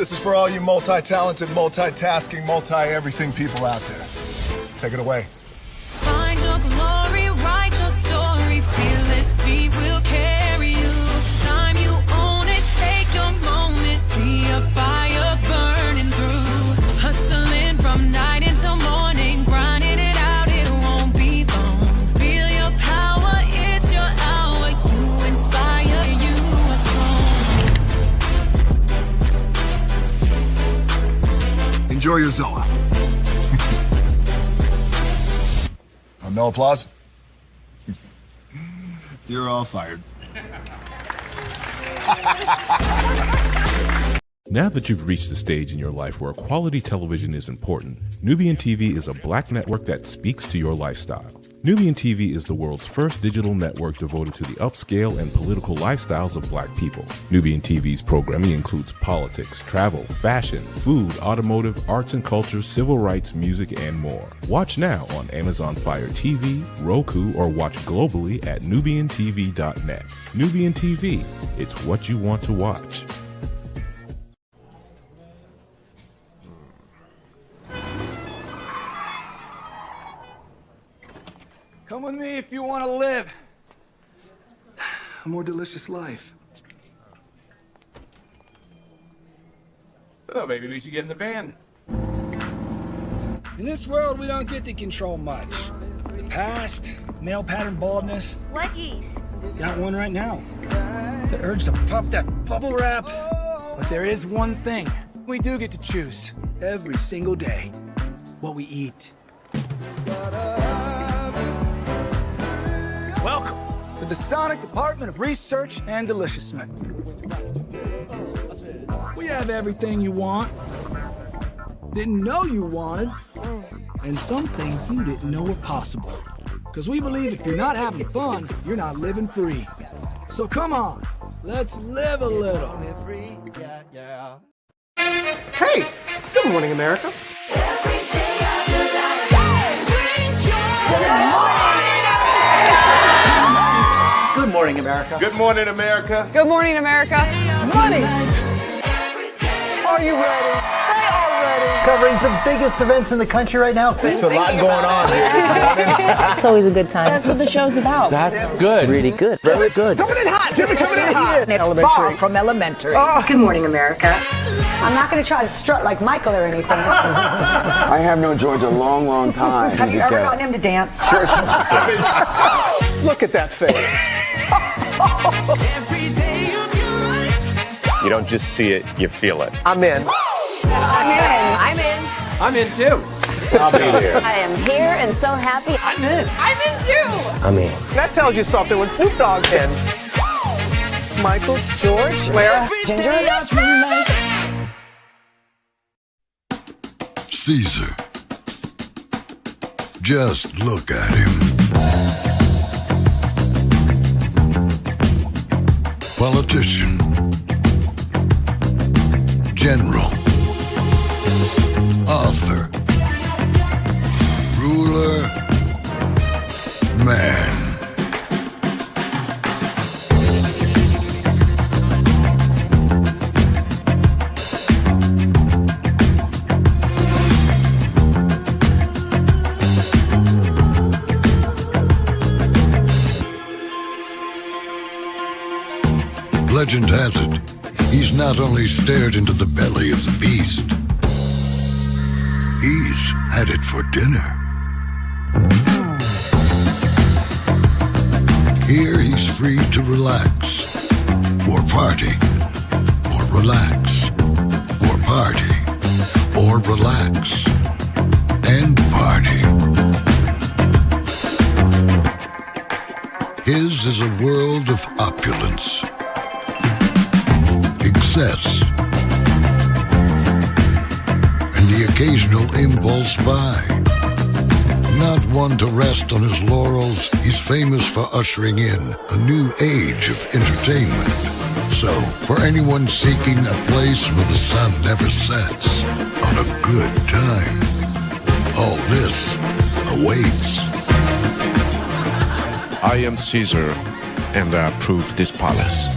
This is for all you multi-talented, multitasking, multi-everything people out there. Take it away. Find your glory, write your story, fearless feet will carry you. Time you own it, take your moment, be a fire burning through. Hustling from night until morning, grinding it out, it won't be long. Feel your power, it's your hour, you inspire, you are strong. Enjoy your Zoa. No applause? You're all fired. Now that you've reached the stage in your life where quality television is important, Nubian TV is a black network that speaks to your lifestyle. Nubian TV is the world's first digital network devoted to the upscale and political lifestyles of black people. Nubian TV's programming includes politics, travel, fashion, food, automotive, arts and culture, civil rights, music, and more. Watch now on Amazon Fire TV, Roku, or watch globally at nubiantv.net. Nubian TV, it's what you want to watch. Come with me if you want to live a more delicious life. Oh, maybe we should get in the van. In this world, we don't get to control much. The past, male pattern baldness. Leggies. Got one right now. The urge to puff that bubble wrap. But there is one thing we do get to choose every single day: what we eat. Welcome to the Sonic Department of Research and Deliciousment. We have everything you want, didn't know you wanted, and some things you didn't know were possible. Because we believe if you're not having fun, you're not living free. So come on, let's live a little. Hey, good morning, America. Good morning, America. Good morning, America. Good morning, America. Money! Are you ready? They are ready. Covering the biggest events in the country right now. There's a lot going on here this morning. It's always a good time. That's what the show's about. That's good. Really good. Very good. Coming in hot. Jimmy coming in hot. It's far from elementary. Oh. Good morning, America. I'm not going to try to strut like Michael or anything. I have known George a long, long time. Have you ever gotten him to dance? Look at that face. You don't just see it, you feel it. I'm in. I'm in. I'm in. I'm in too. I'll be there. I am here and so happy. I'm in. I'm in too. I'm in. That tells you something when Snoop Dogg's in. Michael, George, Lara, Ginger. Caesar. Just look at him. Politician. General. Author. Ruler. Man. Legend has it, he's not only stared into the belly of the beast, he's had it for dinner. Here he's free to relax, or party, or relax, or party, or relax, and party. His is a world of opulence, excess, and the occasional impulse buy. Not one to rest on his laurels, he's famous for ushering in a new age of entertainment. So, for anyone seeking a place where the sun never sets on a good time, all this awaits. I am Caesar, and I approve this palace.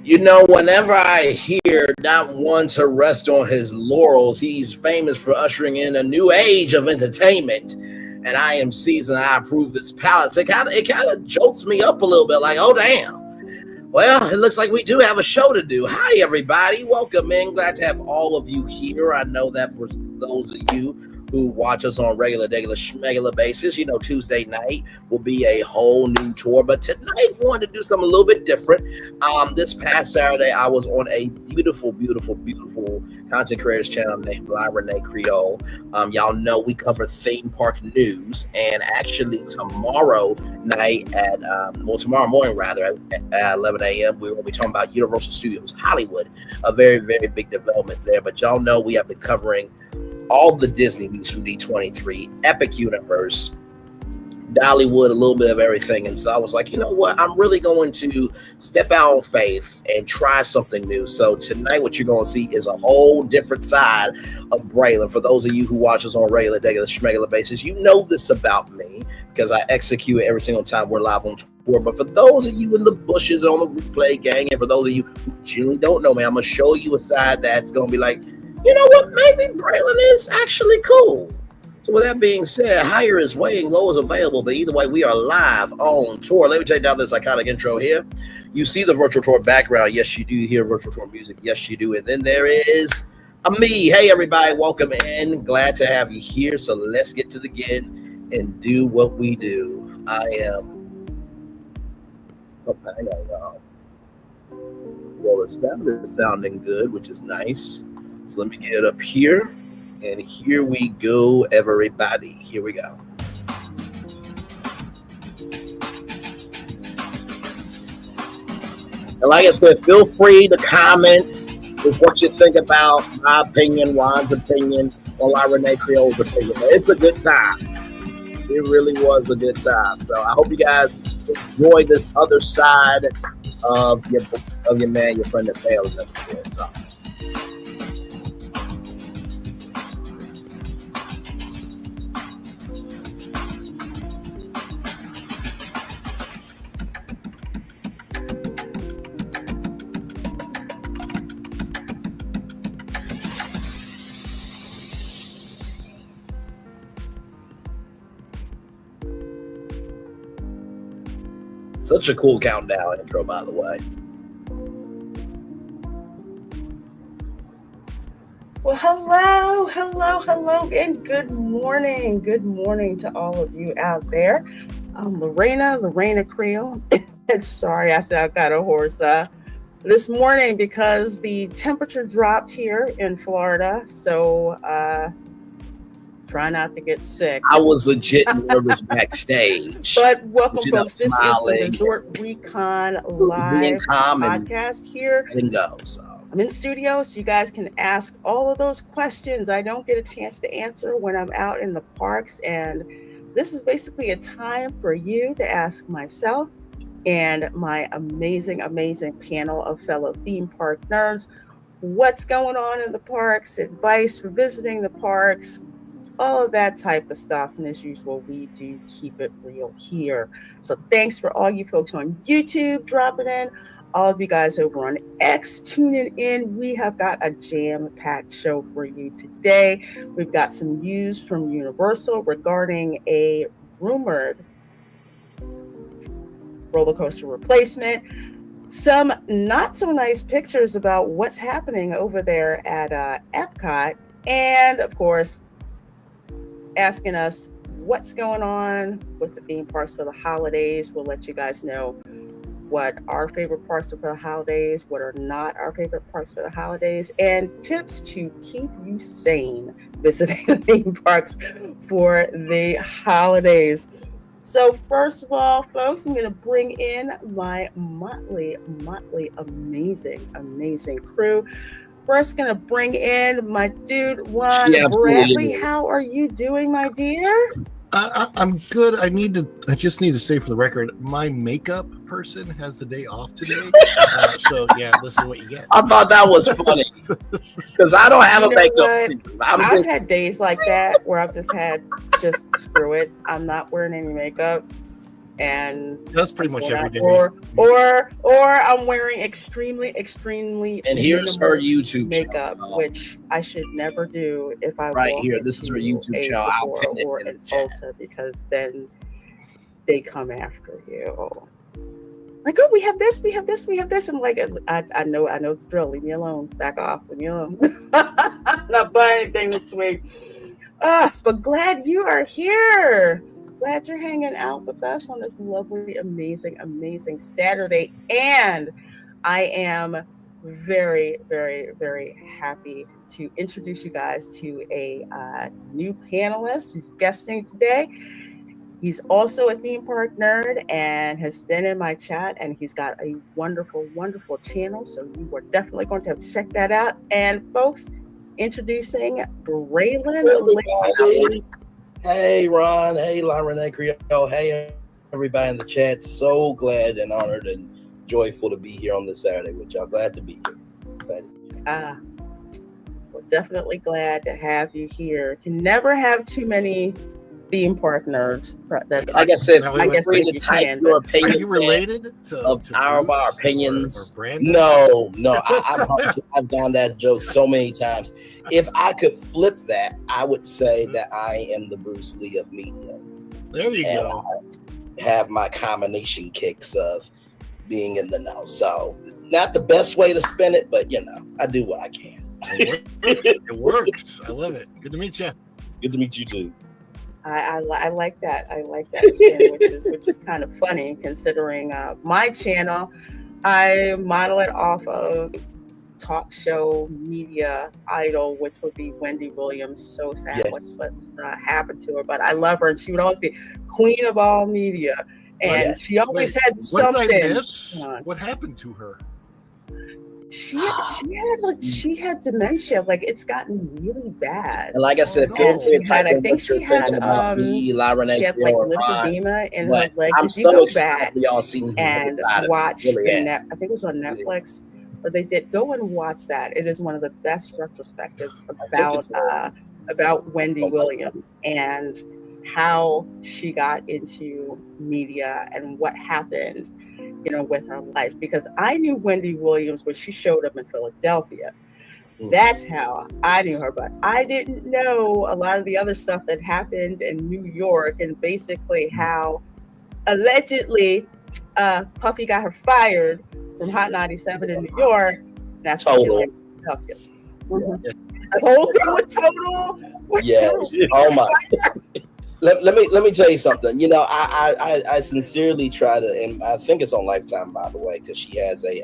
You know, whenever I hear not one to rest on his laurels, he's famous for ushering in a new age of entertainment. And I am seasoned. I approve this palace. It kind of jolts me up a little bit, like, oh damn. Well, it looks like we do have a show to do. Hi, everybody. Welcome in. Glad to have all of you here. I know that for those of you who watch us on regular schmegular basis, you know, Tuesday night will be a whole new tour. But tonight, we wanted to do something a little bit different. This past Saturday, I was on a beautiful content creators channel named Reina Creole. Y'all know we cover theme park news, and actually tomorrow night tomorrow morning rather at 11 a.m. we're going to be talking about Universal Studios Hollywood, a very, very big development there. But y'all know we have been covering all the Disney movies from D23, Epic Universe, Dollywood, a little bit of everything. And so I was like, you know what? I'm really going to step out on faith and try something new. So tonight, what you're going to see is a whole different side of Braylon. For those of you who watch us on regular schmegular basis, you know this about me because I execute every single time we're live on tour. But for those of you in the bushes on the replay gang, and for those of you who genuinely don't know me, I'm going to show you a side that's going to be like, you know what? Maybe Braylon is actually cool. So with that being said, higher is waiting, low is available. But either way, we are live on tour. Let me take down this iconic intro here. You see the virtual tour background. Yes, you do hear virtual tour music. Yes, you do. And then there is me. Hey, everybody. Welcome in. Glad to have you here. So let's get to the begin and do what we do. I am... Oh, hang on, y'all. Well, the sound is sounding good, which is nice. So let me get it up here, and here we go, everybody. Here we go. And like I said, feel free to comment with what you think about my opinion, Juan's opinion, or Reina Creole's opinion. It's a good time. It really was a good time. So I hope you guys enjoy this other side of your man, your friend that failed. So. Such a cool countdown intro, by the way. Well, hello, and good morning. Good morning to all of you out there. I'm Reina Creole. Sorry, I said I got a horse this morning because the temperature dropped here in Florida. So try not to get sick. I was legit nervous backstage. But welcome, folks. This is the Resort ReCon live podcast here. I didn't go, so. I'm in studio, so you guys can ask all of those questions I don't get a chance to answer when I'm out in the parks. And this is basically a time for you to ask myself and my amazing panel of fellow theme park nerds what's going on in the parks, advice for visiting the parks, all of that type of stuff. And as usual, we do keep it real here. So thanks for all you folks on YouTube dropping in, all of you guys over on X tuning in. We have got a jam-packed show for you today. We've got some news from Universal regarding a rumored roller coaster replacement, some not so nice pictures about what's happening over there at Epcot, and of course, asking us what's going on with the theme parks for the holidays. We'll let you guys know what our favorite parks are for the holidays, what are not our favorite parks for the holidays, and tips to keep you sane visiting the theme parks for the holidays. So first of all, folks, I'm going to bring in my motley, amazing crew. First, going to bring in my dude, Juan Bradley. How are you doing, my dear? I'm good. I just need to say for the record, my makeup person has the day off today. So yeah, this is what you get. I thought that was funny because I don't have a makeup. I've had days like that where I've just screw it. I'm not wearing any makeup. and that's pretty much every day. Or I'm wearing extremely And here's her YouTube makeup, channel, which I should never do if I right walk here. This is her YouTube a channel. I'll Sephora pin it or in an the chat. Ulta, because then they come after you. Like, oh, we have this. I'm like, I know the drill. Leave me alone. Back off. Leave me alone. Not buying anything this week. But glad you are here. Glad you're hanging out with us on this lovely, amazing Saturday. And I am very, very, very happy to introduce you guys to a new panelist who's guesting today. He's also a theme park nerd and has been in my chat, and he's got a wonderful, wonderful channel. So you are definitely going to have to check that out. And folks, introducing Braylon. Hey, Ron. Hey, Reina Creole. Hey, everybody in the chat. So glad and honored and joyful to be here on this Saturday with y'all. Glad to be here. We're definitely glad to have you here. Can never have too many theme park nerds. Like I said, I guess free to type your opinions. Are you related to our opinions? Or No. I've done that joke so many times. If I could flip that, I would say that I am the Bruce Lee of media. There you go. I have my combination kicks of being in the know. So, not the best way to spin it, but I do what I can. It works. I love it. Good to meet you. Good to meet you too. I like that. I like that spin, which is kind of funny considering my channel. I model it off of talk show media idol, which would be Wendy Williams. So sad what's happened to her, but I love her, and she would always be queen of all media, and she always had something. What did I miss? What happened to her? She had dementia. Like, it's gotten really bad. And like I said, I think she had like lymphedema in her legs. I'm if you so go excited back y'all seen and watch I think it was on Netflix, but they did go and watch that. It is one of the best retrospectives about Wendy Williams and how she got into media and what happened with her life, because I knew Wendy Williams when she showed up in Philadelphia. That's how I knew her, but I didn't know a lot of the other stuff that happened in New York, and basically how allegedly Puffy got her fired from Hot 97 in New York. That's Total. Philadelphia. The whole thing with Total. Yes. Oh my. Let me tell you something. I sincerely try to, and I think it's on Lifetime, by the way, because she has a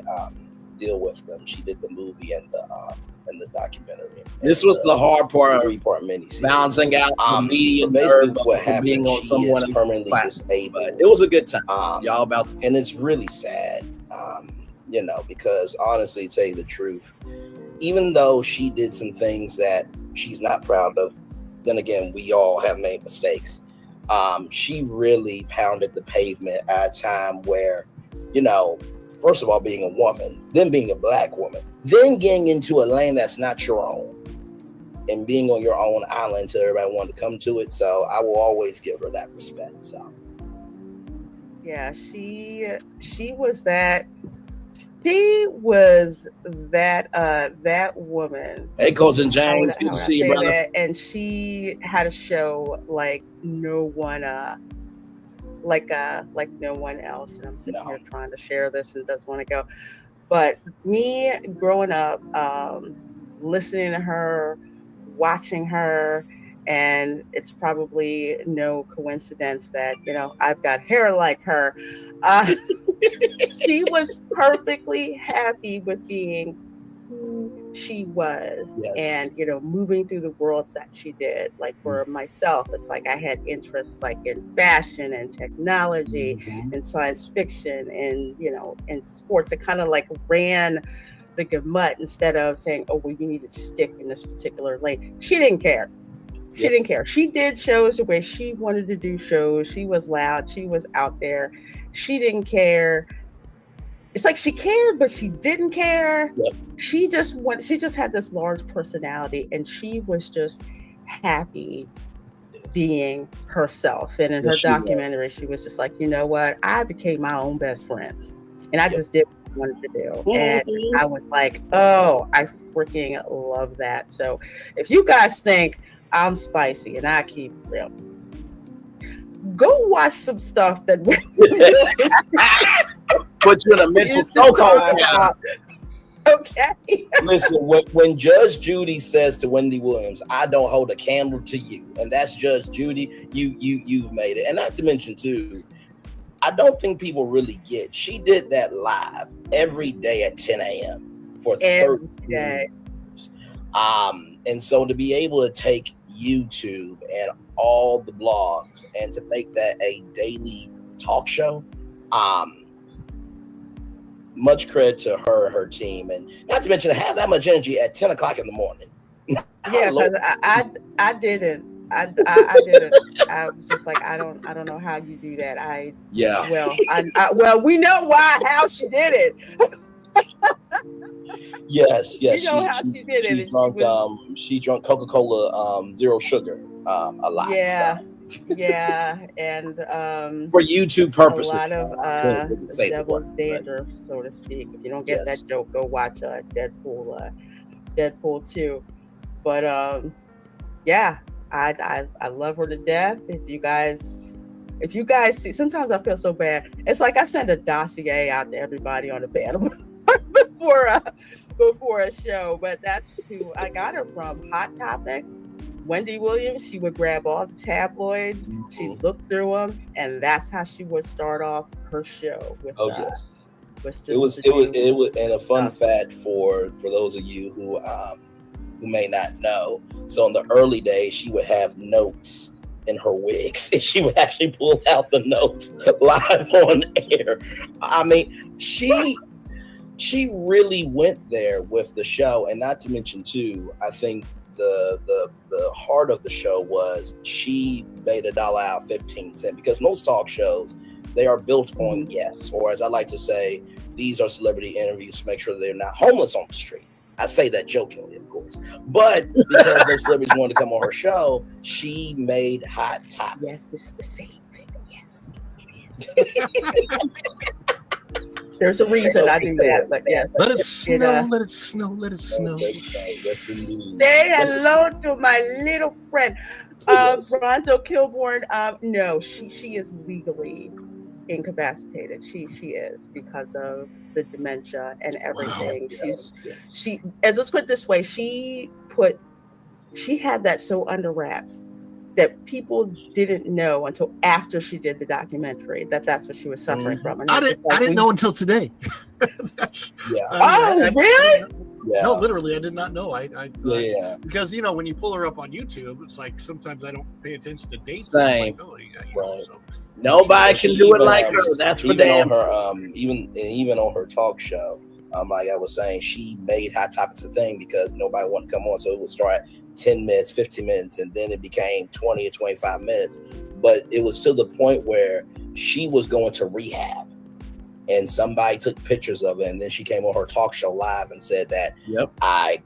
deal with them. She did the movie and the documentary. This was the hard part of 3-part miniseries. balancing out media basically nerd, what happened. being on someone is permanently disabled. But it was a good time. Y'all about to, and it's really sad, because honestly, to tell you the truth, even though she did some things that she's not proud of, then again, we all have made mistakes. She really pounded the pavement at a time where, first of all, being a woman, then being a Black woman, then getting into a lane that's not your own, and being on your own island until everybody wanted to come to it. So I will always give her that respect. So yeah, she was that. She was that woman. Hey, Colton James, good to see you, brother. And she had a show like no one, like no one else. And I'm sitting here trying to share this and doesn't want to go. But me growing up, listening to her, watching her, and it's probably no coincidence that I've got hair like her. She was perfectly happy with being who she was, and moving through the worlds that she did. Like for myself, it's like I had interests like in fashion and technology and science fiction and and sports. It kind of like ran the gamut instead of saying, oh well, you need to stick in this particular lane. She didn't care. She didn't care. She did shows the way she wanted to do shows. She was loud. She was out there. She didn't care. It's like she cared, but she didn't care. Yep. She just had this large personality, and she was just happy being herself. And in her Yes, she was. documentary, she was just like, you know what? I became my own best friend. And I just did what I wanted to do. And I was like, oh, I freaking love that. So if you guys think I'm spicy and I keep real, go watch some stuff that put you in a mental chokehold. Okay. Listen, when Judge Judy says to Wendy Williams, "I don't hold a candle to you," and that's Judge Judy, you've made it. And not to mention too, I don't think people really get. She did that live every day at 10 a.m. for 30 years. And so to be able to take YouTube and all the blogs and to make that a daily talk show, much credit to her and her team, and not to mention to have that much energy at 10 o'clock in the morning. Yeah, because I didn't. I didn't. I was just like, I don't know how you do that. Well, we know how she did it. Yes. You know how she did it. She drank Coca-Cola zero sugar a lot. Yeah. Yeah, and for YouTube purposes, a lot of devil's dandruff, so to speak. If you don't get that joke, go watch Deadpool 2. But I love her to death. If you guys see, sometimes I feel so bad. It's like I send a dossier out to everybody on the panel before a show, but that's who I got her from. Hot Topics. Wendy Williams, she would grab all the tabloids, she'd look through them, and that's how she would start off her show. With, it was, and a fun fact for those of you who may not know. So in the early days, she would have notes in her wigs, and she would actually pull out the notes live on air. I mean, she really went there with the show, and not to mention too, I think the heart of the show was she made $1 out 15 cents, because most talk shows, they are built on guests, or as I like to say, these are celebrity interviews to make sure they're not homeless on the street. I say that jokingly, of course, but because those celebrities wanted to come on her show, she made Hot Topics. Yes, it's the same thing. Yes, it is. There's a reason I do that, but yes. Let it snow, let it snow, let it snow. Say hello to my little friend, Bronzo Kilborn. No, she is legally incapacitated. She is, because of the dementia and everything. Wow. And let's put it this way, she had that so under wraps that people didn't know until after she did the documentary that's what she was suffering from. And I didn't know until today. Really? Yeah. No, literally, I did not know. Because when you pull her up on YouTube, it's like sometimes I don't pay attention to dates. Same. Like, so. Nobody can do it like her. That's for damn. Even on her talk show, like I was saying, she made Hot Topics a thing because nobody wanted to come on, so it would start 10 minutes, 15 minutes, and then it became 20 or 25 minutes. But it was to the point where she was going to rehab, and somebody took pictures of it, and then she came on her talk show live and said that, I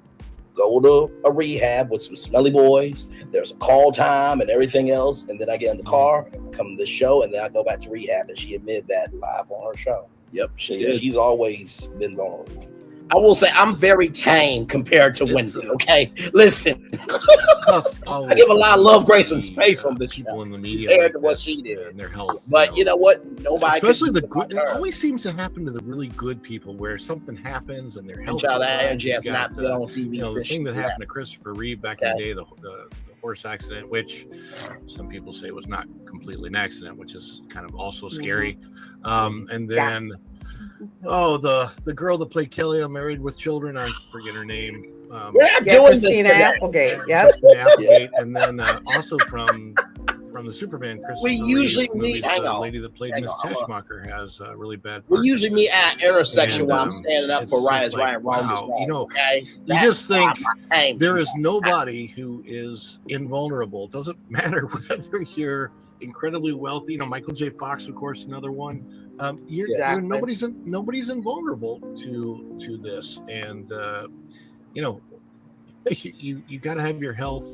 go to a rehab with some smelly boys, there's a call time and everything else, and then I get in the car, come to the show, and then I go back to rehab. And she admitted that live on her show. Yep, she's always been vulnerable. I will say I'm very tame compared to Wendy. Okay, listen, I give a lot of love, grace, and space on this people in the media compared to what she did and their health. But you know what? Nobody, especially it always seems to happen to the really good people, where something happens and their health. That energy has not been on TV. The thing that happened to Christopher Reeve back in the day, the horse accident, which some people say was not completely an accident, which is kind of also scary. And then. Oh, the girl that played Kelly on Married with Children, I forget her name. We're not doing this Christina Applegate. Applegate, and then also from the Superman, Christopher we usually meet. The lady that played Miss Teschmacher has really bad. We usually meet at intersection while I'm standing up for right is right and wrong is wrong. You just think there is nobody who is invulnerable. It doesn't matter whether you're incredibly wealthy. Michael J. Fox, of course, another one. Nobody's invulnerable to this, and you got to have your health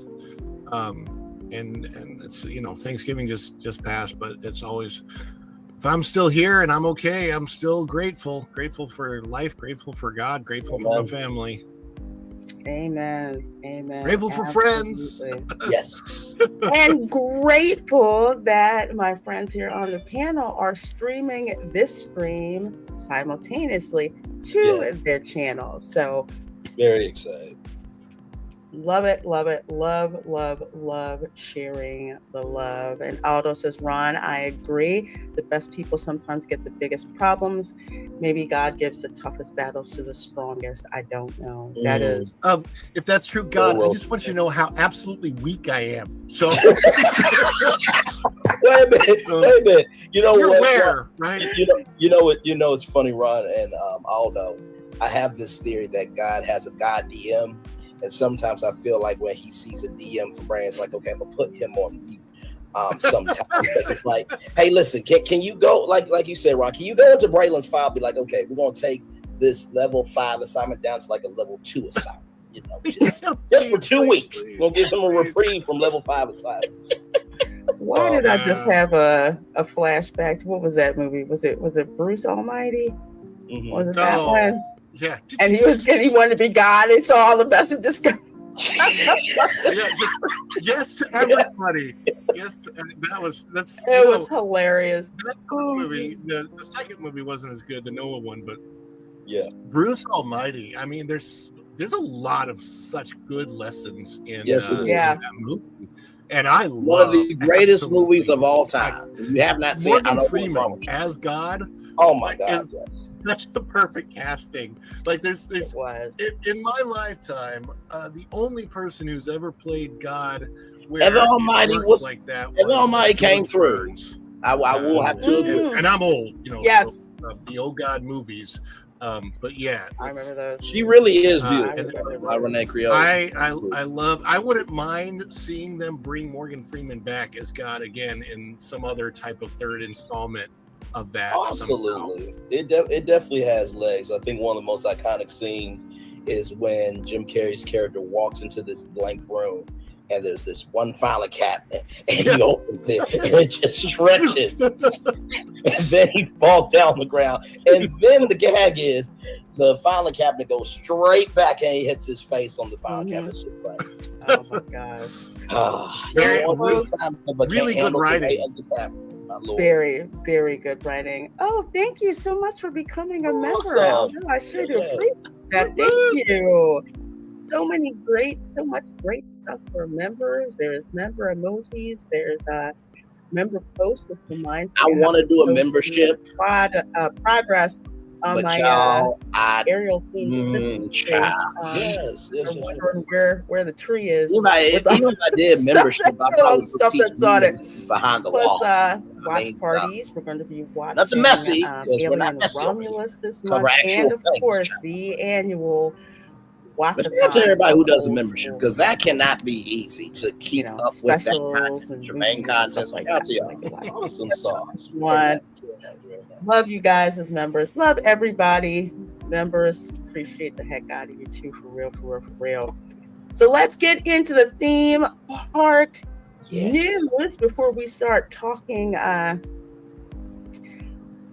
and it's, Thanksgiving just passed, but it's always, if I'm still here and I'm okay, I'm still grateful for life, grateful for God, grateful for my family. Amen. Grateful for friends. Yes. And grateful that my friends here on the panel are streaming this stream simultaneously to their channels. So very excited. Love it. Love sharing the love. And Aldo says, Ron, I agree. The best people sometimes get the biggest problems. Maybe God gives the toughest battles to the strongest. I don't know. That is. If that's true, God, I just want you to know how absolutely weak I am. So wait a minute. You know you're what? Aware, right? You know what? It's funny, Ron and Aldo. I have this theory that God has a God DM. And sometimes I feel like when he sees a DM from Brian, it's like, okay, I'm gonna put him on mute. Sometimes because it's like, hey, listen, can you go like you said, Ron? Can you go into Braylon's file? Be like, okay, we're gonna take this level 5 assignment down to like a level 2 assignment. Just for 2 weeks. We're gonna give him a reprieve from level 5 assignments. Why did I just have a flashback to what was that movie? Was it Bruce Almighty? Mm-hmm. Was it that one? Yeah, and he wanted to be God, and so all the messages come. Yes to everybody. Yes, It was hilarious. That movie, the second movie wasn't as good, the Noah one, but yeah, Bruce Almighty. I mean, there's a lot of such good lessons in that movie, and I love one of the greatest movies of all time. You have not seen Morgan Freeman as God. Oh my God! Such the perfect casting. Like there's in my lifetime, the only person who's ever played God where Evan Almighty was like that. Evan Almighty came through. I will have to agree. And I'm old, Yes, the old God movies. But yeah, I remember those. She really is beautiful. By Reina Creole. I wouldn't mind seeing them bring Morgan Freeman back as God again in some other type of third installment of that. Oh, absolutely. It definitely has legs. I think one of the most iconic scenes is when Jim Carrey's character walks into this blank room and there's this one filing cabinet and he opens it and it just stretches and then he falls down on the ground, and then the gag is the filing cabinet goes straight back and he hits his face on the filing cabinet. It's just like, oh my gosh. Really good writing. Very, very good writing. Oh, thank you so much for becoming a member. I sure do appreciate that. Thank you. So much great stuff for members. There's member emojis. There's member posts, which reminds me. I want to do a membership. Progress on my aerial theme Christmas tree. Yes. I'm wondering where the tree is. Even if I did membership, I probably stuff that's on it behind the wall. Watch parties. We're going to be watching nothing messy because we're not Alien messy. Romulus this month, and of course the annual But shout out to everybody who does a membership, because that cannot be easy to keep up with that content, Jermaine content. Like Shout out to y'all. Awesome sauce. Love you guys as members. Love everybody. Members, appreciate the heck out of you too, for real. So let's get into the theme park news before we start talking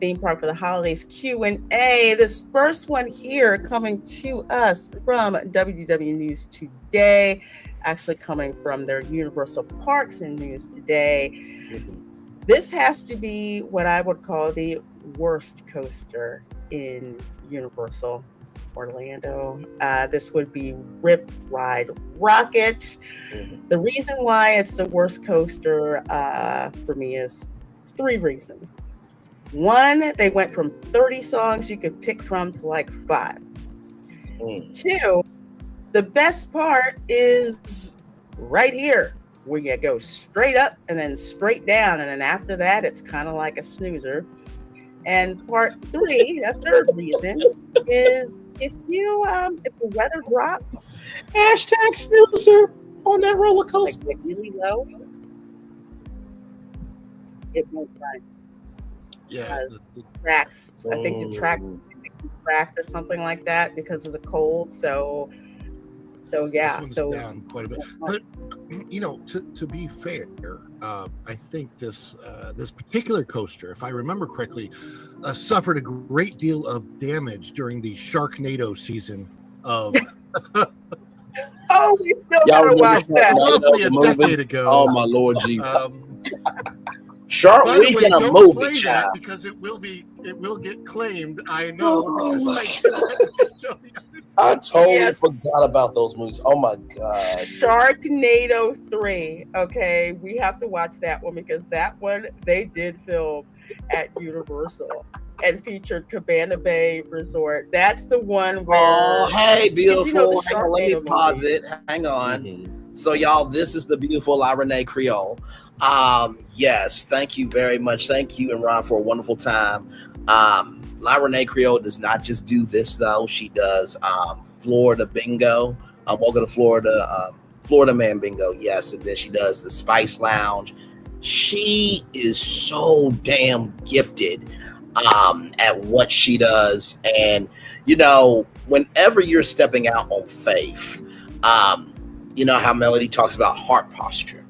theme park for the holidays Q&A. This first one here coming to us from WDW News Today, actually coming from their Universal Parks and News Today. This has to be what I would call the worst coaster in Universal Orlando. This would be Rip Ride Rocket. The reason why it's the worst coaster for me is 3 reasons. 1, they went from 30 songs you could pick from to like 5. 2, the best part is right here, where you go straight up and then straight down, and then after that it's kind of like a snoozer. And part 3, the third reason, is if the weather drops, #snoozer on that roller coaster, like really low, it won't run. Yeah, the tracks. I think the track cracked or something like that because of the cold. So So yeah, This one's so down quite a bit. But you know, to be fair, I think this particular coaster, if I remember correctly, suffered a great deal of damage during the Sharknado season of. Oh, we still Y'all gotta remember watch that. Roughly a movie? decade ago. Oh my Lord Jesus! Shark Shark Week in a don't movie, play that child. because it will get claimed. I know. I totally forgot about those movies. Oh my God! Sharknado 3. Okay, we have to watch that one because that one they did film at Universal and featured Cabana Bay Resort. That's the one where. Oh, hey, beautiful. You know, the Hang on, let me Sharknado pause movie. it. Hang on. So, y'all, this is the beautiful Reina Creole. Yes, thank you very much. Thank you and Ron for a wonderful time. Reina Creole does not just do this though. She does Florida Bingo. Welcome to Florida. Florida Man Bingo. Yes, and then she does the Spice Lounge. She is so damn gifted at what she does, and you know, whenever you're stepping out on faith, you know how Melody talks about heart posture.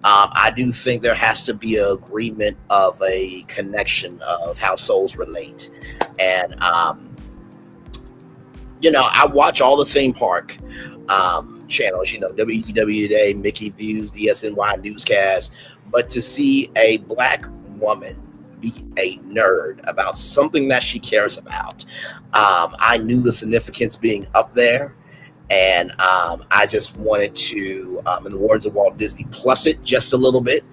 I do think there has to be an agreement of a connection of how souls relate. And, you know, I watch all the theme park channels, you know, WEW Today, Mickey Views, DSNY Newscast. But to see a Black woman be a nerd about something that she cares about, I knew the significance being up there. And I just wanted to, in the words of Walt Disney, plus it just a little bit.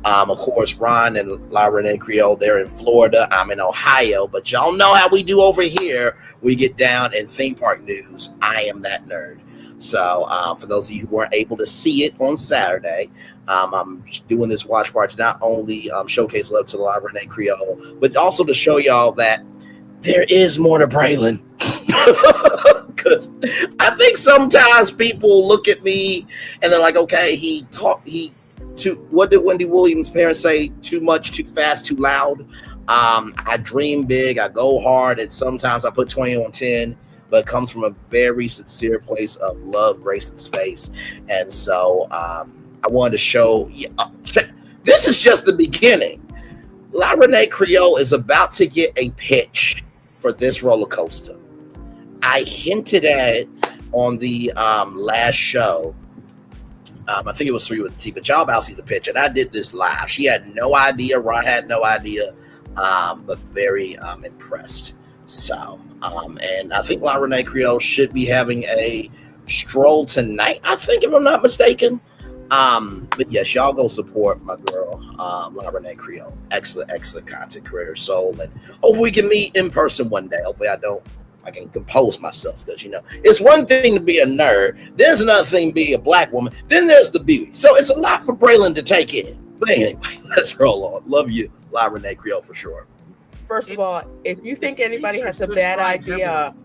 Of course, Ron and Reina Creole, they're in Florida. I'm in Ohio. But y'all know how we do over here. We get down in theme park news. I am that nerd. So for those of you who weren't able to see it on Saturday, I'm doing this watch party to not only showcase love to Reina Creole, but also to show y'all that there is more to Braylon. Because I think sometimes people look at me and they're like, okay, what did Wendy Williams' parents say? Too much, too fast, too loud. I dream big, I go hard, and sometimes I put 20 on 10, but it comes from a very sincere place of love, grace, and space. And so I wanted to show you, this is just the beginning. Reina Creole is about to get a pitch for this roller coaster. I hinted at it on the last show. I think it was 3 with T, but y'all about to see the pitch. And I did this live. She had no idea. Ron had no idea, but very impressed. So, and I think Reina Creole should be having a stroll tonight, I think, if I'm not mistaken. But yes, y'all go support my girl, Reina Creole. Excellent content creator, soul, and hopefully we can meet in person one day. Hopefully I can compose myself, because, you know, it's one thing to be a nerd. There's another thing to be a Black woman. Then there's the beauty. So it's a lot for Braylon to take in. But anyway, let's roll on. Love you, Reina Creole, for sure. First of all, if you think anybody has a bad idea,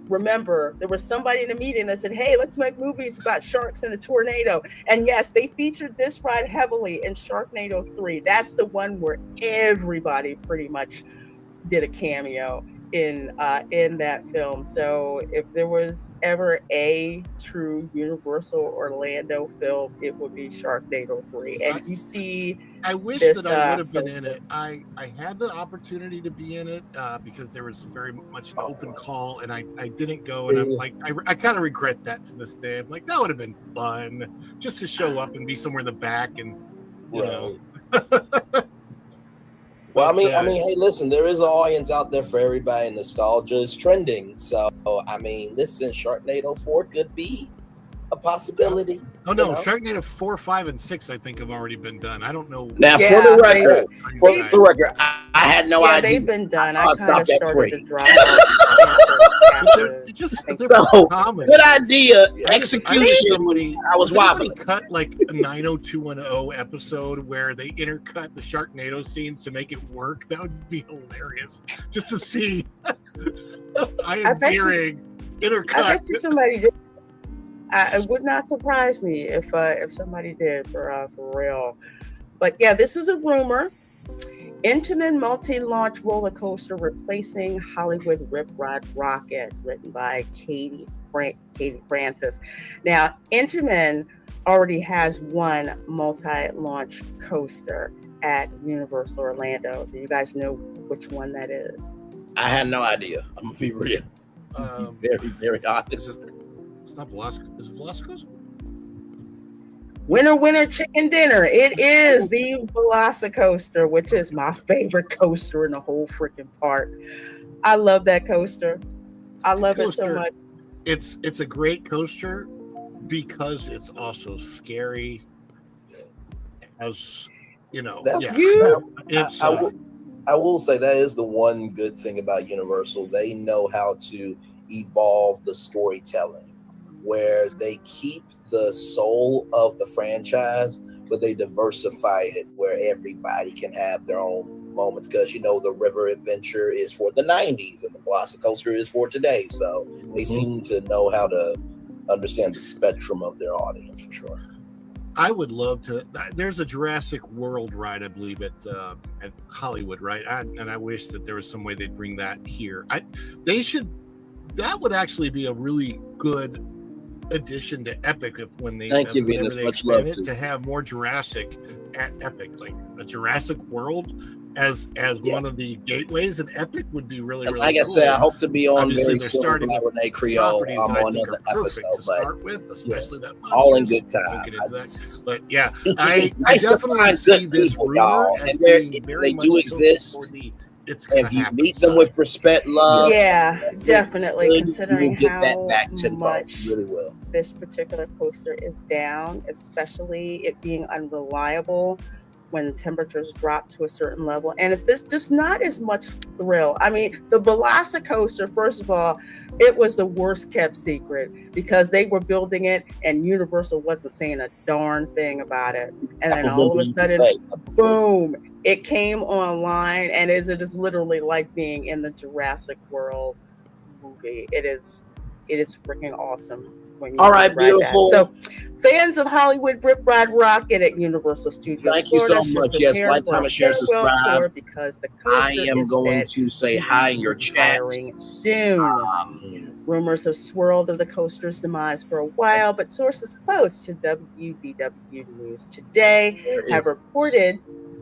remember, there was somebody in a meeting that said, hey, let's make movies about sharks and a tornado. And yes, they featured this ride heavily in Sharknado 3. That's the one where everybody pretty much did a cameo in that film. So if there was ever a true Universal Orlando film, it would be Sharknado 3. And you see, I wish this, that I would have been poster. in it. I had the opportunity to be in it because there was very much an open call, and I didn't go. And I'm like, I kind of regret that to this day. I'm like, that would have been fun just to show up and be somewhere in the back, and you know. Well, I mean, hey, listen, there is an audience out there for everybody. Nostalgia is trending. So, I mean, listen, Sharknado 4 could be a possibility. Oh, no, Sharknado 4, 5, and 6, I think, have already been done. I don't know. Now, for the record, I had no idea. They've been done. I kind of stopped at started 3. to drop off. Good idea. Execution. I was wobbling. Cut like a 90210 episode where they intercut the Sharknado scenes to make it work. That would be hilarious. Just to see I am Searing intercut. I bet you somebody did. It would not surprise me if somebody did for real. But yeah, this is a rumor. Intamin multi-launch roller coaster replacing Hollywood Rip Rod Rocket, written by Katie Francis. Now, Intamin already has one multi-launch coaster at Universal Orlando. Do you guys know which one that is? I had no idea. I'm gonna be real. Very, very honest. It's not Velasco. Is it Velasco's? Winner, winner, chicken dinner. It is the Velocicoaster, which is my favorite coaster in the whole freaking park. I love that coaster. I love it so much. It's a great coaster because it's also scary. As you know, I will say that is the one good thing about Universal. They know how to evolve the storytelling, where they keep the soul of the franchise, but they diversify it where everybody can have their own moments. Because, the River Adventure is for the 90s and the Velocicoaster is for today. So they seem to know how to understand the spectrum of their audience, for sure. I would love to. There's a Jurassic World ride, I believe, at Hollywood, right? And I wish that there was some way they'd bring that here. That would actually be a really good addition to Epic when they Thank you, Venus. Much love to have more Jurassic at Epic, like a Jurassic World as one of the gateways, and Epic would be really like cool. I said, I hope to be on Obviously, very soon with Reina Creole on another episode, but especially that all in good time. But yeah, it's I nice to definitely find see good this people, rumor y'all, as and being very they much do so exist. for the it's If you meet them with respect, love, yeah, definitely. Considering get how that back tenfold. much Really will. this particular coaster is down, especially it being unreliable when the temperatures drop to a certain level, and if there's just not as much thrill. I mean, the Velocicoaster, first of all, it was the worst kept secret because they were building it and Universal wasn't saying a darn thing about it. And then all of a sudden, boom, it came online, and it is literally like being in the Jurassic World movie. It is freaking awesome. When you all right, beautiful. So, fans of Hollywood Rip Rod Rocket at Universal Studios, thank you so much. Yes, like, comment, share, subscribe. Because the I am going to say hi in your chat soon. Rumors have swirled of the coaster's demise for a while, but sources close to WDW News Today have reported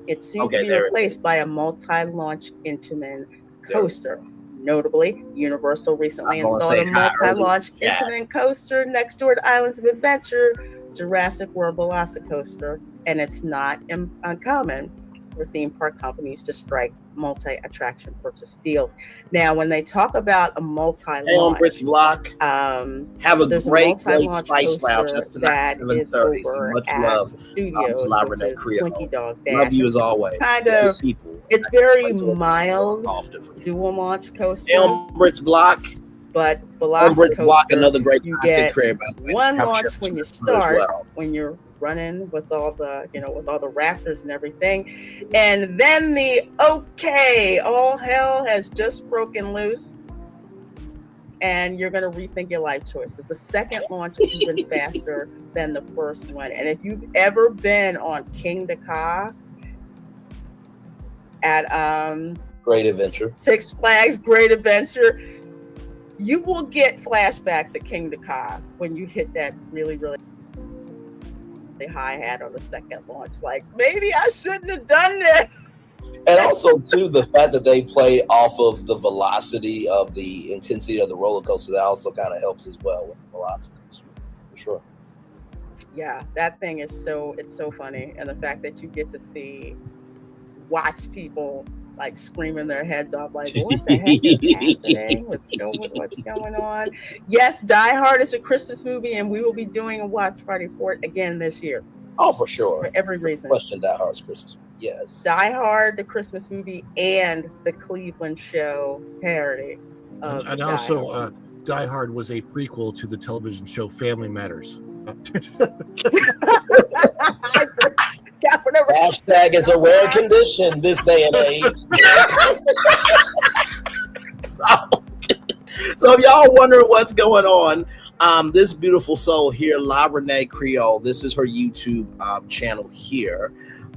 it's soon to be replaced by a multi-launch Intamin coaster. Notably, Universal recently installed a multi-launch Intamin coaster next door to Islands of Adventure, Jurassic World Velocicoaster, and it's not uncommon for theme park companies to strike multi-attraction purchase deals. Now, when they talk about a multi-launch, Block, have a great Spice Lounge that is over much at love the studios, which is Slinky Dog Dash. Love you as always. Kind of, it's very mild dual launch coaster. Elmbridge Block. But Elmbridge Block, another great you get crib, one launch when you start, when you're running with all the, with all the rafters and everything, and then all hell has just broken loose, and you're going to rethink your life choices. The second launch is even faster than the first one, and if you've ever been on King Ka at Great Adventure, Six Flags Great Adventure, you will get flashbacks at King Ka when you hit that really, really high hat on the second launch. Like, maybe I shouldn't have done this. And also, too, the fact that they play off of the velocity of the intensity of the roller coaster, that also kind of helps as well with the velocity, for sure. Yeah, that thing is so funny, and the fact that you get to watch people like screaming their heads off, like, what the heck is happening? What's going on? Yes, Die Hard is a Christmas movie, and we will be doing a watch party for it again this year. Oh, for sure. For every reason. Question Die Hard's Christmas movie. Yes. Die Hard, the Christmas movie, and the Cleveland show parody. And also, Die Hard was a prequel to the television show Family Matters. Hashtag is a rare condition this day and age. So if y'all wondering what's going on, this beautiful soul here, La Reina Creole, this is her YouTube channel here.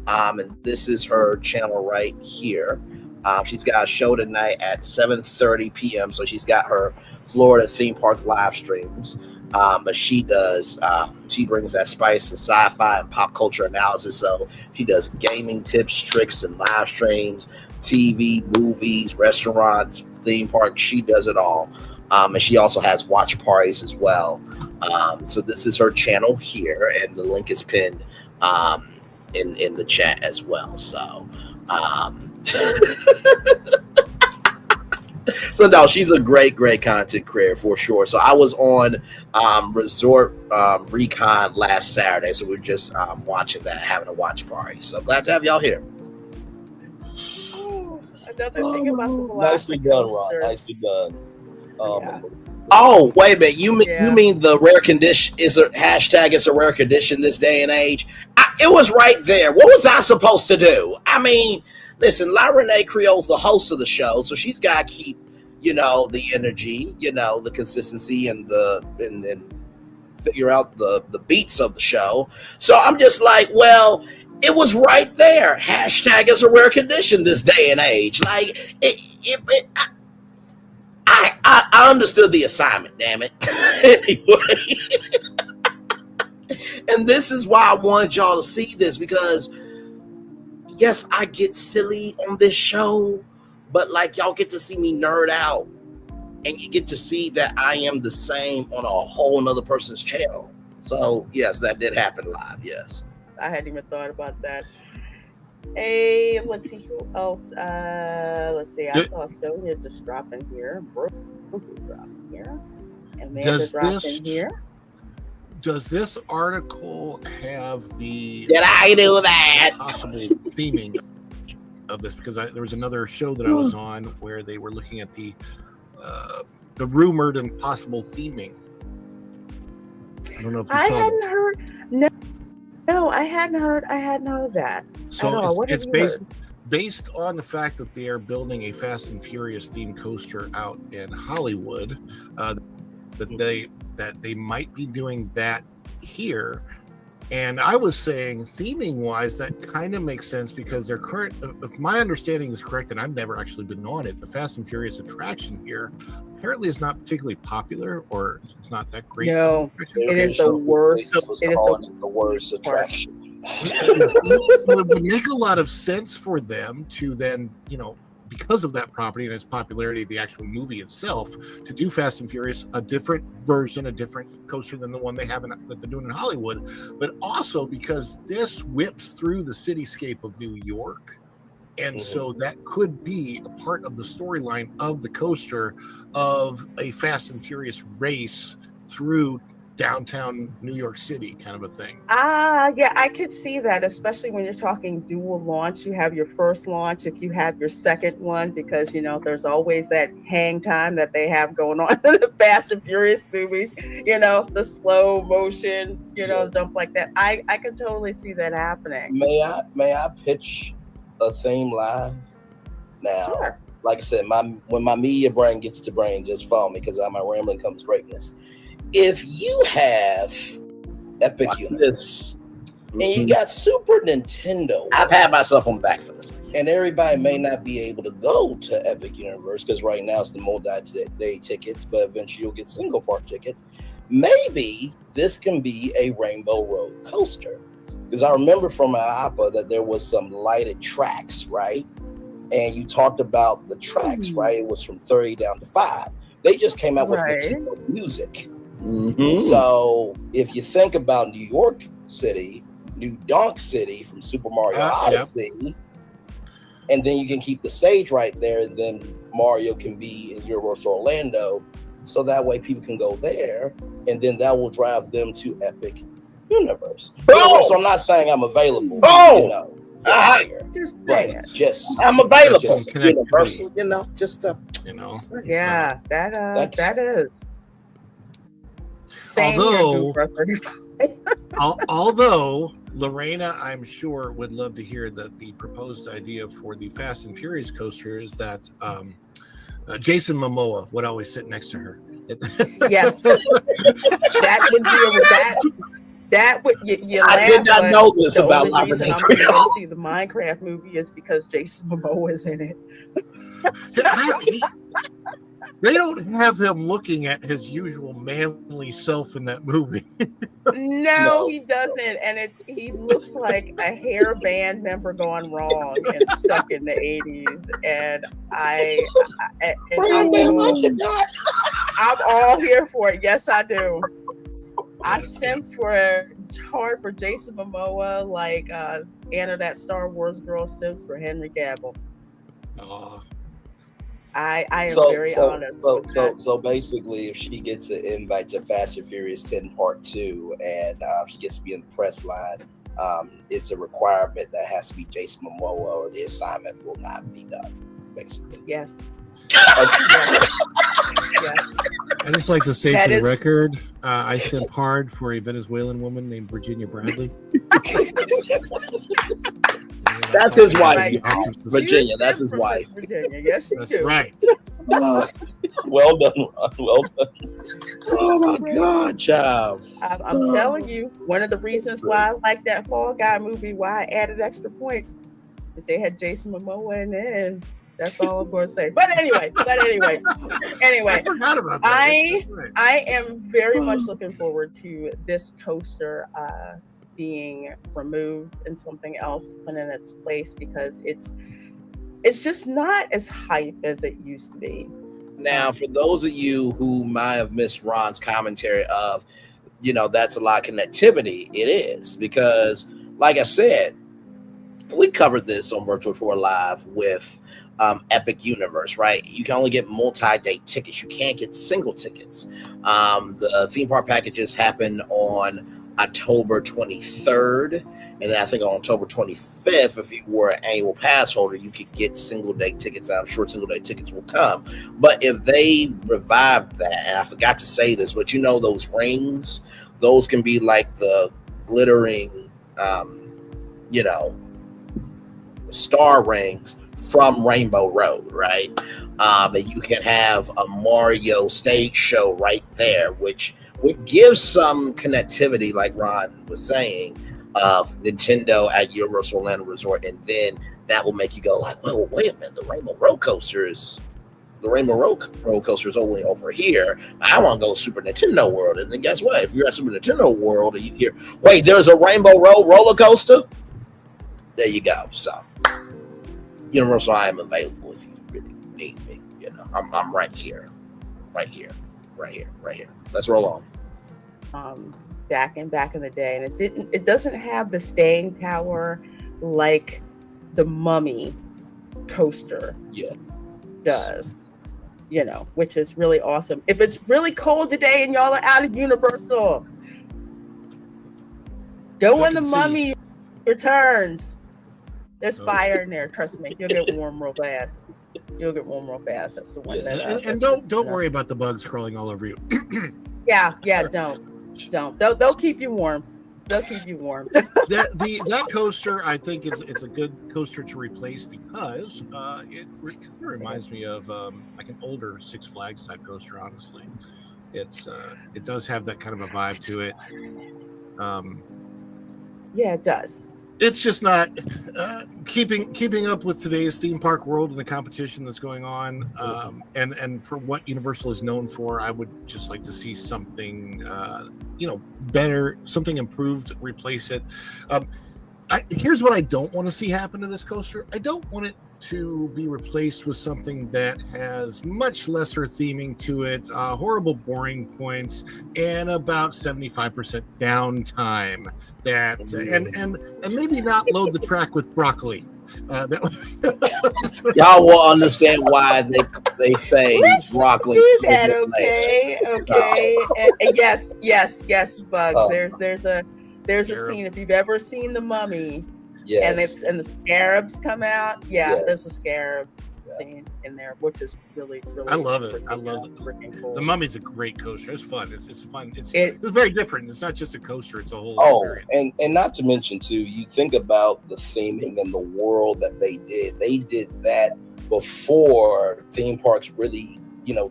And this is her channel right here. She's got a show tonight at 7:30 p.m. So she's got her Florida theme park live streams. But she brings that spice of sci-fi and pop culture analysis. So she does gaming tips, tricks, and live streams, TV, movies, restaurants, theme parks. She does it all. And she also has watch parties as well. So this is her channel here, and the link is pinned in the chat as well. So so no, she's a great content creator for sure. So I was on Resort ReCon last Saturday, so we're just watching that, having a watch party. So glad to have y'all here. Another thing about the Nicely done, Ron. coaster. Nicely done. Oh, wait a minute. You mean the rare condition is a hashtag? It's a rare condition this day and age. It was right there. What was I supposed to do? I mean, listen, Reina Creole's the host of the show, so she's got to keep, the energy, the consistency, and figure out the beats of the show. So I'm just like, well, it was right there. Hashtag is a rare condition this day and age. Like I understood the assignment, damn it. Anyway. And this is why I wanted y'all to see this, because yes, I get silly on this show, but like y'all get to see me nerd out, and you get to see that I am the same on a whole nother person's channel. So yes, that did happen live. Yes. I hadn't even thought about that. Hey, let's see who else. Let's see. I saw Sonia just drop in here. Brooke dropping here. Amanda dropped in here. Does this article have the Did I do that? possible theming of this? Because there was another show that I was on where they were looking at the rumored and possible theming. I don't know if you saw hadn't heard. No, I hadn't heard. I hadn't heard that. So it's based on the fact that they are building a Fast and Furious themed coaster out in Hollywood. That they might be doing that here. And I was saying, theming wise, that kind of makes sense because their current, if my understanding is correct, and I've never actually been on it, the Fast and Furious attraction here apparently is not particularly popular, or it's not that great. No, it is the worst. It is the worst attraction. It would make a lot of sense for them to then, because of that property and its popularity, the actual movie itself, to do Fast and Furious, a different version, a different coaster than the one that they're doing in Hollywood, but also because this whips through the cityscape of New York. And so that could be a part of the storyline of the coaster of a Fast and Furious race through downtown New York City, kind of a thing. Yeah, I could see that, especially when you're talking dual launch. You have your first launch, if you have your second one, because there's always that hang time that they have going on in the Fast and Furious movies, the slow motion, jump like that. I could totally see that happening. May I pitch a theme live now? Sure. Like I said, when my media brain gets to brain, just follow me, because on my rambling comes greatness. If you have Epic Universe and you got Super Nintendo, I've had myself on the back for this, and everybody may not be able to go to Epic Universe because right now it's the multi-day tickets, but eventually you'll get single part tickets. Maybe this can be a Rainbow Road coaster, because I remember from IAPA that there was some lighted tracks, right? And you talked about the tracks, right? It was from 30 down to 5. They just came out with Nintendo music. So if you think about New York City, New Donk City from Super Mario Odyssey, and then you can keep the stage right there, and then Mario can be in Universal Orlando, so that way people can go there, and then that will drive them to Epic Universe. So I'm not saying I'm available. I'm available. Universal, Yeah, that is. Although Lorena, I'm sure, would love to hear that the proposed idea for the Fast and Furious coaster is that Jason Momoa would always sit next to her. Yes, that That would you I laugh, did not but know this the about only La reason Reina I'm going to go Creole. see the Minecraft movie is because Jason Momoa is in it. They don't have him looking at his usual manly self in that movie. No, he doesn't, and he looks like a hair band member gone wrong and stuck in the 80s. And I'm all here for it. Yes, I do. I simp hard for Jason Momoa, like Anna, that Star Wars girl, simps for Henry Cavill. I am very honest. So basically, if she gets an invite to Fast and Furious 10 Part 2 and she gets to be in the press line, it's a requirement that has to be Jason Momoa or the assignment will not be done, basically. Yes. I just like to say for the record, I simp hard for a Venezuelan woman named Virginia Bradley. That's his wife, Virginia. That's his wife. Virginia, yes, you That's do. right. Well done, Ron. Well done. Oh my God, child. I'm telling you, one of the reasons why I like that Fall Guy movie, why I added extra points, is they had Jason Momoa in it, and that's all I'm going to say. But anyway, I forgot about that. I am very much looking forward to this coaster being removed and something else put in its place, because it's just not as hype as it used to be. Now, for those of you who might have missed Ron's commentary of, that's a lot of connectivity, it is, because like I said, we covered this on Virtual Tour Live with Epic Universe, right? You can only get multi-day tickets. You can't get single tickets. The theme park packages happen on October 23rd, and then I think on October 25th, if you were an annual pass holder, you could get single day tickets. I'm sure single day tickets will come. But if they revived that, and I forgot to say this, but those rings, those can be like the glittering, star rings from Rainbow Road, right? And you can have a Mario stage show right there, which would give some connectivity, like Ron was saying, of Nintendo at Universal Orlando Resort, and then that will make you go like, well, wait a minute, the Rainbow Roller Coaster is only over here. I want to go Super Nintendo World, and then guess what? If you're at Super Nintendo World and you hear, wait, there's a Rainbow Road roller coaster, there you go. So, Universal, I am available if you really need me. I'm right here. Let's roll on. Back in the day, and it doesn't have the staying power like the Mummy coaster does, which is really awesome. If it's really cold today and y'all are out of Universal, go when the Mummy returns. There's fire in there, trust me. You'll get warm real bad. That's the one that and don't worry about the bugs crawling all over you. Yeah, don't. They'll keep you warm. That coaster, I think it's a good coaster to replace, because it reminds me of like an older Six Flags type coaster. Honestly, it does have that kind of a vibe to it. Yeah, it does. It's just not keeping up with today's theme park world and the competition that's going on, and for what Universal is known for. I would just like to see something better, something improved, replace it. Here's what I don't want to see happen to this coaster. I don't want it to be replaced with something that has much lesser theming to it, horrible boring points, and about 75% downtime. And maybe not load the track with broccoli. Y'all will understand why they say broccoli. Do that, okay. And yes, Bugs. There's a scene. If you've ever seen The Mummy, and the scarabs come out, there's a scarab scene in there, which is really I love it. I love it. Cool. The Mummy's a great coaster. It's fun. It's fun. It's very different. It's not just a coaster. It's a whole experience. And not to mention too, you think about the theming and the world that they did. They did that before theme parks really,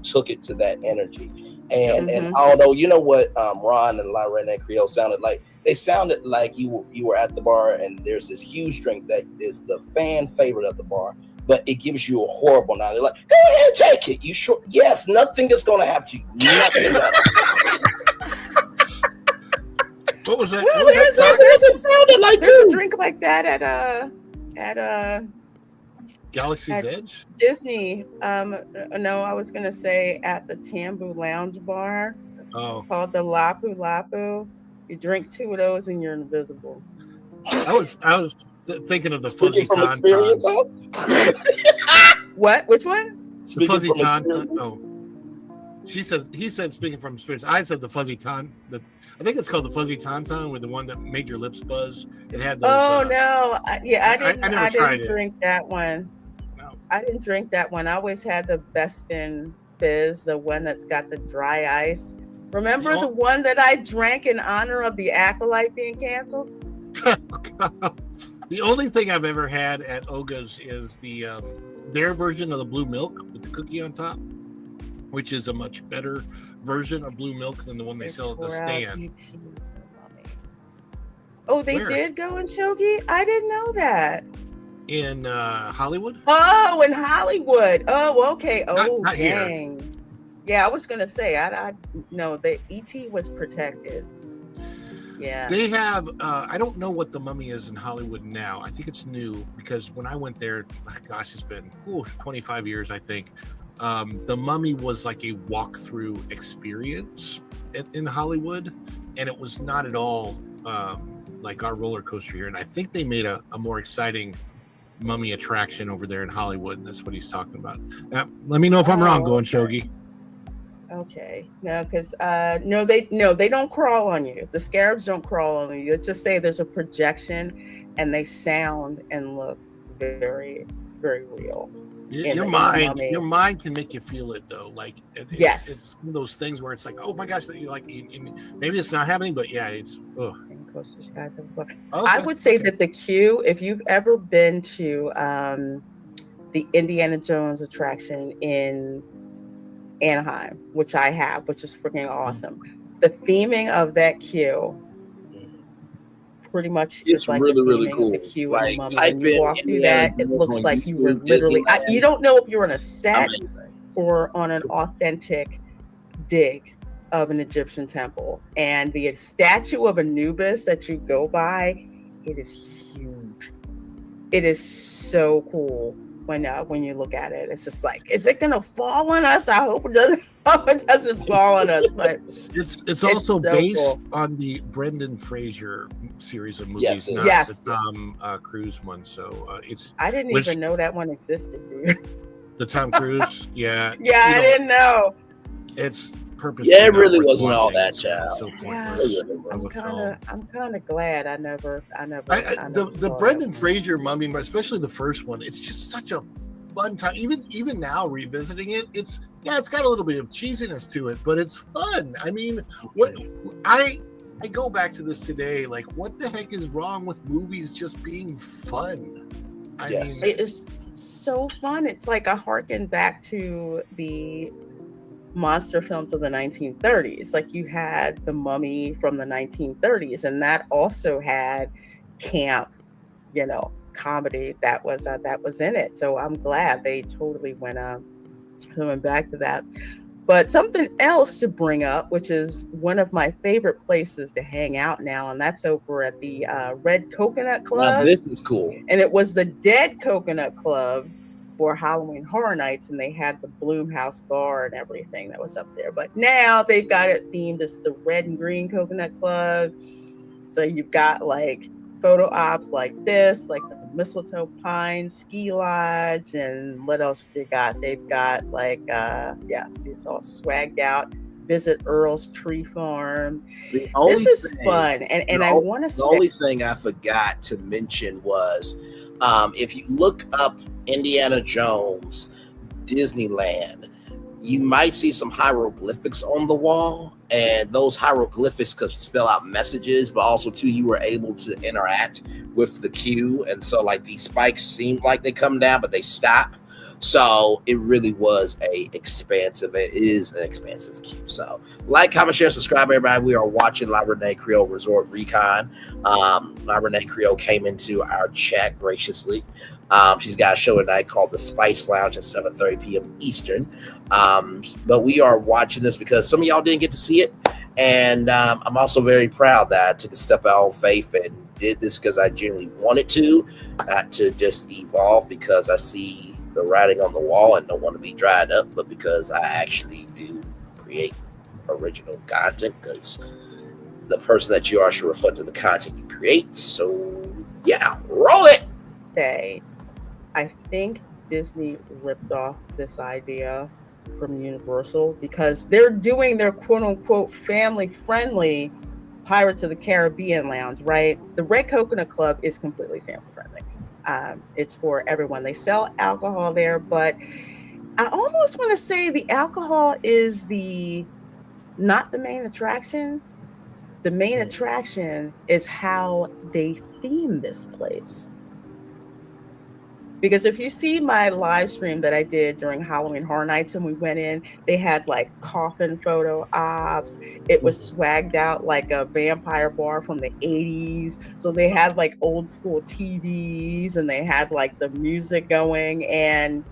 took it to that energy. And although Ron and La Reina Creole sounded like, They sounded like you were at the bar, and there's this huge drink that is the fan favorite of the bar, but it gives you a horrible night. They're like, go ahead and take it. You sure? Yes, nothing is going to happen to you. Nothing. What was that? Well, What was that? there's a drink like that at Galaxy's Edge? Disney. No, I was gonna say at the Tambu Lounge Bar. Oh. Called the Lapu Lapu. You drink 2 of those and you're invisible. I was thinking of the fuzzy from tauntaun. experience, huh? What? Which one? The fuzzy tauntaun. Oh. He said speaking from experience. I said the fuzzy tauntaun. I think it's called the fuzzy tauntaun, with the one that made your lips buzz. It had those. Oh no! I didn't drink that one. No. I didn't drink that one. I always had the Bespin Fizz, the one that's got the dry ice. Remember the one that I drank in honor of the Acolyte being canceled? The only thing I've ever had at Oga's is their version of the blue milk with the cookie on top, which is a much better version of blue milk than the one they sell at the stand. Oh, they did go in Shogi? I didn't know that. In Hollywood? Oh, in Hollywood. Oh, okay. Oh, not dang. Here. Yeah, I was gonna say I no, the ET was protected. Yeah. They have I don't know what the Mummy is in Hollywood now. I think it's new, because when I went there, gosh, it's been 25 years, I think. The Mummy was like a walkthrough experience in Hollywood, and it was not at all like our roller coaster here. And I think they made a more exciting Mummy attraction over there in Hollywood, and that's what he's talking about. Let me know if I'm wrong, going Shogi. Okay, no, because they don't crawl on you. The scarabs don't crawl on you. Let's just say there's a projection, and they sound and look very, very real. Your mind can make you feel it, though. Like it's one of those things where it's like, oh my gosh, that you like. Maybe it's not happening, but yeah, it's. Ugh. Okay. I would say that the queue, if you've ever been to the Indiana Jones attraction in Anaheim, which I have, which is freaking awesome. The theming of that queue pretty much it's like really, really cool. The queue like, when you walk through that, it looks like you were literally, you don't know if you're on a set or on an authentic dig of an Egyptian temple. And the statue of Anubis that you go by, it is huge. It is so cool. When you look at it, it's just like, is it gonna fall on us? I hope it doesn't. Hope it doesn't fall on us. But it's also so based on the Brendan Fraser series of movies, not the Tom Cruise one. So I didn't even know that one existed, dude. The Tom Cruise, yeah. I didn't know. It's purpose. Yeah, it really wasn't all that, child. So I'm kind of glad I never. The Brendan Fraser Mummy, especially the first one, it's just such a fun time. Even now revisiting it, it's got a little bit of cheesiness to it, but it's fun. I mean, what I go back to this today, like, what the heck is wrong with movies just being fun? I mean, it is so fun. It's like a harken back to the monster films of the 1930s. Like, you had The Mummy from the 1930s, and that also had camp, comedy that was in it. So I'm glad they totally went back to that. But something else to bring up, which is one of my favorite places to hang out now, and that's over at the Red Coconut Club. Now, this is cool. And it was the Dead Coconut Club for Halloween Horror Nights, and they had the Bloomhouse bar and everything that was up there. But now they've got it themed as the Red and Green Coconut Club. So you've got like photo ops like this, like the Mistletoe Pine Ski Lodge, and what else you got? They've got like see, it's all swagged out. Visit Earl's Tree Farm. This is fun, and I want to say the only thing I forgot to mention was if you look up Indiana Jones Disneyland, you might see some hieroglyphics on the wall, and those hieroglyphics could spell out messages, but also too, you were able to interact with the queue. And so like these spikes seem like they come down, but they stop. So it really was it is an expansive queue. So like, comment, share, subscribe, everybody. We are watching La Reina Creole Resort ReCon. La Reina Creole came into our chat graciously. She's got a show tonight called The Spice Lounge at 7:30 p.m. Eastern. But we are watching this because some of y'all didn't get to see it. And I'm also very proud that I took a step out on faith and did this because I genuinely wanted to, not to just evolve because I see the writing on the wall and don't want to be dried up, but because I actually do create original content, because the person that you are should reflect the content you create. So yeah, roll it. I think Disney ripped off this idea from Universal because they're doing their quote unquote family friendly Pirates of the Caribbean lounge, right? The Red Coconut Club is completely family friendly. It's for everyone. They sell alcohol there, but I almost want to say the alcohol is not the main attraction. The main attraction is how they theme this place. Because if you see my live stream that I did during Halloween Horror Nights and we went in, they had like coffin photo ops. It was swagged out like a vampire bar from the 80s. So they had like old school TVs and they had like the music going and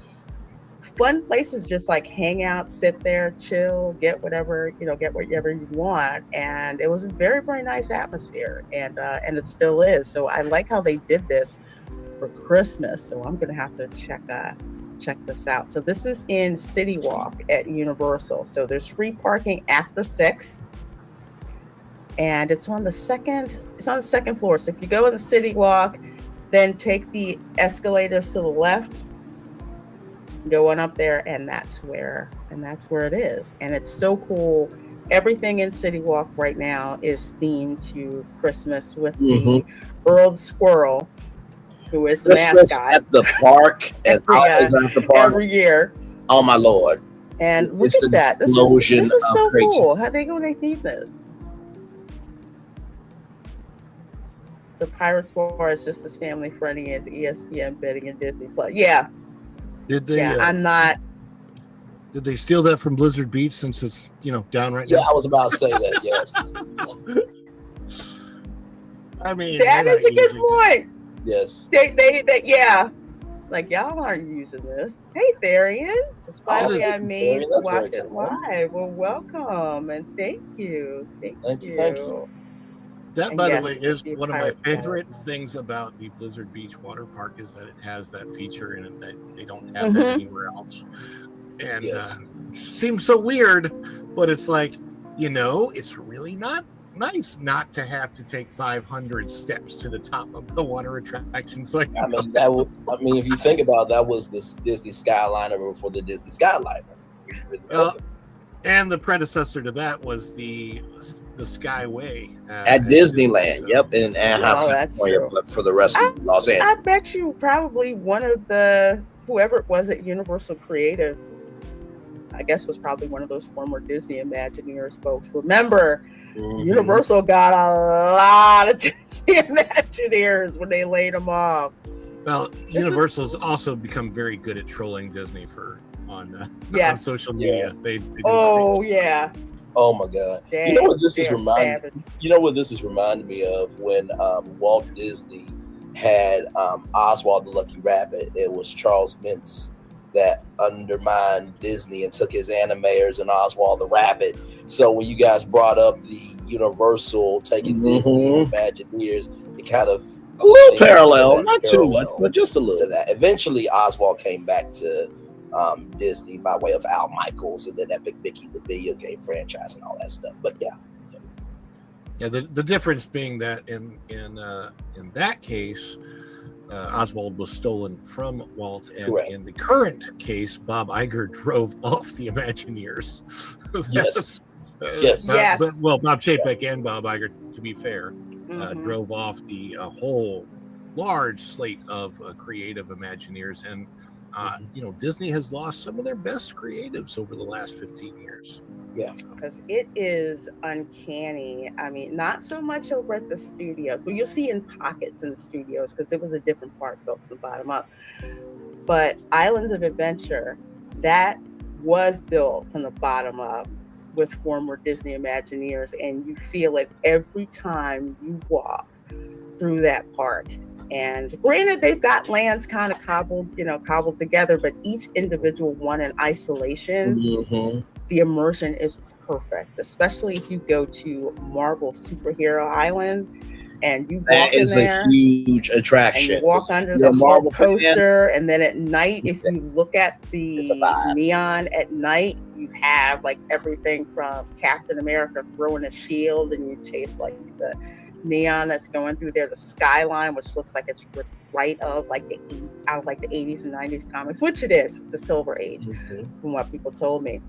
fun places just like hang out, sit there, chill, get whatever you want. And it was a very, very nice atmosphere and it still is. So I like how they did this for Christmas, so I'm gonna have to check this out. So this is in City Walk at Universal. So there's free parking after 6, and it's on the second floor. So if you go in the City Walk, then take the escalators to the left, go on up there, and that's where it is. And it's so cool. Everything in City Walk right now is themed to Christmas with the Earl the Squirrel, who is the Christmas mascot at the park and always at the park every year. Oh my Lord! And look at that! This is so cool. How they going to theme this? The Pirates Bar is just as family friendly as ESPN betting and Disney Plus. Yeah. Did they? Yeah, I'm not. Did they steal that from Blizzard Beach since it's down right now? Yeah, I was about to say that. Yes. I mean, that is a good point. Yes. They yeah. Like, y'all aren't using this. Hey, Therian. It's finally I made to watch it live. Well, welcome and thank you. Thank you. That, by the way, is one of my favorite things about the Blizzard Beach water park is that it has that feature in it that they don't have that anywhere else. And seems so weird, but it's like, it's really not nice not to have to take 500 steps to the top of the water attraction. So if you think about it, that was the Disney Skyliner before the Disney Skyliner. And the predecessor to that was the Skyway at Disneyland. Yep, and that's true. For the rest of Los Angeles. I bet you probably one of whoever it was at Universal Creative, I guess, was probably one of those former Disney Imagineers folks. Remember, Universal got a lot of Disney Imagineers when they laid them off. Well, Universal has also become very good at trolling Disney on social media. Yeah. Yeah. Oh my God! You know what this is reminding? You know what this is reminding me of? When Walt Disney had Oswald the Lucky Rabbit. It was Charles Mintz that undermined Disney and took his animators and Oswald the Rabbit. So when you guys brought up the Universal taking Disney Imagineers, it kind of a little parallel, not too much, but just a little. To that. Eventually, Oswald came back to Disney by way of Al Michaels and then Epic Mickey, the video game franchise, and all that stuff. But yeah. The difference being that in that case, Oswald was stolen from Walt, and in the current case, Bob Iger drove off the Imagineers. Yes. Well, Bob Chapek and Bob Iger, to be fair, drove off the whole large slate of creative Imagineers, and Disney has lost some of their best creatives over the last 15 years. Yeah, because it is uncanny. I mean, not so much over at the studios, but you'll see in pockets in the studios because it was a different part built from the bottom up. But Islands of Adventure, that was built from the bottom up with former Disney Imagineers, and you feel it every time you walk through that park. And granted, they've got lands kind of cobbled together, but each individual one in isolation, the immersion is perfect, especially if you go to Marvel Superhero Island and you walk in there. That is a huge attraction. And you walk under the Hulk coaster, and then at night, if you look at the neon at night, you have like everything from Captain America throwing a shield, and you chase like the neon that's going through there, the skyline, which looks like it's right of like out of like the 80s and 90s comics, which it is, the Silver Age, from what people told me.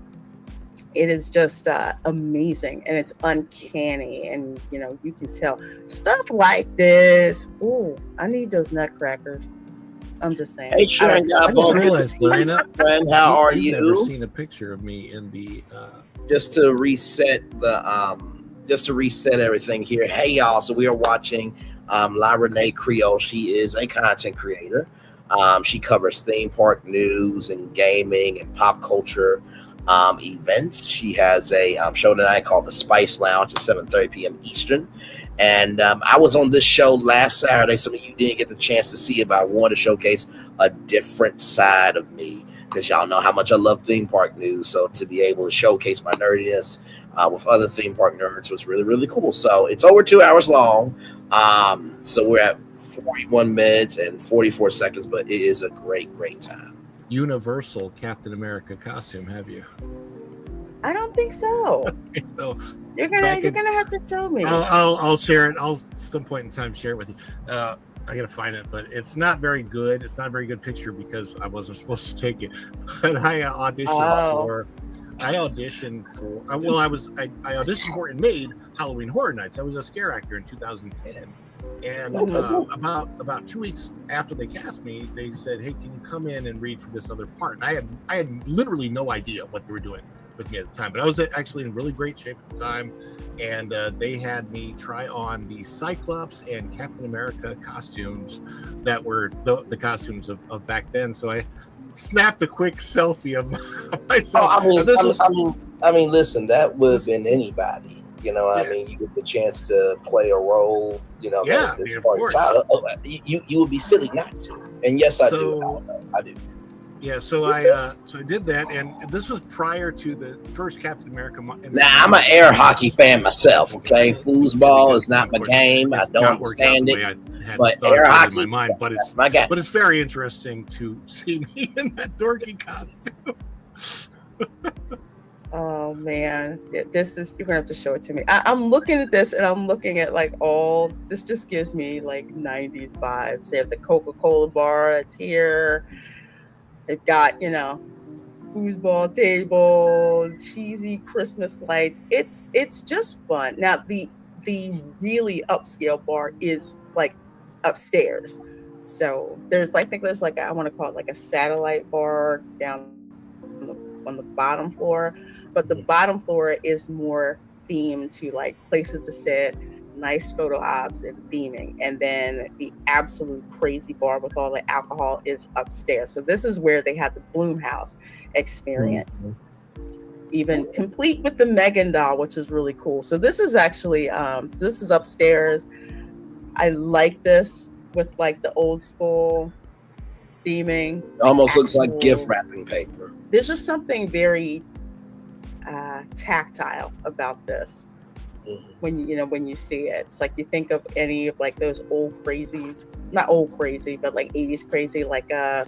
It is just amazing, and it's uncanny, and you can tell stuff like this. Ooh, I need those nutcrackers. I'm just saying. Hey, Sharon, I just realized, Lorena, friend, how are you? I've never seen a picture of me in the. Just to reset everything here. Hey, y'all! So we are watching Reina Creole. She is a content creator. She covers theme park news and gaming and pop culture events. She has a show tonight called The Spice Lounge at 7:30 p.m. Eastern. And I was on this show last Saturday. Some of you didn't get the chance to see it, but I wanted to showcase a different side of me, because y'all know how much I love theme park news. So to be able to showcase my nerdiness with other theme park nerds was really, really cool. So it's over 2 hours long. So we're at 41 minutes and 44 seconds, but it is a great, great time. Universal Captain America costume, have you? I don't think so. Okay, so you're gonna have to show me. I'll share it. I'll at some point in time share it with you. I gotta find it, but it's not very good. It's not a very good picture because I wasn't supposed to take it. But I auditioned for. I auditioned for and made Halloween Horror Nights. I was a scare actor in 2010. And about 2 weeks after they cast me, they said, "Hey, can you come in and read for this other part?" And I had literally no idea what they were doing with me at the time, but I was actually in really great shape at the time, and they had me try on the Cyclops and Captain America costumes that were the costumes of back then. So I snapped a quick selfie of myself. I mean, listen, that would have been anybody. I mean, you get the chance to play a role, you would be silly not to. And yes, I do. Yeah, so I did that, and this was prior to the first Captain America. Now, I'm an air hockey fan myself, okay? Foosball is not my game. I don't understand it. But air hockey, in my mind, but it's my guy. But it's very interesting to see me in that dorky costume. Oh man, you're gonna have to show it to me. I'm looking at this, and I'm looking at like this just gives me like 90s vibes. They have the Coca-Cola bar that's here. They've got, foosball table, cheesy Christmas lights. It's just fun. Now the really upscale bar is like upstairs. So I think there's like I want to call it like a satellite bar down on the bottom floor, but the bottom floor is more themed to like places to sit, nice photo ops and theming. And then the absolute crazy bar with all the alcohol is upstairs. So this is where they had the Bloomhouse experience, even complete with the Megan doll, which is really cool. So this is actually, this is upstairs. I like this with like the old school theming. Almost looks like gift wrapping paper. There's just something very tactile about this. When you see it, it's like you think of any of like those not old crazy, but like 80s crazy, like it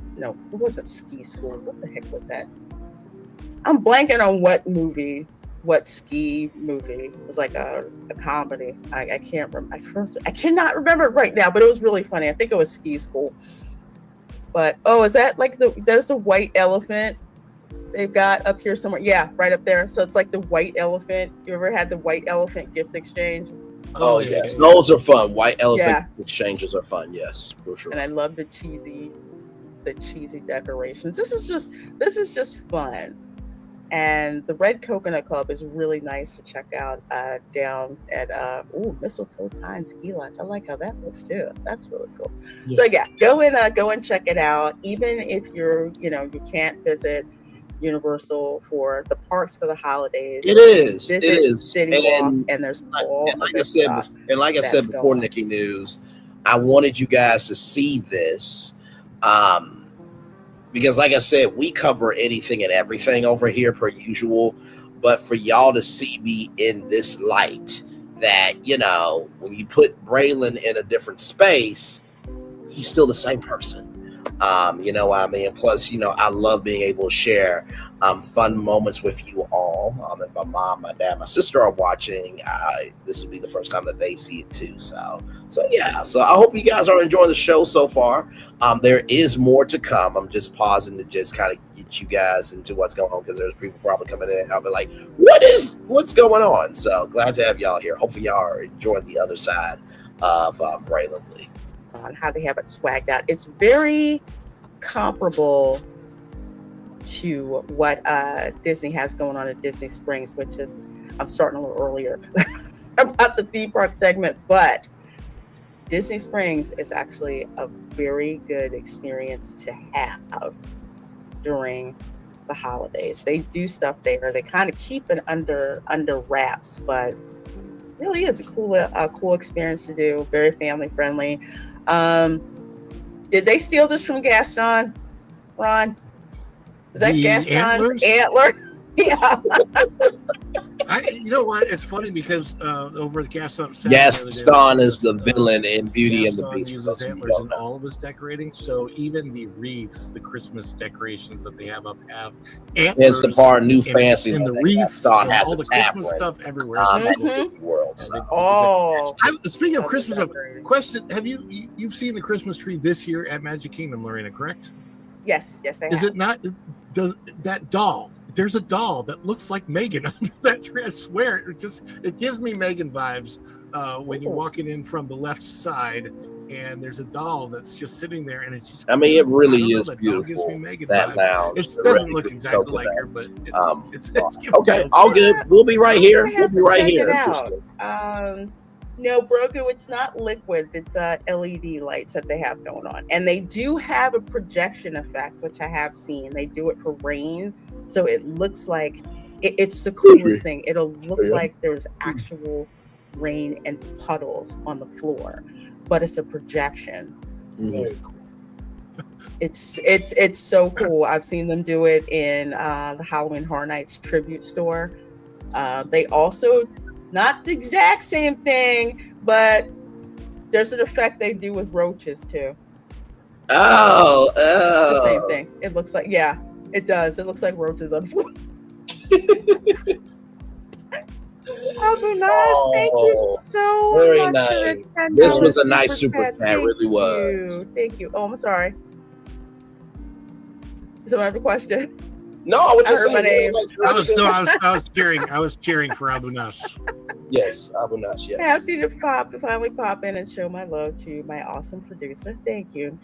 wasn't Ski School. What the heck was that? I'm blanking on what ski movie. It was like a comedy. I can't remember. I cannot remember it right now, but it was really funny. I think it was Ski School. But is that like there's a white elephant they've got up here somewhere? Yeah, right up there. So it's like the white elephant. You ever had the white elephant gift exchange? Oh yes, those are fun. White elephant exchanges are fun. Yes, for sure. And I love the cheesy decorations. This is just fun. And the Red Coconut Club is really nice to check out down at Mistletoe Pine Ski Lodge. I like how that looks too. That's really cool. Yeah. So yeah, go and check it out. Even if you can't visit Universal for the parks for the holidays. It is. Visit It is. City Walk, and there's all and like of I this said, stuff. and like I that's said before, going on. Nikki News, I wanted you guys to see this, because like I said, we cover anything and everything over here per usual. But for y'all to see me in this light, that when you put Braylon in a different space, he's still the same person. You know what I mean? Plus, I love being able to share fun moments with you all. If my mom, my dad, my sister are watching, this will be the first time that they see it too. So yeah. So I hope you guys are enjoying the show so far. There is more to come. I'm just pausing to just kind of get you guys into what's going on, because there's people probably coming in and I'll be like, what's going on? So glad to have y'all here. Hopefully y'all are enjoying the other side of Braylon Lee. On how they have it swagged out. It's very comparable to what Disney has going on at Disney Springs, which is, I'm starting a little earlier about the theme park segment, but Disney Springs is actually a very good experience to have during the holidays. They do stuff there. They kind of keep it under wraps, but it really is a cool experience to do. Very family friendly. Did they steal this from Gaston, Ron? Is that Gaston's antler? Yeah. You know what? It's funny because over at Gaston, Gaston is the villain in Beauty and the Beast. Uses antlers in all of his decorating, so even the wreaths, the Christmas decorations that they have up, have antlers. It's the part new fancy in the that wreaths, Gaston and has all a the tap Christmas with. stuff everywhere. World. Speaking of Christmas stuff, question: have you've seen the Christmas tree this year at Magic Kingdom, Lorena? Correct? Yes, I have. Is it not? Does that doll? There's a doll that looks like Megan under that tree. I swear, it gives me Megan vibes when you're walking in from the left side, and there's a doll that's just sitting there, and it's just. I mean, it really is that beautiful. doll gives me Megan That vibes. lounge. It doesn't look exactly like her, but it's okay. All good. We'll be right here. We'll be right here. It out. No, Brogu, it's not liquid. It's LED lights that they have going on. And they do have a projection effect, which I have seen. They do it for rain. So it looks like it's the coolest thing. It'll look like there's actual rain and puddles on the floor, but it's a projection. Very cool. It's so cool. I've seen them do it in the Halloween Horror Nights tribute store. They also, not the exact same thing, but there's an effect they do with roaches too. Oh. It's the same thing. It looks like, yeah, it does. It looks like roaches on floor. Nice. Thank you so very much. Nice. This was a nice super chat. Really was. Thank you. Oh, I'm sorry. Someone have a question? No, I was just heard my name. I was cheering for Abu Nas. Yes, Abu Nas. Yes. Happy to finally pop in and show my love to my awesome producer. Thank you,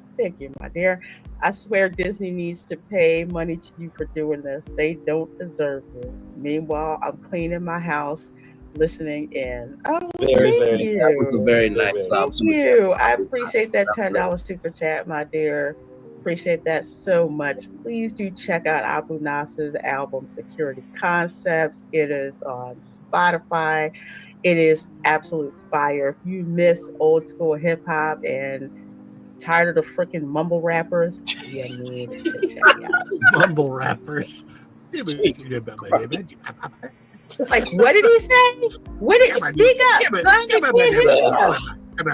my dear. I swear Disney needs to pay money to you for doing this. They don't deserve it. Meanwhile, I'm cleaning my house, listening in. Oh, thank you. That was a very nice. Thank you. I appreciate that $10 super chat, my dear. Appreciate that so much. Please do check out Abu Nas's album Security Concepts. It is on Spotify. It is absolute fire. If you miss old school hip hop and tired of the freaking mumble rappers, you need to check it out. Mumble rappers. Like, what did he say? Speak up. I can't hear you.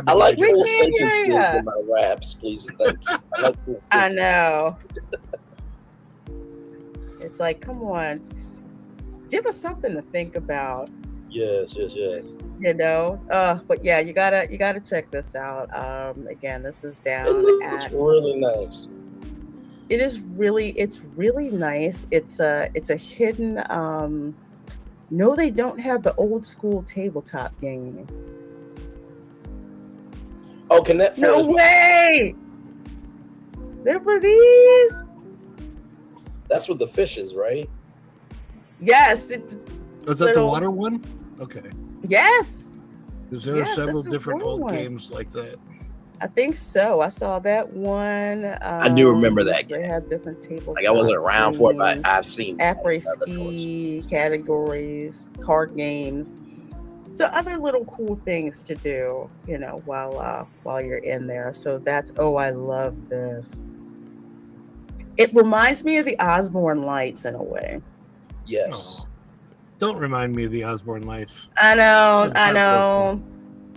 I like full sentences in my raps, please and thank you. I like full I know. It's like, come on, give us something to think about. Yes. You know, but yeah, you gotta check this out. Again, this is down It's really nice. It's really nice. It's a hidden. No, they don't have the old school tabletop gaming. Oh, can that? No way! They're for these. That's what the fish is, right? Yes. Was that the water one? Okay. Yes. Because there are several different old games like that. I think so. I saw that one. I do remember that They had different tables. Like I wasn't around for it, but I've seen après-ski categories, card games. So other little cool things to do, while you're in there. So that's I love this. It reminds me of the Osborne Lights in a way. Yes. Oh, don't remind me of the Osborne Lights. I know.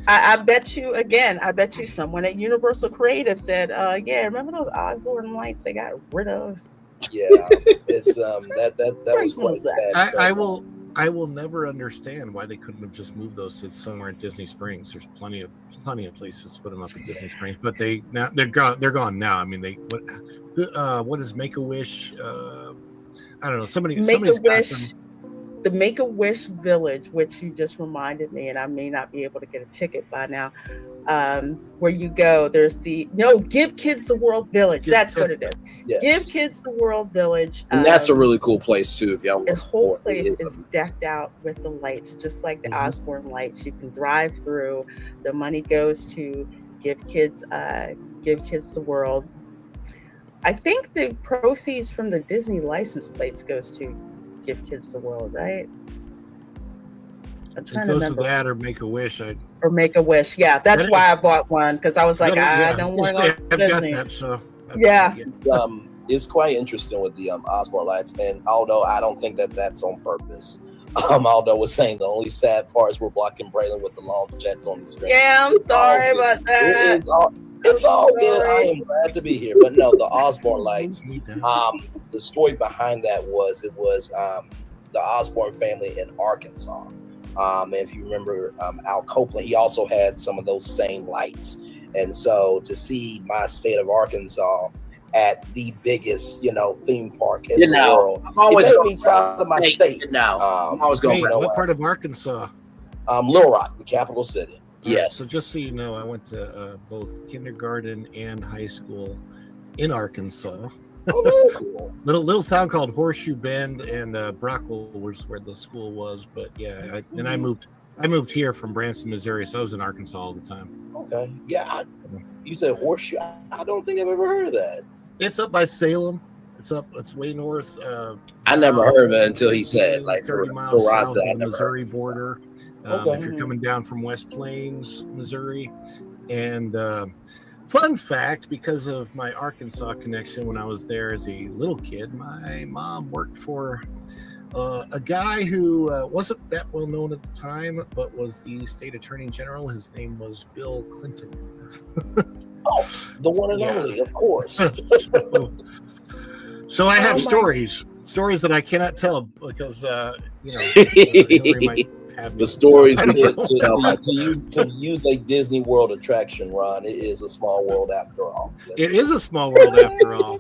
I bet you someone at Universal Creative said, yeah, remember those Osborne Lights they got rid of? Yeah, it's that was quite sad. I will never understand why they couldn't have just moved those to somewhere at Disney Springs. There's plenty of places to put them up at Disney Springs, but they're gone now. I mean, what is Make-A-Wish? I don't know. Somebody's got them. The Make-A-Wish Village, which you just reminded me, and I may not be able to get a ticket by now, where you go, there's Give Kids the World Village. That's what it is. Yes. Give Kids the World Village. And that's a really cool place too. If y'all want this whole place is decked out with the lights, just like the Osborne Lights. You can drive through. The money goes to Give Kids the World. I think the proceeds from the Disney license plates goes to Give Kids the World, right? I'm trying to remember. That or Make-A-Wish. Or Make-A-Wish. Yeah, that's why I bought one, because I was like, I don't want to go to Disney. It's quite interesting with the Osborne Lights, and although I don't think that's on purpose, Aldo was saying the only sad parts were blocking Braylon with the long jets on the screen. Yeah, I'm sorry about that. It's all good. I am glad to be here. But no, the Osborne Lights, the story behind that was the Osborne family in Arkansas. And if you remember Al Copeland, he also had some of those same lights. And so to see my state of Arkansas at the biggest, theme park in the world, I'm always going to be proud of my state. I'm always going to what part of Arkansas? Little Rock, the capital city. Yes. So just so you know, I went to both kindergarten and high school in Arkansas. Oh, very cool. little town called Horseshoe Bend, and Brockwell was where the school was. But yeah, I moved here from Branson, Missouri, so I was in Arkansas all the time. Okay. Yeah. You said Horseshoe. I don't think I've ever heard of that. It's up by Salem. It's way north. I never heard of it until he said, 30 miles south of the Missouri border. If you're coming down from West Plains, Missouri. And fun fact, because of my Arkansas connection when I was there as a little kid, my mom worked for a guy who wasn't that well known at the time, but was the state attorney general. His name was Bill Clinton. The one and only, of course. So I have stories that I cannot tell because Hillary might have the stories to use a Disney World attraction, Ron. It is a small world after all. It is a small world after all.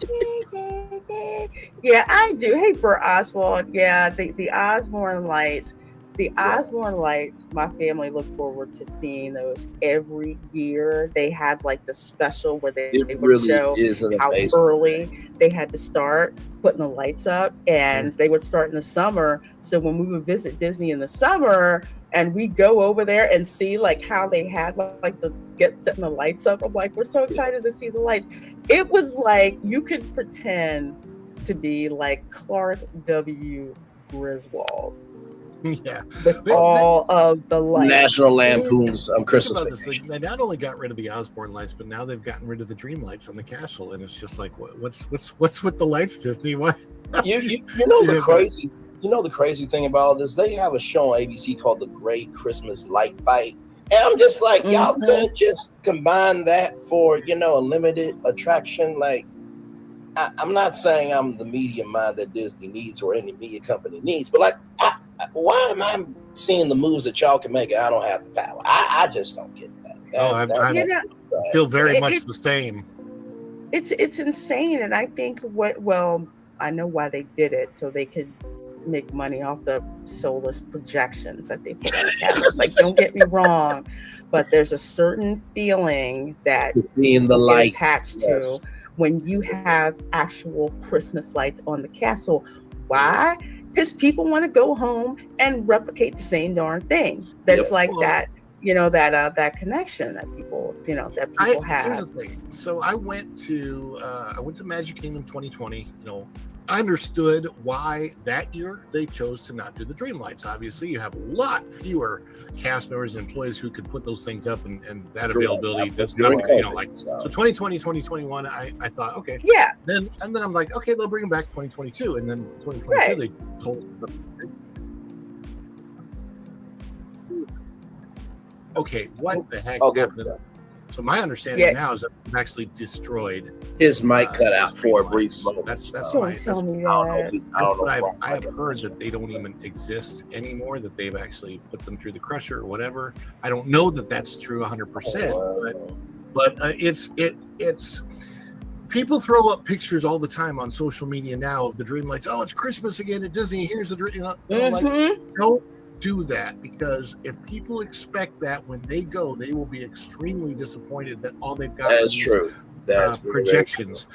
Yeah, I do. Hey, for Oswald, the Osborne Lights. The Osborne Lights, my family looked forward to seeing those every year. They had the special where they would show how early they had to start putting the lights up, and they would start in the summer. So when we would visit Disney in the summer and we go over there and see how they had setting the lights up, I'm like, we're so excited to see the lights. It was like you could pretend to be like Clark W. Griswold. Yeah, with all of the lights. National Lampoon's Christmas. They not only got rid of the Osborne lights, but now they've gotten rid of the dream lights on the castle, and it's just like, what's with the lights, Disney? What? You know the crazy thing about all this? They have a show on ABC called The Great Christmas Light Fight, and I'm just like, y'all couldn't just combine that for a limited attraction. I'm not saying I'm the media mind that Disney needs or any media company needs, but why am I seeing the moves that y'all can make and I don't have the power? I just don't get that. I feel very much the same. It's insane, and I think I know why they did it, so they could make money off the soulless projections that they put on the castles. Don't get me wrong, but there's a certain feeling that seeing the lights attached to when you have actual Christmas lights on the castle. Why? because people want to go home and replicate the same darn thing. That's like that, that connection that people, that people have. Here's the thing. So I went to Magic Kingdom 2020. I understood why that year they chose to not do the dream lights. Obviously, you have a lot fewer cast members and employees who could put those things up, and that availability that's not, so 2020, 2021, I thought, okay. Yeah. And then I'm like, okay, they'll bring them back 2022. And then 2022, they told them. Okay, what the heck happened? So my understanding now is that they've actually destroyed. His mic cut out for a brief moment. That's Don't tell me that. I have heard that they don't even exist anymore. That they've actually put them through the crusher or whatever. I don't know that that's true 100%, but it's people throw up pictures all the time on social media now of the dream lights. Oh, it's Christmas again at Disney. Here's the dream. Don't do that, because if people expect that when they go, they will be extremely disappointed that all they've got is true. That's projections.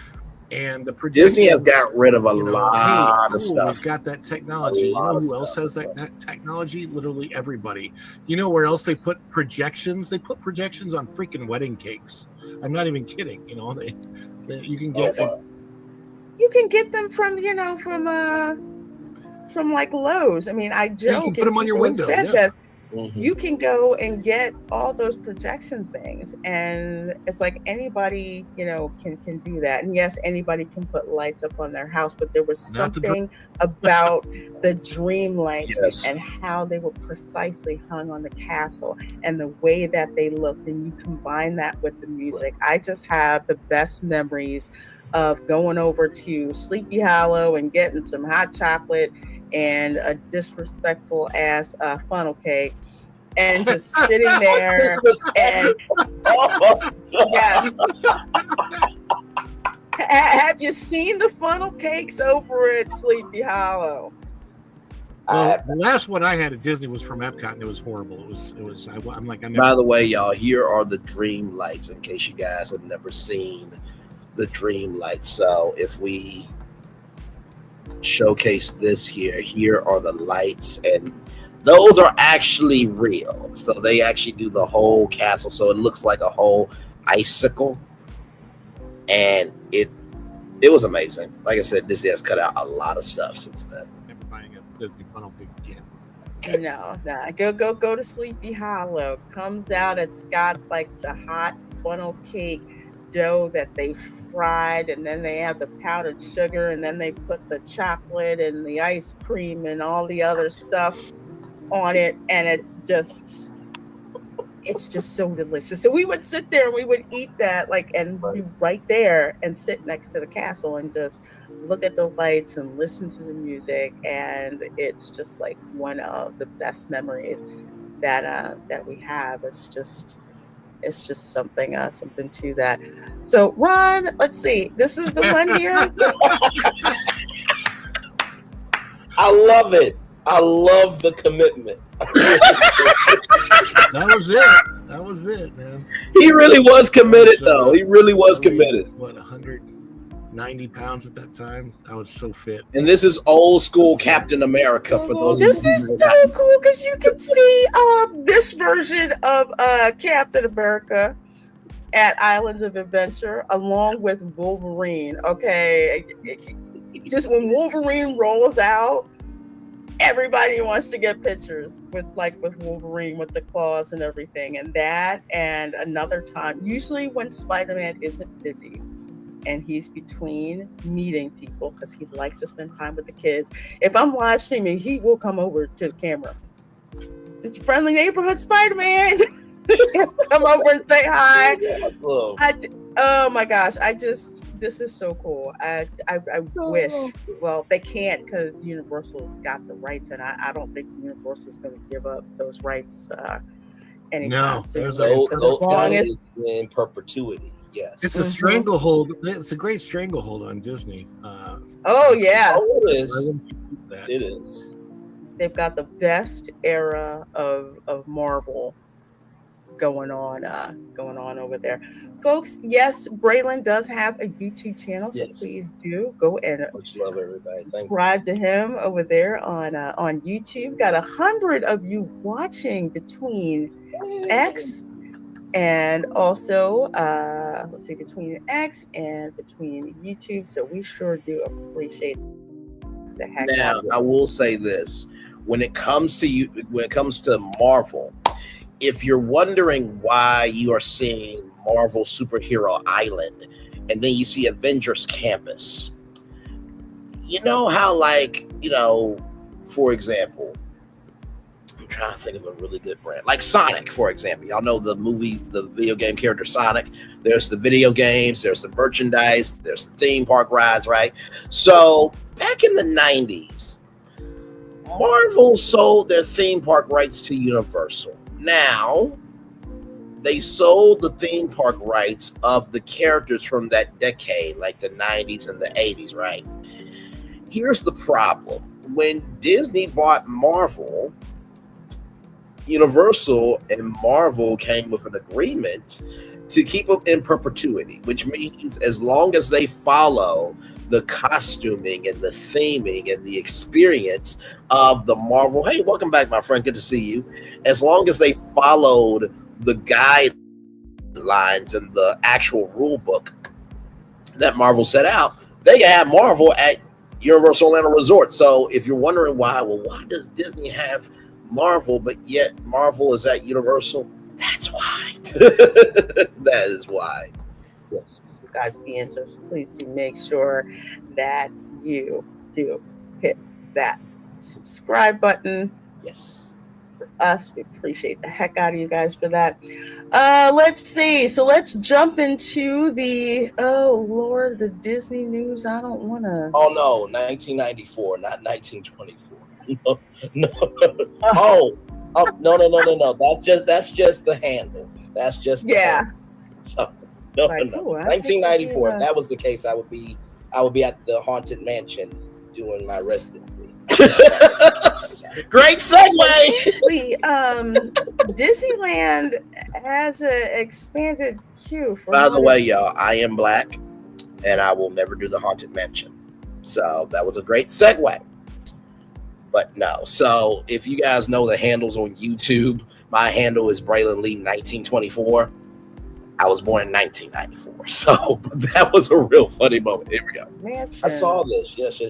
And the projections, Disney has got rid of a lot of stuff. We've got that technology. You know who else has that technology? Literally everybody. You know where else they put projections? They put projections on freaking wedding cakes. I'm not even kidding. You can get you can get them from from like Lowe's. I mean, I joke. You can put them on your window. You can go and get all those projection things, and it's like anybody, can do that. And yes, anybody can put lights up on their house, but there was something about the dream lights and how they were precisely hung on the castle and the way that they looked, and you combine that with the music. I just have the best memories of going over to Sleepy Hollow and getting some hot chocolate and a disrespectful ass funnel cake, and just sitting there and yes. Have you seen the funnel cakes over at Sleepy Hollow? Well, the last one I had at Disney was from Epcot, and it was horrible. It was. I'm like, By the way, y'all, here are the dream lights in case you guys have never seen the dream lights. So if we showcase this here are the lights, and those are actually real. So they actually do the whole castle, so it looks like a whole icicle, and it was amazing. Like I said, Disney has cut out a lot of stuff since then. Never buying a Disney funnel cake again. No. Go to Sleepy Hollow. Comes out, it's got like the hot funnel cake dough that they fried, and then they have the powdered sugar, and then they put the chocolate and the ice cream and all the other stuff on it, and it's just so delicious. So we would sit there and we would eat that, and be right there and sit next to the castle and just look at the lights and listen to the music, and it's just like one of the best memories that we have. It's just something to that. So Ron, let's see. This is the one here. I love it. I love the commitment. That was it, man. He really was committed, though. He really was committed. 190 pounds at that time. I was so fit. And this is old school Captain America for those. This is so cool because you can see this version of Captain America at Islands of Adventure along with Wolverine. Okay, just when Wolverine rolls out, everybody wants to get pictures with Wolverine with the claws and everything. And that, and another time, usually when Spider-Man isn't busy and he's between meeting people because he likes to spend time with the kids. If I'm live streaming, he will come over to the camera. It's friendly neighborhood Spider-Man. Come over and say hi. Oh my gosh, this is so cool. I wish, well, they can't because Universal's got the rights, and I don't think Universal's going to give up those rights anytime soon. As long as in perpetuity. Yes, it's a stranglehold. It's a great stranglehold on Disney. It is. It is. They've got the best era of Marvel going on over there. Folks, yes, Braylon does have a YouTube channel, so please do go and much love, everybody. Subscribe to him over there on YouTube. Got 100 of you watching between X and also let's see, between X and between YouTube. So we sure do appreciate the heck now, out of it. I will say this: when it comes to Marvel, if you're wondering why you are seeing Marvel Superhero Island and then you see Avengers Campus, you know how, like, you know, for example, I'm trying to think of a really good brand, like Sonic, for example. Y'all know the video game character Sonic. There's the video games, there's the merchandise, there's the theme park rides, right? So back in the 90s, Marvel sold their theme park rights to Universal. Now, they sold the theme park rights of the characters from that decade, like the 90s and the 80s, right? Here's the problem. When Disney bought Marvel, Universal and Marvel came with an agreement to keep them in perpetuity, which means as long as they follow the costuming and the theming and the experience of the Marvel. Hey, welcome back, my friend. Good to see you. As long as they followed the guidelines and the actual rule book that Marvel set out, they can have Marvel at Universal Orlando Resort. So if you're wondering why does Disney have Marvel, but yet Marvel is at Universal? That's why. That is why. Yes. You guys be interested, please do make sure that you do hit that subscribe button. Yes. For us, we appreciate the heck out of you guys for that. Let's see. So let's jump into the the Disney news. I don't want to. Oh no, 1994, not 1924. No. Oh, no. That's just the handle. That's just the handle. So no. 1994. If that was the case, I would be at the Haunted Mansion doing my residency. Great segue. Disneyland has an expanded queue. By the way, y'all, I am black, and I will never do the Haunted Mansion. So that was a great segue. But no. So if you guys know the handles on YouTube, my handle is Braylon Lee 1924. I was born in 1994. So that was a real funny moment. Here we go. Mansion. I saw this. Yes.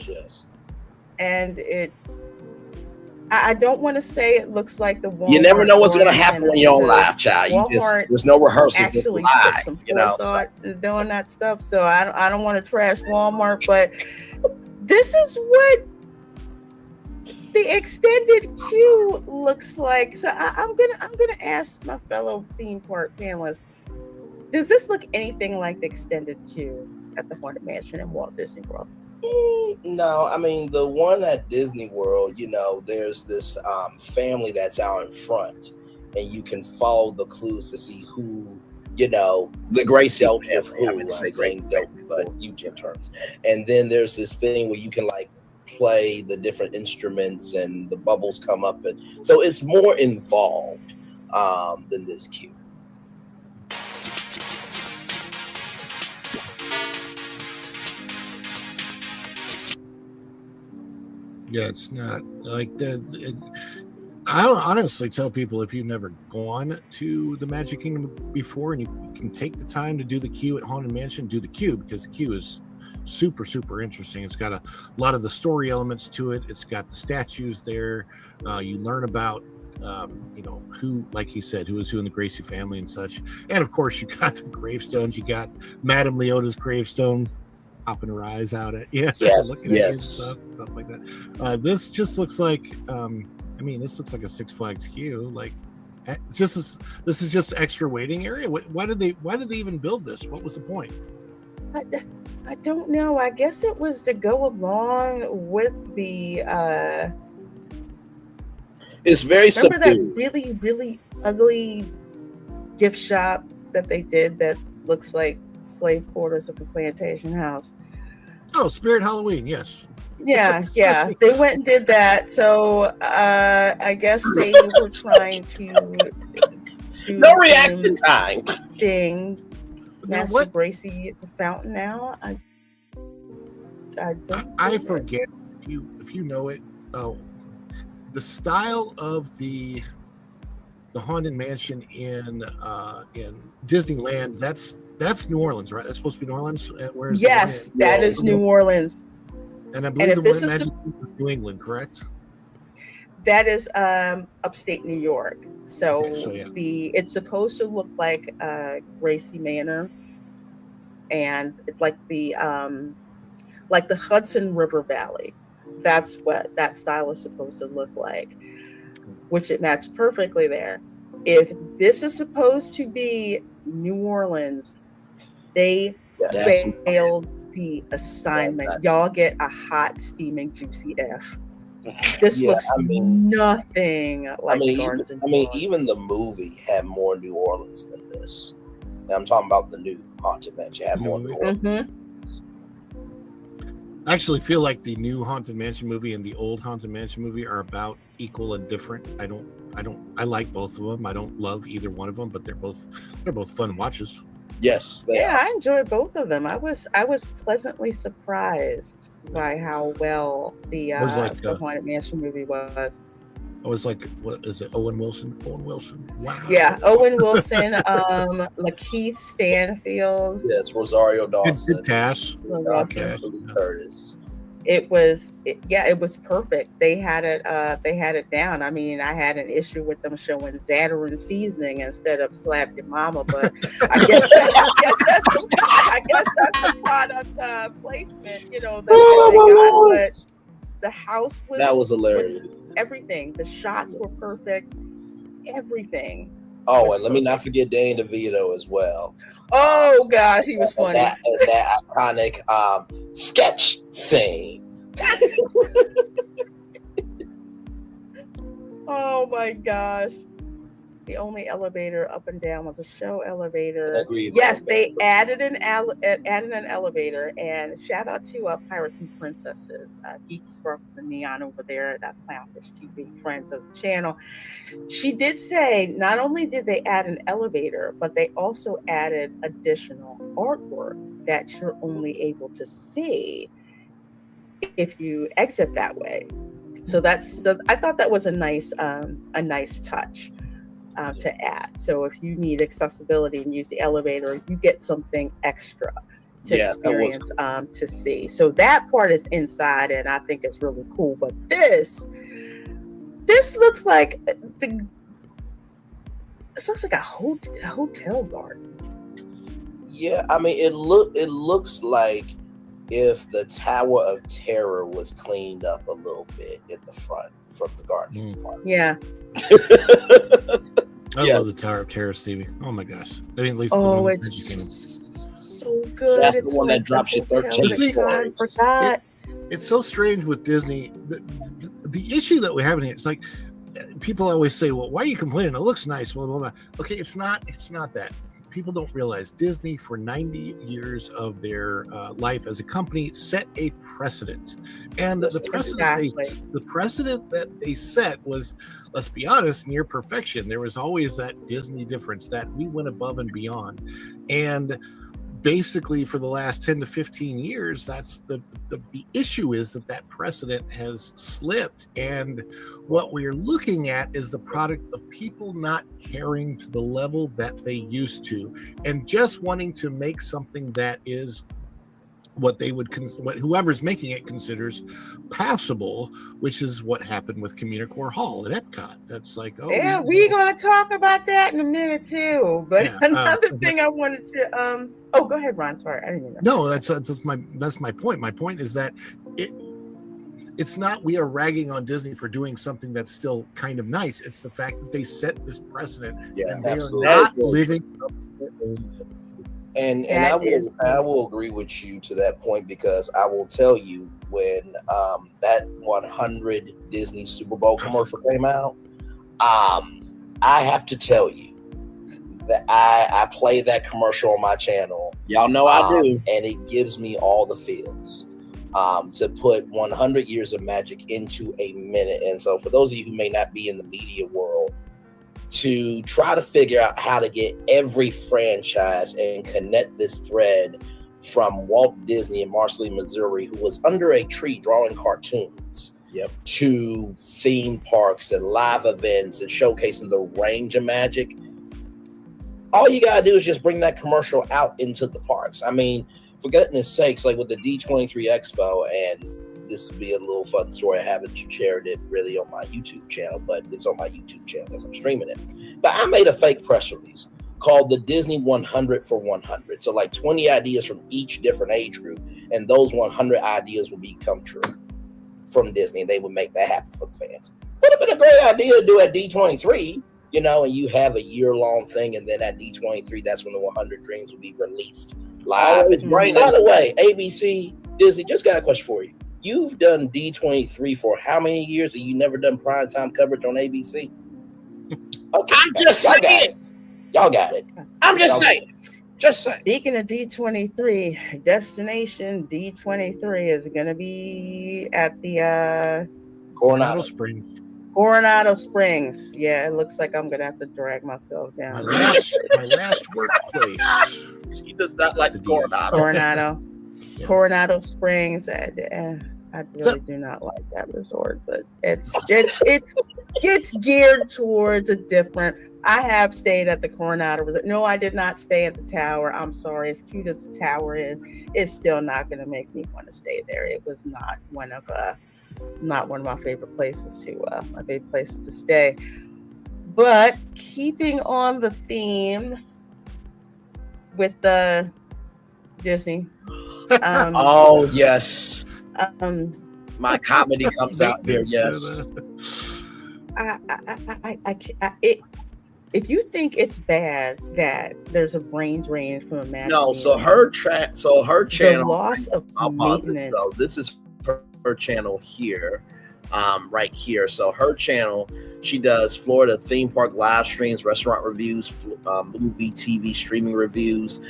And I don't want to say it looks like the Walmart. You never know what's going to happen when you're on live, child. There's no rehearsal. Actually live, some thought in doing that stuff. So I don't want to trash Walmart, but this is what the extended queue looks like. So I'm gonna ask my fellow theme park panelists: does this look anything like the extended queue at the Haunted Mansion in Walt Disney World? No, I mean the one at Disney World, you know, there's this family that's out in front, and you can follow the clues to see who, you know, the Gracie dealt with who. I would say but YouTube terms. And then there's this thing where you can like play the different instruments and the bubbles come up, and so it's more involved than this queue. Yeah, it's not like that. I honestly tell people, if you've never gone to the Magic Kingdom before and you can take the time to do the queue at Haunted Mansion, do the queue, because the queue is super, super interesting. It's got a lot of the story elements to it. It's got the statues there. You learn about, you know, who, like he said, who is who in the Gracie family and such. And of course, you got the gravestones. You got Madame Leota's gravestone popping her eyes out at you. Looking at you and stuff like that. This just looks like, this looks like a Six Flags queue. Like, this is just extra waiting area. Why did they even build this? What was the point? I don't know. I guess it was to go along with the. It's very remember subdued. That really, really ugly gift shop that they did that looks like slave quarters of the plantation house. Oh, Spirit Halloween, yes. Yeah. They went and did that. So I guess they were trying to do No the reaction same time. thing. Now, Master what Gracie at the fountain now. I forget if you know it. Oh, the style of the Haunted Mansion in Disneyland. That's New Orleans, right? That's supposed to be New Orleans. Where's Yes, that is New Orleans. And I believe if the this one is in Magic is New England, correct? That is upstate New York. So, Okay, so yeah. it's supposed to look like Gracie Manor, and it's like the Hudson River Valley. That's what that style is supposed to look like, which it matched perfectly there. If this is supposed to be New Orleans, they failed the assignment. Y'all get a hot, steaming, juicy F. This looks nothing like Gardens in New Orleans. Even the movie had more New Orleans than this. And I'm talking about the new Haunted Mansion. Had more New Orleans. Mm-hmm. I actually feel like the new Haunted Mansion movie and the old Haunted Mansion movie are about equal and different. I like both of them. I don't love either one of them, but they're both fun watches. Yes. I enjoyed both of them. I was pleasantly surprised by how well the Haunted Mansion movie was. I was like, what is it? Owen Wilson? Wow. Yeah, Owen Wilson, Lakeith Stanfield. Yes, Rosario Dawson. Good cast. Curtis. It was perfect. They had it down. I mean, I had an issue with them showing Zatarain seasoning instead of Slap Your Mama, but I guess that's the product placement, but the house was hilarious. Everything. The shots were perfect. Everything. Oh, and let me not forget Danny DeVito as well. Oh gosh, he was funny. That iconic sketch scene. Oh my gosh. The only elevator up and down was a show elevator. Yes, they added an elevator, and shout out to Pirates and Princesses, Geeky Sparkles and Neon over there, that Clownfish TV, friends of the channel. She did say not only did they add an elevator, but they also added additional artwork that you're only able to see if you exit that way. So I thought that was a nice touch. To add. So if you need accessibility and use the elevator, you get something extra to experience, to see. So that part is inside, and I think it's really cool. But this looks like a hotel garden. Yeah, I mean, it looks like if the Tower of Terror was cleaned up a little bit in the front from the garden part. Yeah. I love the Tower of Terror, Stevie. Oh my gosh! I mean, at least it's so good. That's the one that drops you 13 stories. It's so strange with Disney. The issue that we have in here, it's like people always say, "Well, why are you complaining? It looks nice." Blah blah blah. Okay, it's not that. People don't realize Disney, for 90 years of their life as a company, set a precedent, and the precedent that they set was, let's be honest, near perfection. There was always that Disney difference that we went above and beyond, and basically for the last 10 to 15 years, that's the issue is that precedent has slipped, and what we're looking at is the product of people not caring to the level that they used to, and just wanting to make something that is what they would what whoever's making it considers passable, which is what happened with Communicore Hall at Epcot. That's like, we're going to talk about that in a minute too. But another thing I wanted to go ahead, Ron. Sorry, I didn't even know. No, that's my point. My point is that it's not we are ragging on Disney for doing something that's still kind of nice. It's the fact that they set this precedent and they are not living up to their own. And I will agree with you to that point, because I will tell you, when that 100 Disney Super Bowl commercial came out, I have to tell you that I play that commercial on my channel. Y'all know I do. And it gives me all the feels to put 100 years of magic into a minute. And so for those of you who may not be in the media world, to try to figure out how to get every franchise and connect this thread from Walt Disney in Marshall, Missouri, who was under a tree drawing cartoons, to theme parks and live events and showcasing the range of magic. All you gotta do is just bring that commercial out into the parks. I mean, for goodness sakes, like with the D23 Expo, and this would be a little fun story. I haven't shared it really on my YouTube channel, but it's on my YouTube channel because I'm streaming it. But I made a fake press release called the Disney 100 for 100. So like 20 ideas from each different age group, and those 100 ideas will become true from Disney, and they would make that happen for the fans. Would have been a great idea to do at D23, you know, and you have a year-long thing, and then at D23, that's when the 100 Dreams will be released live. By the way, ABC, Disney, just got a question for you. You've done D23 for how many years, and you never done primetime coverage on ABC? Okay, I'm just saying. Y'all got it. I'm just saying. Just saying. Speaking of D23, Destination D23 is going to be at the Coronado Springs. Coronado Springs. Yeah, it looks like I'm going to have to drag myself down. My last workplace. She does not like the Coronado. Coronado Springs. I really do not like that resort, but it's geared towards a different. I have stayed at the Coronado Resort. No, I did not stay at the Tower. I'm sorry. As cute as the Tower is, it's still not going to make me want to stay there. It was not one of my favorite places to stay. But keeping on the theme with the Disney. Oh yes. My comedy comes out here. Yes. If you think it's bad that there's a brain drain from a magazine, no. So her channel. The loss of maintenance. So this is her channel here, right here. So her channel, she does Florida theme park live streams, restaurant reviews, movie, TV streaming reviews,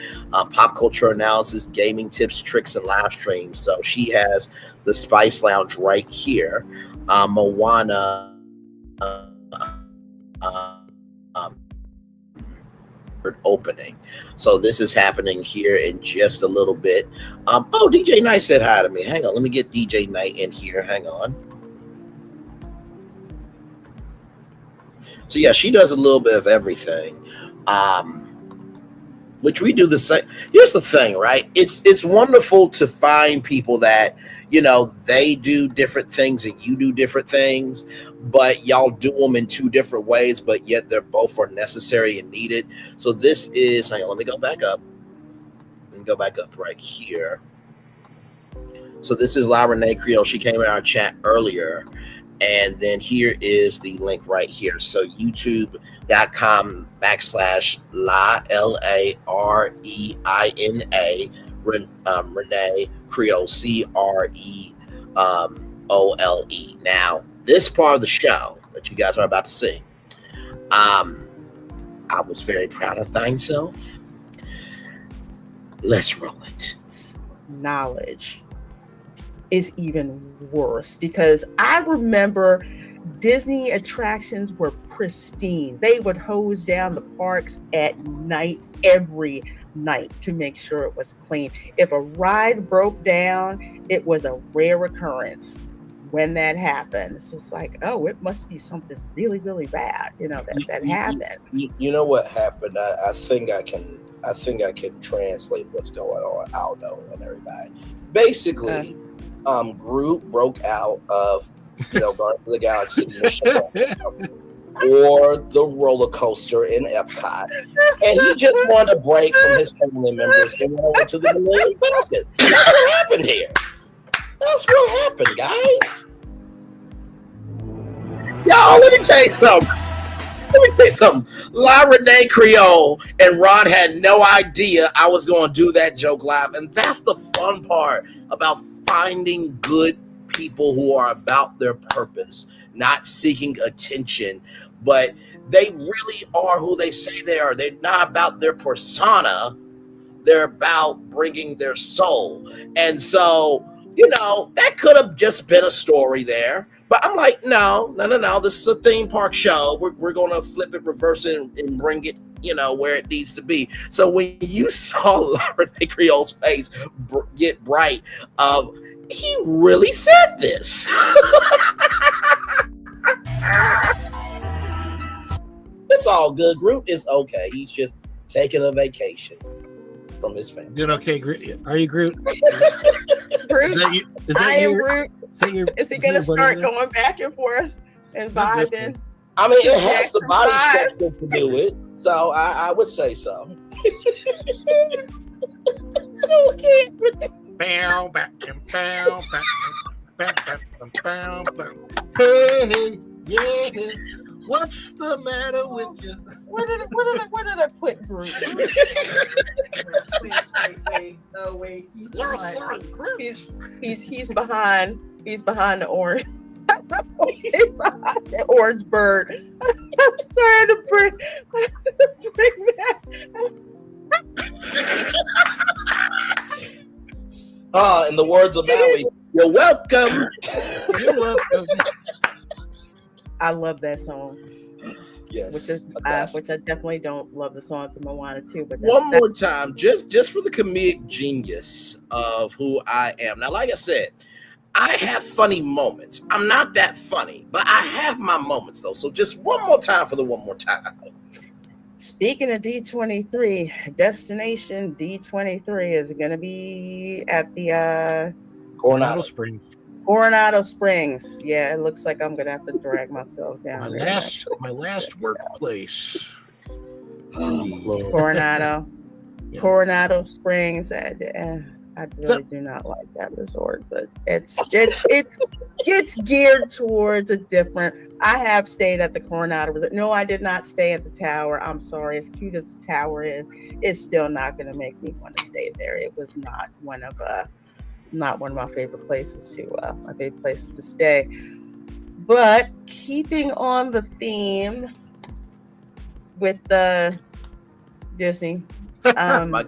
pop culture analysis, gaming tips, tricks, and live streams. So she has the Spice Lounge right here, Moana. Opening. So this is happening here in just a little bit. Oh, DJ Knight said hi to me. Hang on, let me get DJ Knight in here. Hang on. So yeah, she does a little bit of everything. Which we do the same. Here's the thing, right? It's wonderful to find people that, you know, they do different things and you do different things, but y'all do them in two different ways, but yet they're both are necessary and needed. So this is, hang on, let me go back up. Let me go back up right here. So this is Reina Creole. She came in our chat earlier. And then here is the link right here. So youtube.com/La LAREINA Reina Creole CREOLE. Now, this part of the show that you guys are about to see, I was very proud of thyself. Let's roll it. Knowledge is even worse, because I remember Disney attractions were pristine. They would hose down the parks at night, every night, to make sure it was clean. If a ride broke down, it was a rare occurrence when that happened. It's just like, oh, it must be something really, really bad, you know, that happened. You know what happened? I think I can translate what's going on. Aldo and everybody. Basically, group broke out of, you know, Guardians of the Galaxy or the roller coaster in Epcot, and he just wanted a break from his family members and went over to the Millennium Falcon. That's what happened here. That's what happened, guys. Y'all, let me tell you something. Reina Creole and Ron had no idea I was going to do that joke live, and that's the fun part about finding good people who are about their purpose, not seeking attention, but they really are who they say they are. They're not about their persona. They're about bringing their soul. And so, you know, that could have just been a story there. But I'm like, no. This is a theme park show. We're gonna flip it, reverse it, and bring it, where it needs to be. So when you saw Reina Creole's face get bright, he really said this. It's all good. Groot is okay. He's just taking a vacation from his family. Doing okay, Groot? Are you Groot? Groot? I am Groot. Is he going to start there? going back and forth and vibing? I mean, it has the body structure to do it, so I would say so. So cute. Bow, back, and bow, back, bow. Hey, yeah. What's the matter with you? Where did I put Groot? Wait. Oh wait. He's behind the orange. He's behind the orange bird. I'm trying to bring that. In the words of Maui, you're welcome. You're welcome. I love that song. Yes, which I definitely don't love the songs of Moana too. But one more time, just for the comedic genius of who I am. Now, like I said, I have funny moments. I'm not that funny, but I have my moments though. So just one more time for the one more time. Speaking of D23, Destination D23 is going to be at the Coronado Springs. Coronado Springs. Yeah, it looks like I'm gonna have to drag myself down. My last workplace. Coronado. Yeah. Coronado Springs. I really do not like that resort, but it's geared towards a different. I have stayed at the Coronado Resort. No, I did not stay at the tower. I'm sorry. As cute as the tower is, it's still not gonna make me want to stay there. It was not one of my favorite places to stay. But keeping on the theme with the Disney, my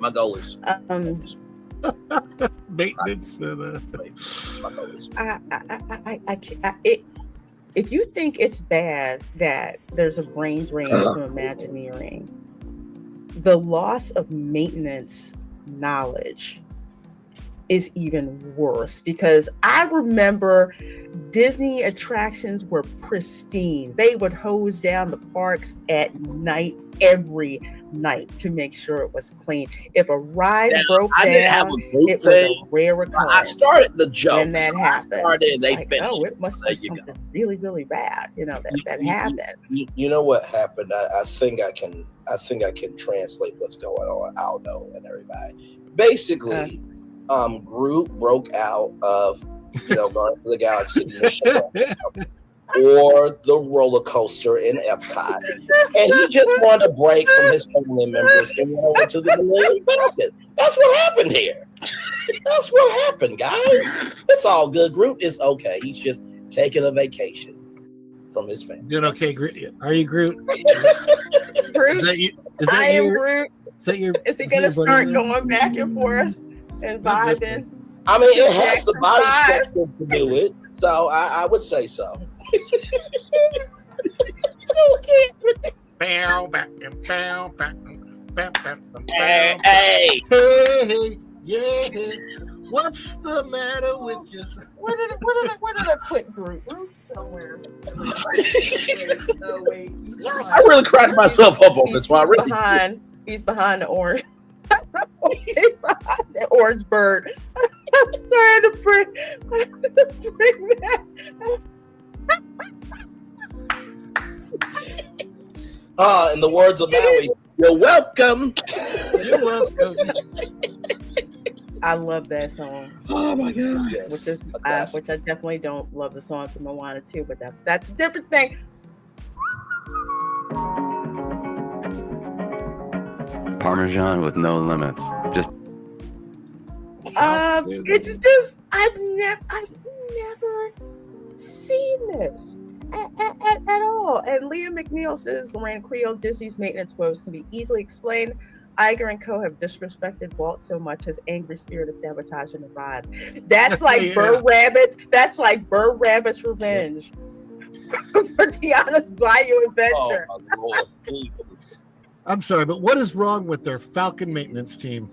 goalies. Maintenance for the. If you think it's bad that there's a brain drain from Imagineering, the loss of maintenance knowledge is even worse, because I remember Disney attractions were pristine. They would hose down the parks at night, every night, to make sure it was clean. If a ride broke down, it was a rare occurrence. I started the joke. When that happened, they like, finished. it must be something really, really bad. That happened. You know what happened? I think I can translate what's going on. Aldo and everybody. Basically, Groot broke out of Guardians of the Galaxy or the roller coaster in Epcot, and he just wanted a break from his family members and went over to the Millennium Falcon. That's what happened here. That's what happened, guys. It's all good. Groot is okay. He's just taking a vacation from his family. Doing okay, Groot? Are you Groot? Groot? Is that you? I am Groot. Is he gonna start going back and forth and vibing? I mean, it has the body structure to do it, so I would say so. So cute. Bow, back, and bow, back, bow, back, Hey, yeah. What's the matter with you? Where did I put Groot? Groot somewhere. No, wait. I really cracked myself up on this one. He's behind the orange. He's behind the orange bird. I'm trying to bring that. In the words of Maui, you're welcome. You're welcome. I love that song. Oh my god! Which I definitely don't love the songs of Moana too, but that's a different thing. Parmesan with no limits. Just it's just I've never seen this. that at all. And Leah McNeil says Reina Creole, Disney's maintenance woes can be easily explained. Iger and Co. have disrespected Walt so much his angry spirit is sabotaging the ride. That's like Burr Rabbit. That's like Burr Rabbit's revenge for Tiana's Bayou Adventure. Oh, my Lord. Jesus. I'm sorry, but what is wrong with their Falcon maintenance team?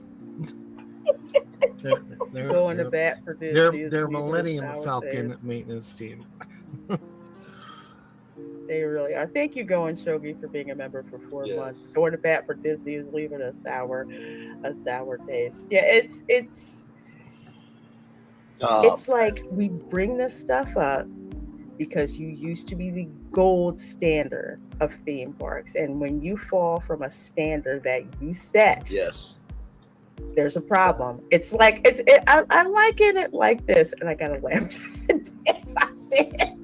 they're going to bat for Disney. Their Millennium Falcon maintenance team. They really are. Thank you, Going Shogi, for being a member for 4 months. Going to bat for Disney is leaving a sour taste. Yeah, it's like we bring this stuff up because you used to be the gold standard of theme parks, and when you fall from a standard that you set, there's a problem. It's like I liken it like this, and I gotta laugh as I say it.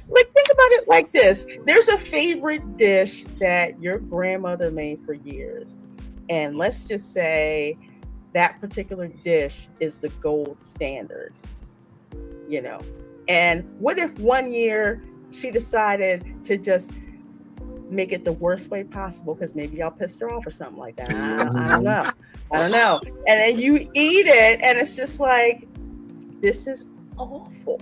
Like think about it like this. There's a favorite dish that your grandmother made for years. And let's just say that particular dish is the gold standard, And what if one year she decided to just make it the worst way possible because maybe y'all pissed her off or something like that? I don't know. And then you eat it and it's just like, this is awful.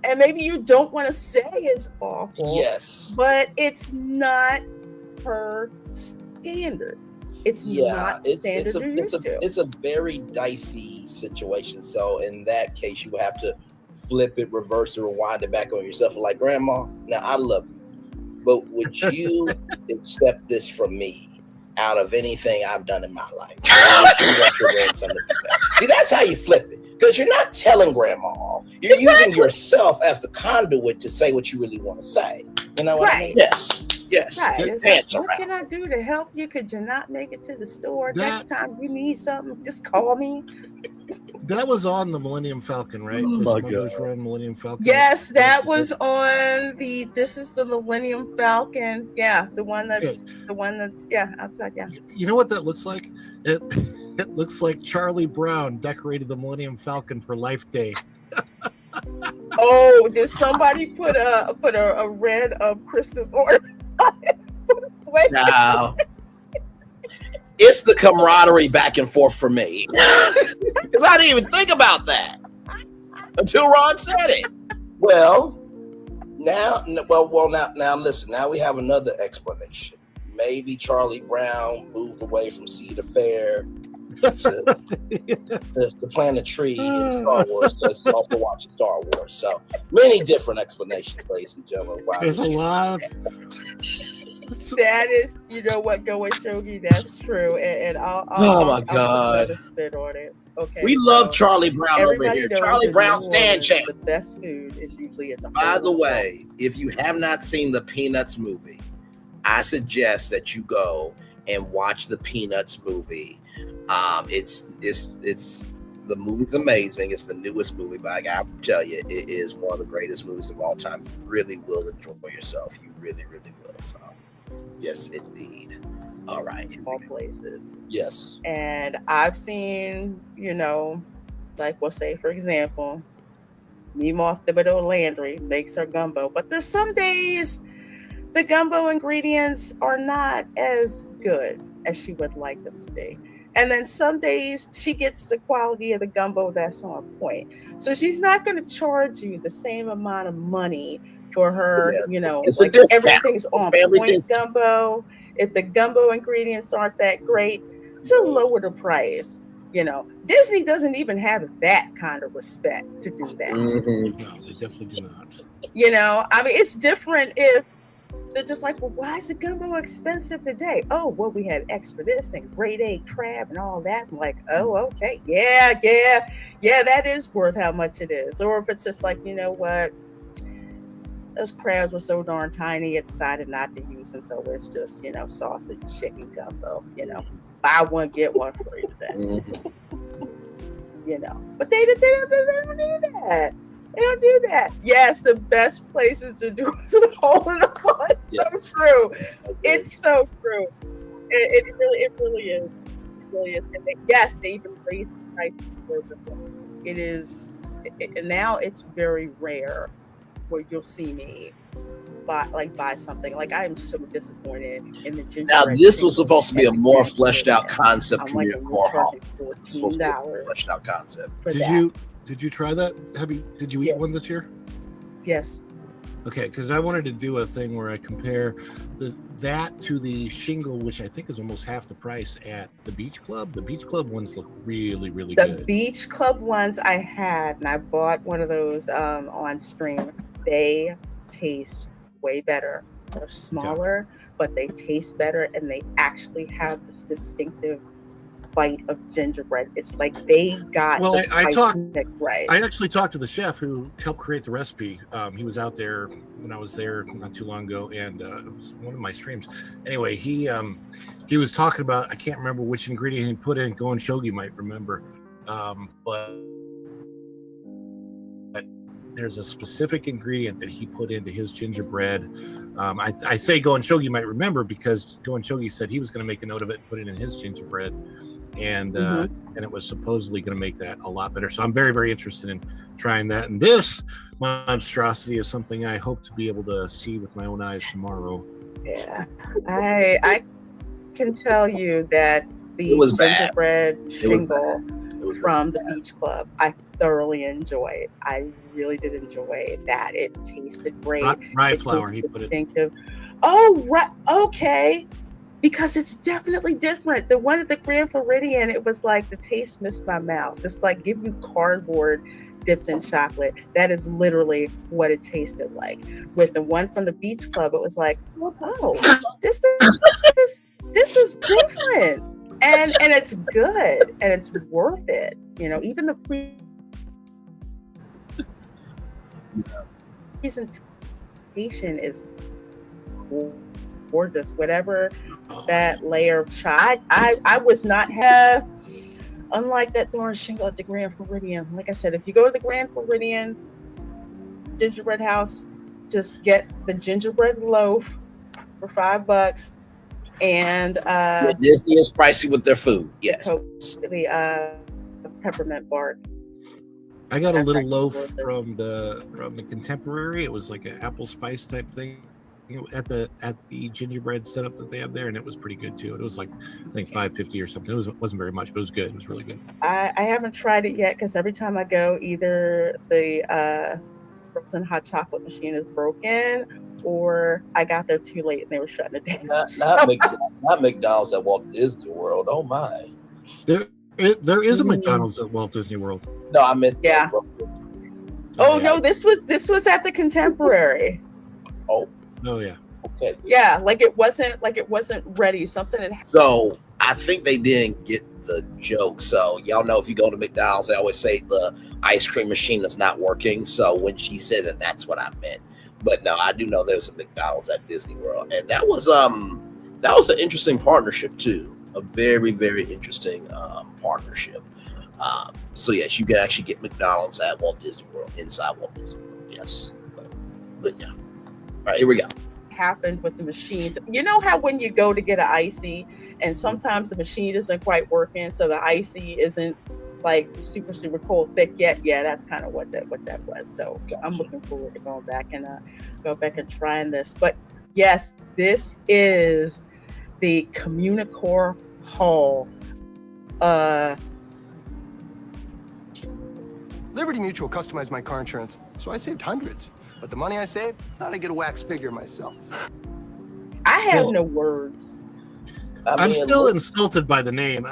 And maybe you don't want to say it's awful. Yes. But it's not her standard. It's not the standard you're used to. It's a very dicey situation. So in that case, you have to flip it, reverse it, rewind it back on yourself. Like, Grandma, now I love you, but would you accept this from me out of anything I've done in my life? See, that's how you flip it. Because you're not telling Grandma off. You're using yourself as the conduit to say what you really want to say. You know what I mean? Yes. Right. What can I do to help you? Could you not make it to the store? Next time you need something, just call me. That was on the Millennium Falcon, right? Oh my God. Run Millennium Falcon. Yes, that was on this is the Millennium Falcon. Yeah, the one that's outside. Yeah. You know what that looks like? It looks like Charlie Brown decorated the Millennium Falcon for Life Day. Oh, did somebody put a red of Christmas ornament on it? No. It's the camaraderie back and forth for me. Because I didn't even think about that until Ron said it. Well, now listen, now we have another explanation. Maybe Charlie Brown moved away from Cedar Fair to plant a tree in Star Wars because he also watches Star Wars. So many different explanations, ladies and gentlemen. Wow. There's a lot of... That is, you know what, Going Shogi, that's true. And I'll my God, I'll spit on it. Okay. We love Charlie Brown over here. Charlie Brown stand champ. The best food is usually in the By the way, if you have not seen the Peanuts movie, I suggest that you go and watch the Peanuts movie. It's the movie's amazing. It's the newest movie, but I gotta tell you, it is one of the greatest movies of all time. You really will enjoy yourself. You really, really will. So, yes, indeed. All right. All places. Yes. And I've seen, like we'll say, for example, Meemaw Thibodeau Landry makes her gumbo, but there's some days the gumbo ingredients are not as good as she would like them to be. And then some days she gets the quality of the gumbo that's on point. So she's not going to charge you the same amount of money for her, it's like everything's on point discount. Gumbo. If the gumbo ingredients aren't that great, she'll lower the price. Disney doesn't even have that kind of respect to do that. Mm-hmm. No, they definitely do not. It's different if they're just like, well, why is the gumbo expensive today? Oh, well, we had extra this and grade A crab and all that. I'm like, oh, okay. Yeah, that is worth how much it is. Or if it's just like, you know what? Those crabs were so darn tiny, I decided not to use them. So it's just, sausage, chicken gumbo, buy one, get one free today. Mm-hmm. But they don't do that. They don't do that. Yes, the best places to do is a hole in the wall. It's so true. It's so true. It really is. It really is. And they even raise the price. It is now it's very rare where you'll see me buy something. Like, I am so disappointed in the gingerbread. Now, this was supposed to be a more fleshed out concept. Community Hall. $14 fleshed out concept. Did you try that? Did you eat one this year? Yes. Okay, because I wanted to do a thing where I compare that to the shingle, which I think is almost half the price at the Beach Club. The Beach Club ones look really, really good. The Beach Club ones I had, and I bought one of those on stream. They taste way better. They're smaller, but they taste better, and they actually have this distinctive bite of gingerbread. It's like they got the spice mix right. I actually talked to the chef who helped create the recipe. He was out there when I was there not too long ago, and it was one of my streams. Anyway, he was talking about, I can't remember which ingredient he put in. Go and Shogi might remember, but there's a specific ingredient that he put into his gingerbread. I say Go and Shogi might remember because Go and Shogi said he was going to make a note of it and put it in his gingerbread, and it was supposedly going to make that a lot better. So I'm very, very interested in trying that. And this monstrosity is something I hope to be able to see with my own eyes tomorrow. Yeah, I can tell you that the gingerbread shingle from the Beach Club, I thoroughly enjoyed. I really did enjoy that. It tasted great. Rye flour, he put it. Oh, right. Okay. Because it's definitely different. The one at the Grand Floridian, it was like the taste missed my mouth. It's like give you cardboard dipped in chocolate. That is literally what it tasted like. With the one from the Beach Club, it was like, oh, this is different. And it's good, and it's worth it. You know, even the presentation is gorgeous. Whatever that layer of chai, I was not have. Unlike that darn shingle at the Grand Floridian. Like I said, if you go to the Grand Floridian gingerbread house, just get the gingerbread loaf for $5. And Disney is pricey with their food. Yes. The peppermint bark. I got a little loaf from the Contemporary. It was like an apple spice type thing at the gingerbread setup that they have there, and it was pretty good too. It was like I think $5.50 or something. It wasn't very much, but it was good. It was really good. I haven't tried it yet because every time I go, either the frozen hot chocolate machine is broken, or I got there too late and they were shutting it down. Not McDonald's at Walt Disney World. Oh my! There is a McDonald's at Walt Disney World. No, I meant no, this was at the Contemporary. Oh yeah. Okay. Yeah, like it wasn't ready. Something had happened. So I think they didn't get the joke. So y'all know if you go to McDonald's, they always say the ice cream machine is not working. So when she said that, that's what I meant. But no, I do know there's a McDonald's at Disney World, and that was an interesting partnership too. A very, very interesting partnership. So yes, you can actually get McDonald's at Walt Disney World, inside Walt Disney World. Yes, but yeah. All right, here we go. Happened with the machines. You know how when you go to get an icy, and sometimes the machine isn't quite working, so the icy isn't like super, super cold thick yet. Yeah, that's kind of what that was. So I'm looking forward to going back and trying this. But yes, this is the Communicore Hall. Liberty Mutual customized my car insurance, so I saved hundreds. But the money I saved, thought I'd get a wax figure myself. I have no words. I'm still insulted by the name.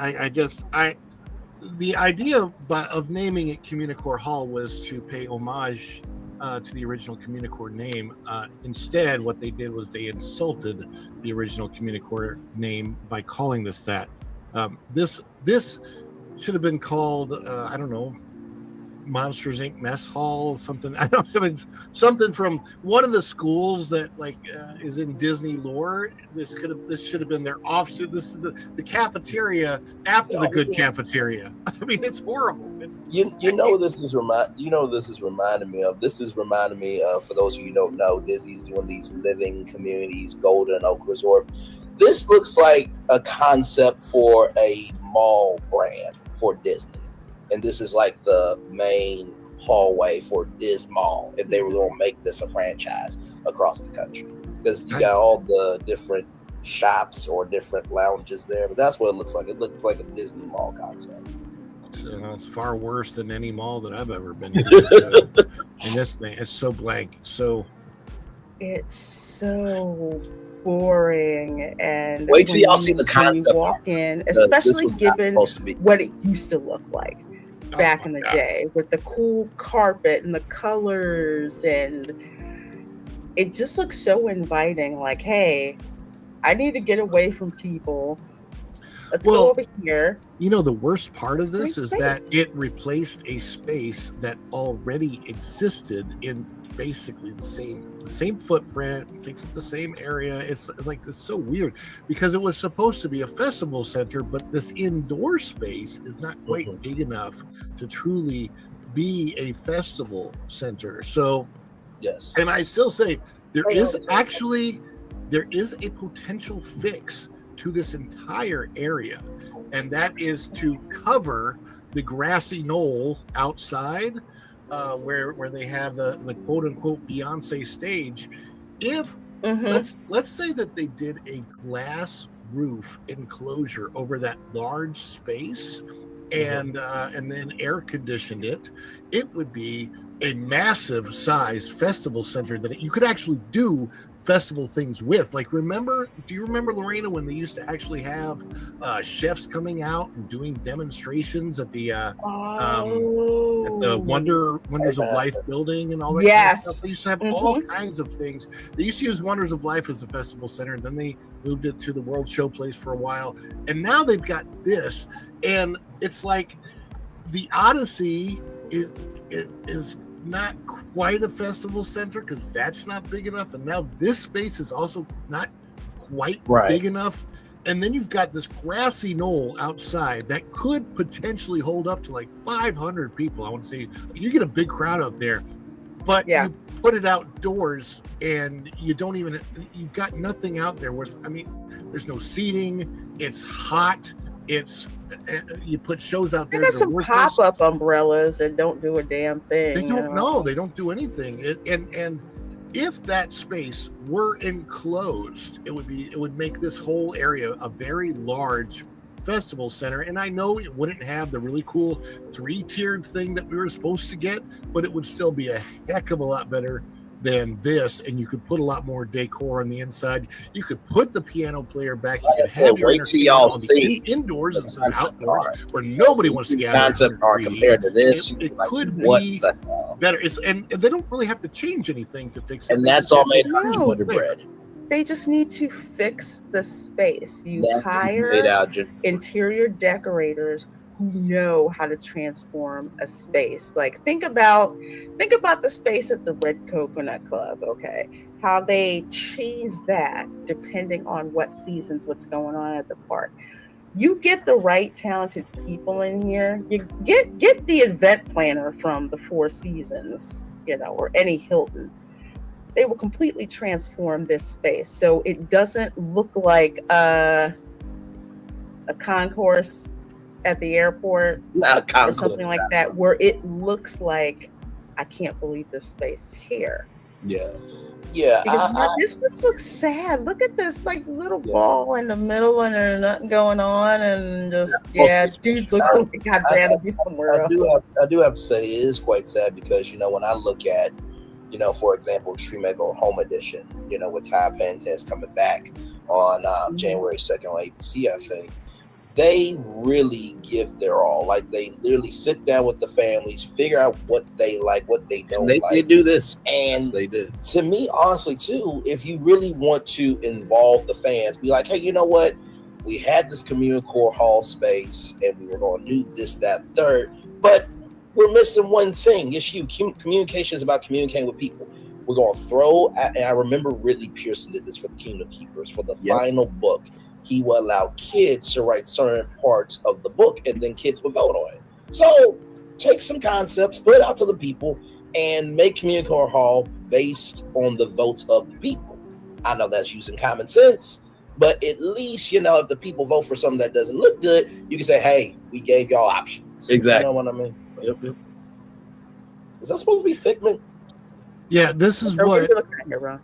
The idea of naming it Communicore Hall was to pay homage to the original Communicore name. Instead, what they did was they insulted the original Communicore name by calling this that. This should have been called, I don't know, Monsters Inc. Mess Hall, something. I don't know, something from one of the schools that is in Disney lore. This should have been their offshoot. This is the cafeteria after the good cafeteria. I mean, it's horrible. This is reminding me of. This is reminding me of, for those of you who don't know, Disney's doing these living communities, Golden Oak Resort. This looks like a concept for a mall brand for Disney. And this is like the main hallway for this mall if they were going to make this a franchise across the country, because you got all the different shops or different lounges there, but that's what it looks like. It looks like a Disney mall concept. It's far worse than any mall that I've ever been to. And this thing, it's so blank. It's so boring. And wait till y'all see the when you concept. walk in, especially given be. what it used to look like back in the day, with the cool carpet and the colors, and it just looks so inviting. Like, hey, I need to get away from people. Let's go over here. You know, the worst part of this great is space. that it replaced a space that already existed in basically the same footprint, takes up the same area. It's so weird because it was supposed to be a festival center, but this indoor space is not quite big enough to truly be a festival center. So, yes, and I still say there is a potential fix to this entire area, and that is to cover the grassy knoll outside where they have the quote unquote Beyonce stage. If let's say that they did a glass roof enclosure over that large space and then air conditioned it, it would be a massive size festival center that you could actually do festival things with. Like, do you remember, Lorena, when they used to actually have chefs coming out and doing demonstrations at the Wonders of Life building and all that kind of stuff? They used to have all kinds of things. They used to use Wonders of Life as a festival center, and then they moved it to the World Showplace for a while, and now they've got this, and it's like the Odyssey is not quite a festival center because that's not big enough, and now this space is also not quite big enough, and then you've got this grassy knoll outside that could potentially hold up to like 500 people. I want to say you get a big crowd out there, but you put it outdoors and you've got nothing out there there's no seating, it's hot, you put shows out there. They got some pop-up umbrellas and don't do a damn thing. They don't do anything. And if that space were enclosed, it would make this whole area a very large festival center. And I know it wouldn't have the really cool 3-tiered thing that we were supposed to get, but it would still be a heck of a lot better than this, and you could put a lot more decor on the inside. You could put the piano player back. You could have wait till y'all see indoors instead of outdoors, where nobody wants to gather. Concept art compared to this, it could be better. And they don't really have to change anything to fix it. And that's all made out of gingerbread. They just need to fix the space. You hire interior decorators who know how to transform a space. Like, think about the space at the Red Coconut Club, okay? How they change that depending on what seasons, what's going on at the park. You get the right talented people in here. You get the event planner from the Four Seasons, or any Hilton. They will completely transform this space so it doesn't look like a concourse at the airport or something like that, where it looks like, I can't believe this space is here. Because this just looks sad. Look at this little ball in the middle and there's nothing going on, and just dude looks like I'd rather be somewhere else. I do have to say it is quite sad because when I look at for example, Extreme Makeover Home Edition, with Ty Pantez coming back on January 2nd on ABC, I think. They really give their all. Like, they literally sit down with the families, figure out what they like, what they don't like. They do this. And yes, they did. To me, honestly, too, if you really want to involve the fans, be like, hey, you know what? We had this community core hall space, and we were going to do this, that, third, but we're missing one thing. It's you. Communication is about communicating with people. We're going to throw, and I remember Ridley Pearson did this for the Kingdom Keepers, for the final book. He will allow kids to write certain parts of the book, and then kids will vote on it. So take some concepts, put it out to the people, and make Community Core Hall based on the votes of the people. I know that's using common sense, but at least, if the people vote for something that doesn't look good, you can say, hey, we gave y'all options. Exactly. You know what I mean? Yep. Is that supposed to be Figment? Yeah, this is So what what you're looking at here, Ron.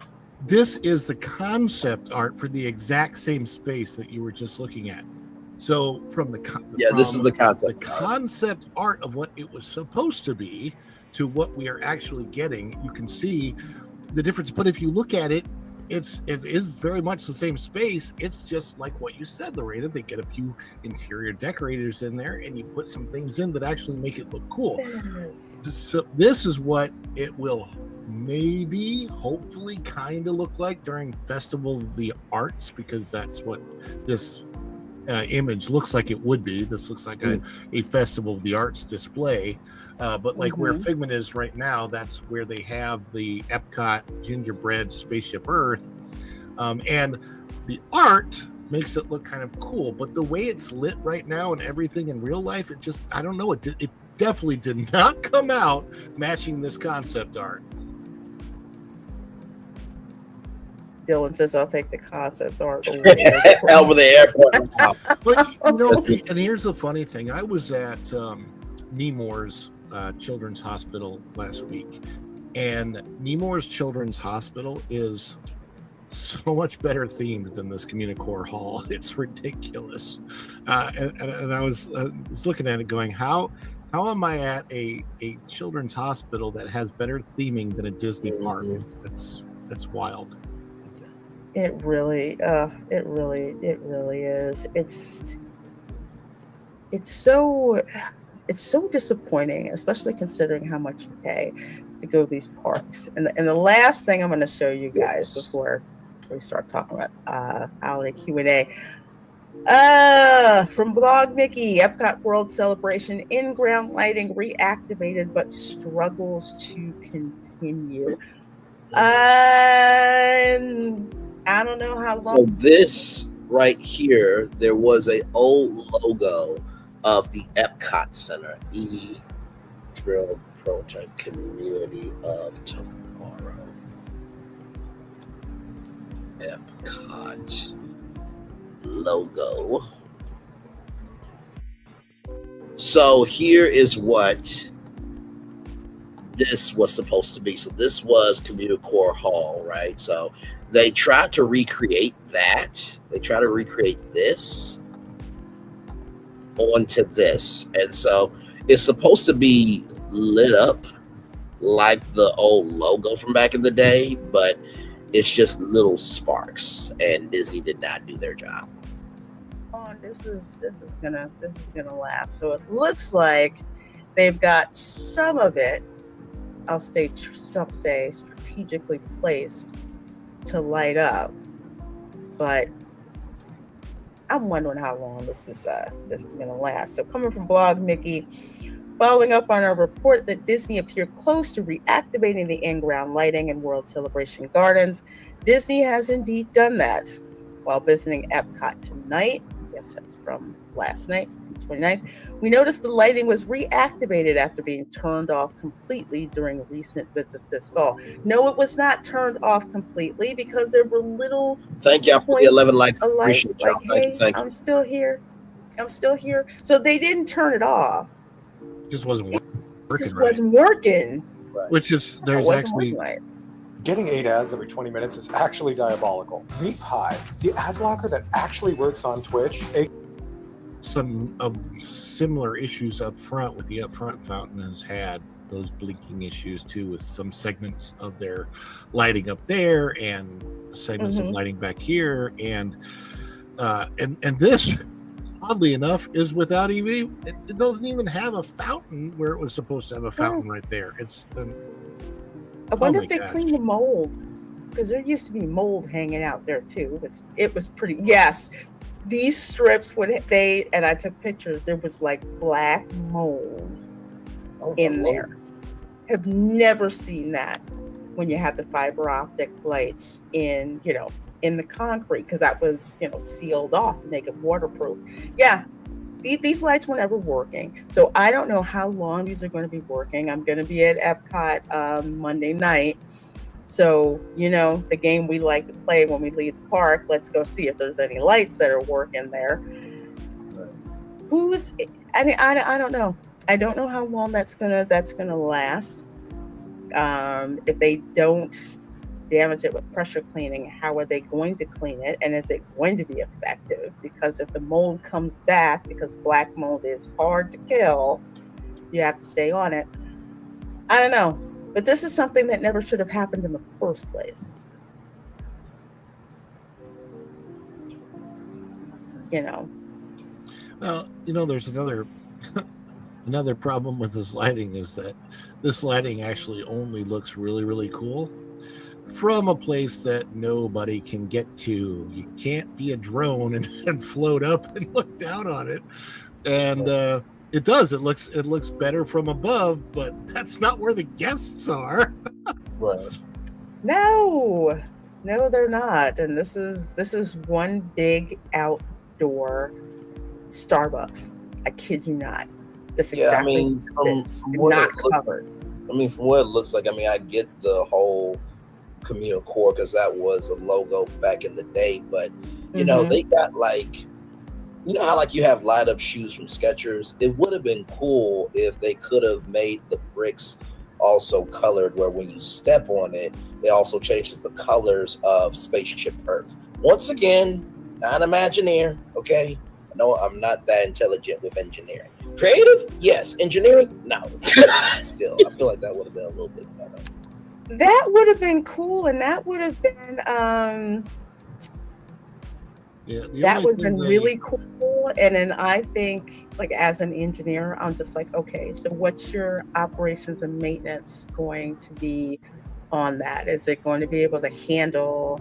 this is the concept art for the exact same space that you were just looking at. So from the this is the concept. The concept art of what it was supposed to be to what we are actually getting, you can see the difference. But if you look at it, it is very much the same space. It's just like what you said, Lorena. They get a few interior decorators in there, and you put some things in that actually make it look cool. So this is what it will maybe, hopefully, kind of look like during Festival of the Arts, because that's what this image looks like it would be. This looks like a Festival of the Arts display, but like where Figment is right now, that's where they have the Epcot gingerbread spaceship Earth, and the art makes it look kind of cool, but the way it's lit right now and everything in real life, it just, I don't know, it definitely did not come out matching this concept art. Dylan says, I'll take the concept art over the airport. But, you know, and here's the funny thing. I was at Nemours Children's Hospital last week, and Nemours Children's Hospital is so much better themed than this Communicore Hall. It's ridiculous. And I was looking at it going, how am I at a children's hospital that has better theming than a Disney park? It's wild. It really is. It's so disappointing, especially considering how much you pay to go to these parks. And the last thing I'm going to show you guys before we start talking about holiday Q&A. From Blog Mickey, Epcot World Celebration in-ground lighting reactivated but struggles to continue. I don't know how long. So this right here, there was a old logo of the Epcot Center, Thrill Prototype Community of Tomorrow. Epcot logo. So here is what this was supposed to be. So this was Communicore Hall, right? So they tried to recreate that. They try to recreate this onto this. And so it's supposed to be lit up like the old logo from back in the day, but it's just little sparks, and Disney did not do their job. Oh, this is gonna last. So it looks like they've got some of it, I'll say strategically placed to light up, but I'm wondering how long this is going to last. So coming from Blog Mickey, following up on our report that Disney appeared close to reactivating the in-ground lighting in World Celebration Gardens, Disney has indeed done that. While visiting Epcot tonight, yes, that's from last night, 29th, we noticed the lighting was reactivated after being turned off completely during recent visits this fall. No, it was not turned off completely because there were little. Thank y'all for the 11 likes. Appreciate y'all. Like, hey, I'm still here. So they didn't turn it off. It just wasn't working. Wasn't working. Right. Which is, there's actually. Getting 8 ads every 20 minutes is actually diabolical. Meet Pi, the ad blocker that actually works on Twitch. Some similar issues up front with the upfront fountain has had those blinking issues too, with some segments of their lighting up there and segments of lighting back here, and this, oddly enough, is without even, it doesn't even have a fountain where it was supposed to have a fountain right there. It's I wonder if they cleaned the mold, because there used to be mold hanging out there too. It was pretty. Yes, these strips and I took pictures. There was like black mold in there. Have never seen that when you had the fiber optic lights in the concrete, because that was sealed off to make it waterproof. Yeah. These lights were never working. So I don't know how long these are going to be working. I'm going to be at Epcot Monday night. So, the game we like to play when we leave the park, let's go see if there's any lights that are working there. I don't know. I don't know how long that's gonna last. If they don't damage it with pressure cleaning, how are they going to clean it? And is it going to be effective? Because if the mold comes back, because black mold is hard to kill, you have to stay on it. I don't know. But this is something that never should have happened in the first place. You know. Well, there's another problem with this lighting is that this lighting actually only looks really, really cool from a place that nobody can get to. You can't be a drone and float up and look down on it. And it does. It looks better from above, but that's not where the guests are. Right. No, they're not. And this is one big outdoor Starbucks. I kid you not. That's exactly from not covered. From what it looks like, I get the whole communal core because that was a logo back in the day, but they got how you have light up shoes from Skechers. It would have been cool if they could have made the bricks also colored, where when you step on it, it also changes the colors of Spaceship Earth. Once again, not an Imagineer, okay? No, I'm not that intelligent with engineering. Creative, yes. Engineering, no. Still, I feel like that would have been a little bit better. That would have been cool, and that would have been that would have been really cool. And then I think, as an engineer, I'm just like, okay, so what's your operations and maintenance going to be on that? Is it going to be able to handle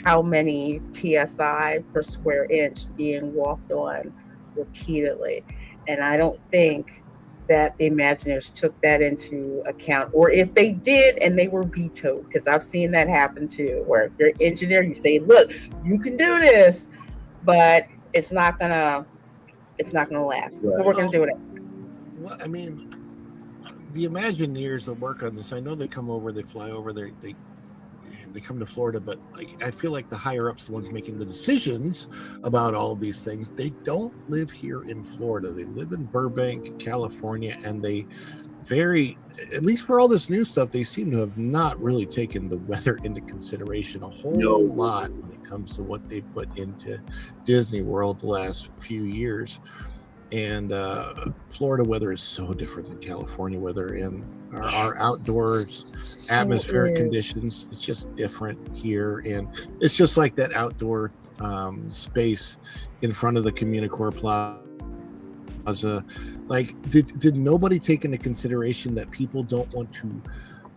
how many PSI per square inch being walked on repeatedly? And I don't think that the Imagineers took that into account, or if they did and they were vetoed, because I've seen that happen too, where if you're an engineer, you say, look, you can do this, but it's not gonna last. Right. We're gonna do it. Well, the Imagineers that work on this, I know they come over, they fly over, they come to Florida, but I feel like the higher ups, the ones making the decisions about all of these things, they don't live here in Florida. They live in Burbank, California, and at least for all this new stuff, they seem to have not really taken the weather into consideration a whole lot when it comes to what they put into Disney World the last few years. And Florida weather is so different than California weather, and our outdoors atmospheric conditions, it's just different here. And it's just like that outdoor space in front of the Communicore Plaza. Did nobody take into consideration that people don't want to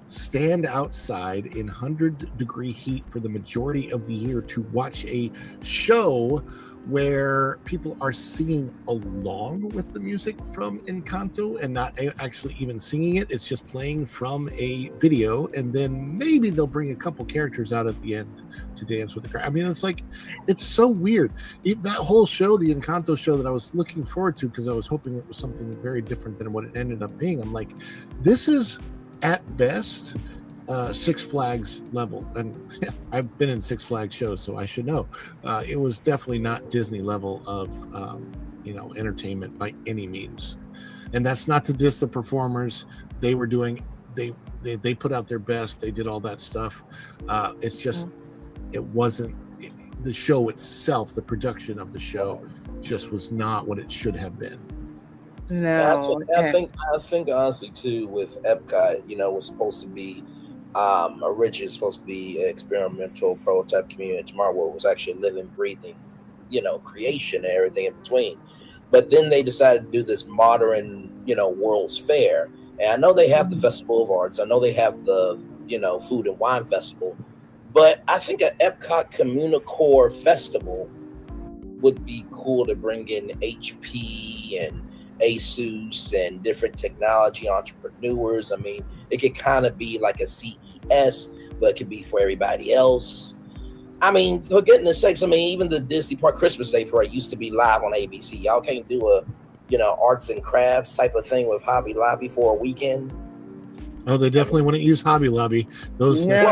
stand outside in 100-degree heat for the majority of the year to watch a show where people are singing along with the music from Encanto and not actually even singing it? It's just playing from a video, and then maybe they'll bring a couple characters out at the end to dance with the crowd. It's so weird. That whole show, the Encanto show that I was looking forward to because I was hoping it was something very different than what it ended up being. I'm like, this is at best Six Flags level, and I've been in Six Flags shows, so I should know. It was definitely not Disney level of entertainment by any means. And that's not to diss the performers. They were doing, they put out their best. They did all that stuff. It's just, it wasn't the show itself. The production of the show just was not what it should have been. No, I think honestly too, with Epcot, was supposed to be originally supposed to be an experimental prototype community. Tomorrow was actually living, breathing, creation and everything in between. But then they decided to do this modern, World's Fair. And I know they have the Festival of Arts. I know they have the, Food and Wine Festival. But I think an Epcot Communicore Festival would be cool to bring in HP and ASUS and different technology entrepreneurs. It could kind of be like a CES, but it could be for everybody else. For goodness sakes, even the Disney Park Christmas Day Parade used to be live on ABC. Y'all can't do a, arts and crafts type of thing with Hobby Lobby for a weekend. Oh, they definitely wouldn't use Hobby Lobby. Those very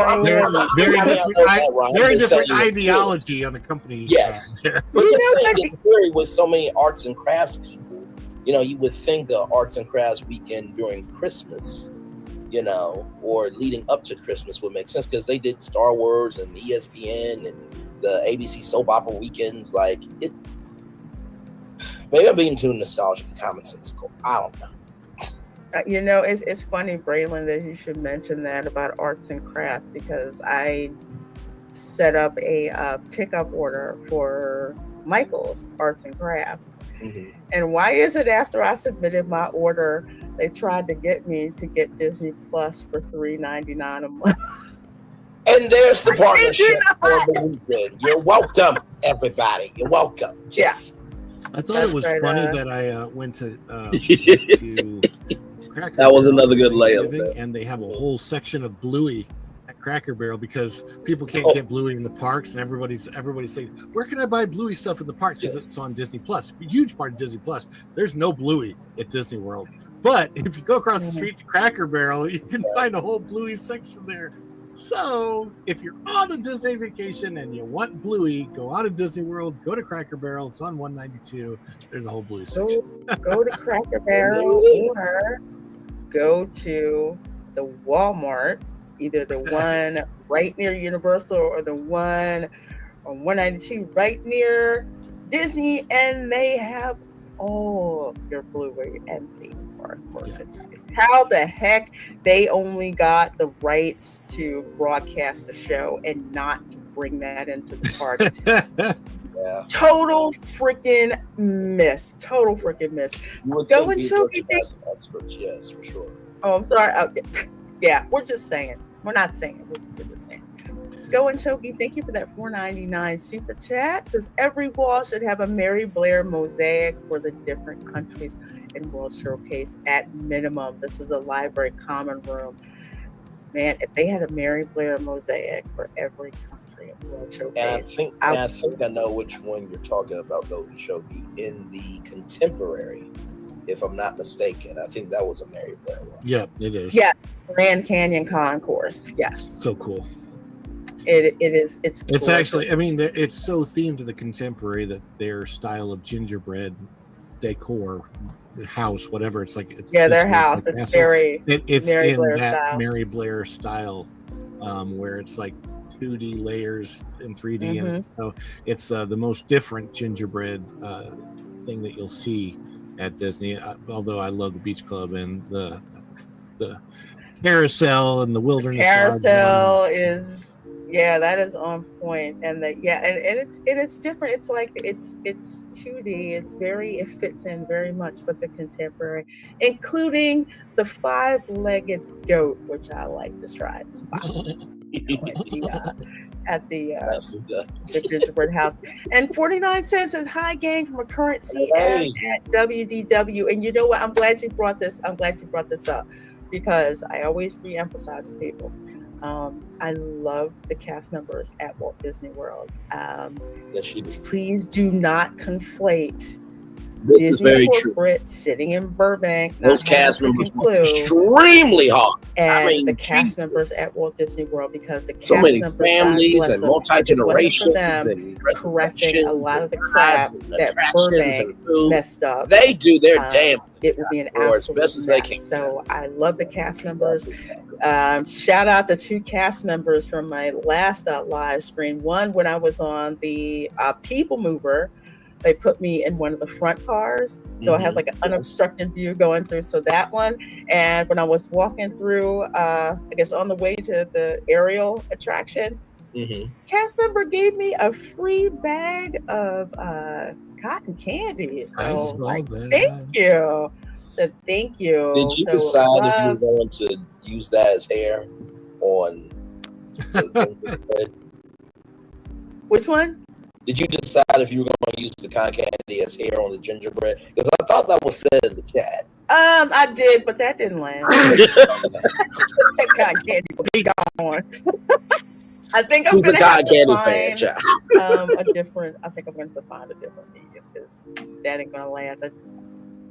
different ideology on the company. Yes, but just saying, in theory, with so many arts and crafts people, you would think an arts and crafts weekend during Christmas, you know, or leading up to Christmas would make sense because they did Star Wars and ESPN and the ABC soap opera weekends. Like it, maybe I'm being too nostalgic and commonsensical. I don't know. You know, it's funny, Braylon, that you should mention that about arts and crafts, because I set up a pickup order for Michael's Arts and Crafts. Mm-hmm. And why is it after I submitted my order, they tried to get me to get Disney Plus for $3.99 a month? And there's the partnership for the weekend. You're welcome, everybody. You're welcome. Yes. I thought it was funny that I went to Cracker that was Barrel another good for layup. Thanksgiving, and they have a whole section of Bluey at Cracker Barrel because people can't get Bluey in the parks, and everybody's saying, "Where can I buy Bluey stuff in the parks?" Because it's on Disney Plus, a huge part of Disney Plus. There's no Bluey at Disney World, but if you go across the street to Cracker Barrel, you can find a whole Bluey section there. So if you're on a Disney vacation and you want Bluey, go out of Disney World, go to Cracker Barrel. It's on 192. There's a whole Bluey section. Go to Cracker Barrel or go to the Walmart, either the one right near Universal or the one on 192 right near Disney, and they have all your Blu-ray and theme park merchandise. How the heck they only got the rights to broadcast the show and not to bring that into the park? Yeah. Total freaking miss. Go and show me things. Experts, yes, for sure. Oh, I'm sorry. Yeah, we're just saying. We're not saying. We're just saying. Go and Choki, thank you for that $4.99 super chat. Says every wall should have a Mary Blair mosaic for the different countries in World Showcase at minimum. This is a library common room. Man, if they had a Mary Blair mosaic for every country in World Showcase. And I think I know which one you're talking about, Golden Shogi. In the contemporary, if I'm not mistaken, I think that was a Mary Blair one. Yeah, it is. Yeah, Grand Canyon Concourse. Yes. So cool. It is. It's actually, I mean, it's so themed to the contemporary that their style of gingerbread decor, house, whatever. It's like their house. It's very it's Mary in Blair that style. Mary Blair style, where it's like 2D layers in 3D, and it's the most different gingerbread thing that you'll see at Disney. Although I love the Beach Club and the carousel and the wilderness. Carousel is. Yeah, that is on point, and it's different. It's like it's 2D. It fits in very much with the contemporary, including the 5-legged goat, which I like to try and spot at the gingerbread house. And 49 cents is high gain from a current CM at WDW. And you know what? I'm glad you brought this up, because I always re-emphasize to people. I love the cast members at Walt Disney World. Please do not conflate This is very true. Sitting in Burbank. Those cast members were extremely hard. And the cast members at Walt Disney World, because the cast so many members, families and multi-generations and correcting a lot of the crap that Burbank messed up. They do their damn. It would be an absolute mess. So I love the cast members. Shout out the 2 cast members from my last live stream. One, when I was on the People Mover, they put me in one of the front cars, so I had like an unobstructed view going through. So that one, and when I was walking through, I guess on the way to the aerial attraction, cast member gave me a free bag of cotton candy. So thank you. So thank you. Did you decide if you were going to use that as hair on? Which one? Did you decide if you were going to use the cotton candy as hair on the gingerbread? Because I thought that was said in the chat. I did, but that didn't land. That cotton candy was gone. I think I'm going to have to find a different. I think I'm going to find a different medium, because that ain't going to last.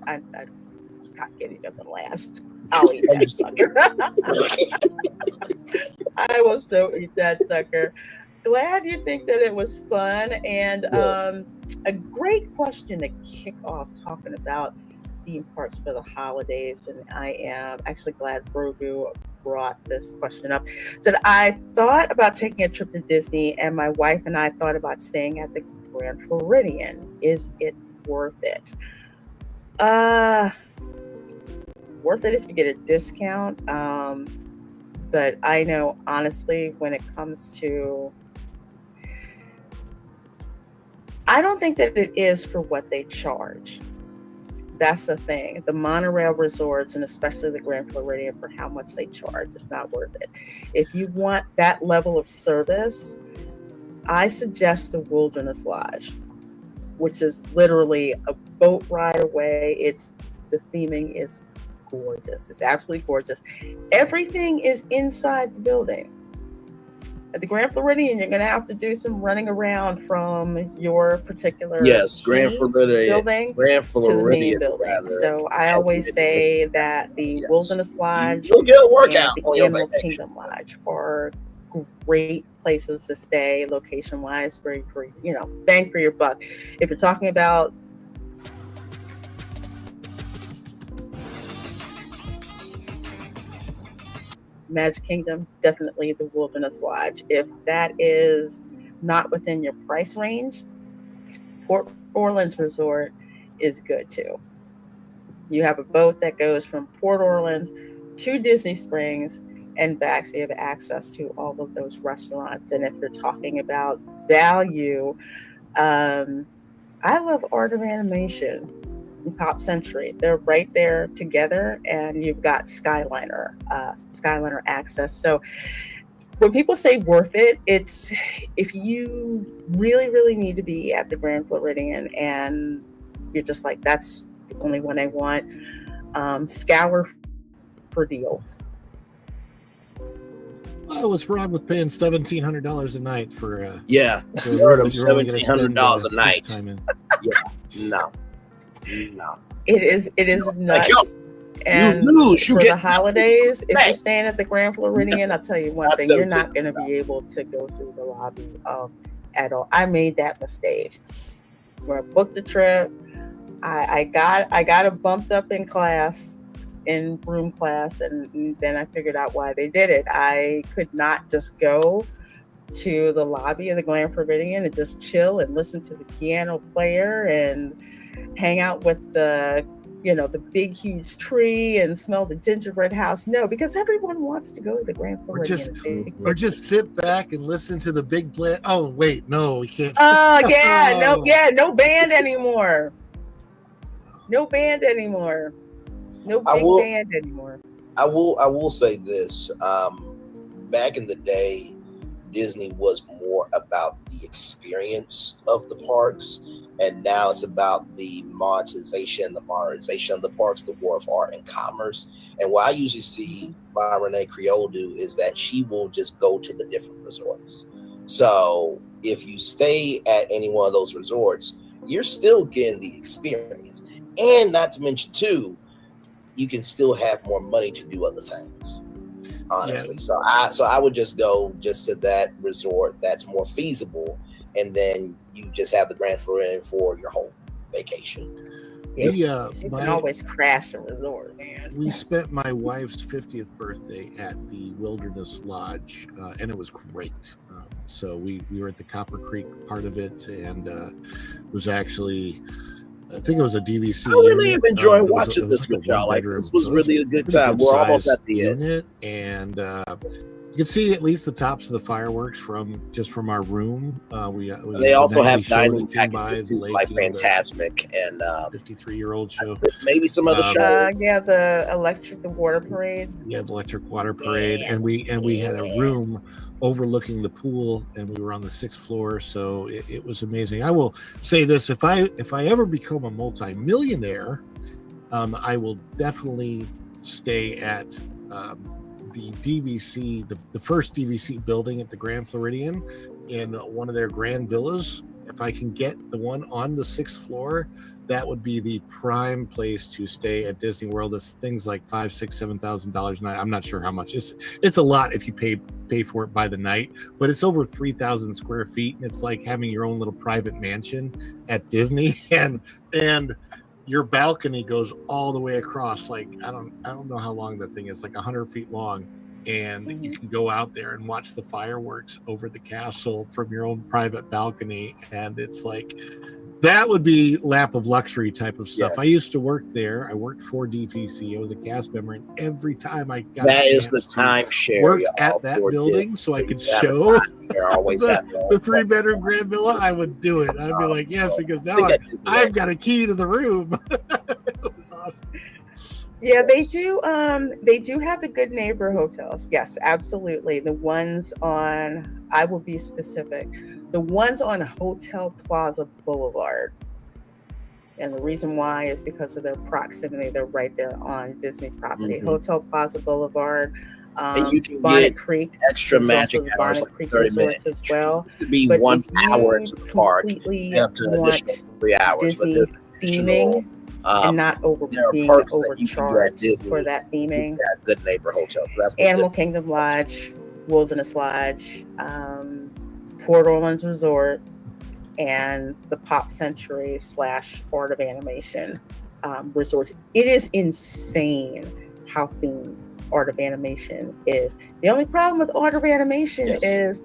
Cotton candy doesn't last. I'll eat that sucker. I will so eat that sucker. Glad you think that it was fun, and a great question to kick off talking about theme parks for the holidays. And I am actually glad Grogu brought this question up. Said, I thought about taking a trip to Disney, and my wife and I thought about staying at the Grand Floridian. Is it worth it? Worth it if you get a discount. But I know, honestly, when it comes to, I don't think that it is for what they charge. That's the thing. The monorail resorts, and especially the Grand Floridian, for how much they charge, it's not worth it. If you want that level of service, I suggest the Wilderness Lodge, which is literally a boat ride away. The theming is gorgeous. It's absolutely gorgeous. Everything is inside the building. At the Grand Floridian, you're going to have to do some running around from your particular Grand Floridian building Grand Floridian to the main building. rather. So I always say that the Wilderness Lodge You'll get a workout and on the your Animal vacation. Kingdom Lodge are great places to stay, location-wise, for bang for your buck. If you're talking about Magic Kingdom, definitely the Wilderness Lodge. If that is not within your price range, Port Orleans Resort is good too. You have a boat that goes from Port Orleans to Disney Springs and back, so you have access to all of those restaurants. And if you're talking about value, I love Art of Animation and Pop Century. They're right there together, and you've got Skyliner access. So when people say worth it, it's if you really, really need to be at the Grand Floridian and you're just like, that's the only one I want, scour for deals. What's wrong with paying $1,700 a night for $1,700 a night? No. It is nuts. Like, and you lose. You for get the holidays, if you're staying at the Grand Floridian, I'll tell you one thing: you're not going to be able to go through the lobby at all. I made that mistake when I booked the trip. I got it bumped up in room class, and then I figured out why they did it. I could not just go to the lobby of the Grand Floridian and just chill and listen to the piano player and hang out with the big huge tree and smell the gingerbread house. No, because everyone wants to go to the Grand Floridian. Or just sit back and listen to the big band. Oh wait, no, we can't. No band anymore. No band anymore. No big band anymore. I will say this. Back in the day, Disney was more about the experience of the parks, and now it's about the modernization of the parks, the war of art and commerce. And what I usually see Reina Creole do is that she will just go to the different resorts. So if you stay at any one of those resorts, you're still getting the experience. And not to mention too, you can still have more money to do other things. Honestly. Yeah. So I would just go just to that resort that's more feasible, and then you just have the Grand Floridian for your whole vacation. You can always crash a resort, man. We spent my wife's 50th birthday at the Wilderness Lodge, and it was great. So we were at the Copper Creek part of it, and it was actually, I think it was a DVC. I really have enjoyed watching this with y'all. Like, this was really a good time. We're almost at the end. And you can see at least the tops of the fireworks from our room. They also have dining packages, like Fantasmic and 53-year-old show. Maybe some other show. The water parade. Yeah, the electric water parade, and we had a room overlooking the pool, and we were on the 6th floor, so it was amazing. I will say this: if I ever become a multi-millionaire, I will definitely stay at the DVC, the first DVC building at the Grand Floridian, in one of their grand villas. If I can get the one on the 6th floor, that would be the prime place to stay at Disney World. It's things like $5,000, $6,000, $7,000 a night. I'm not sure how much. It's a lot if you pay for it by the night, but it's over 3,000 square feet, and it's like having your own little private mansion at Disney, and your balcony goes all the way across. Like I don't know how long that thing is, like 100 feet long, and you can go out there and watch the fireworks over the castle from your own private balcony, and it's like that would be lap of luxury type of stuff. Yes. I used to work there. I worked for DVC. I was a cast member, and every time I got That a is the chance to timeshare. work y'all, at that for building, Disney. so I could You have a show timeshare, always have the one. 3-bedroom Grand Villa, I would do it. I'd be like, yes, because now I've got a key to the room. It was awesome. Yeah, they do. They do have the Good Neighbor hotels. Yes, absolutely. The ones on, I will be specific, the ones on Hotel Plaza Boulevard. And the reason why is because of their proximity. They're right there on Disney property. Hotel Plaza Boulevard. And you can Bonnet get Creek. extra There's magic also the hours, Bonnet like Creek 30 resorts minutes. as well. It used to be But 1 if hour you to the park, completely and up to an want additional 3 hours. Disney but theming and not being perks that you can get at overcharged Disney for that theming. Good Neighbor Hotel. So that's what Animal Kingdom Lodge, Wilderness Lodge, Port Orleans Resort, and the Pop Century / Art of Animation resorts. It is insane how themed Art of Animation is. The only problem with Art of Animation is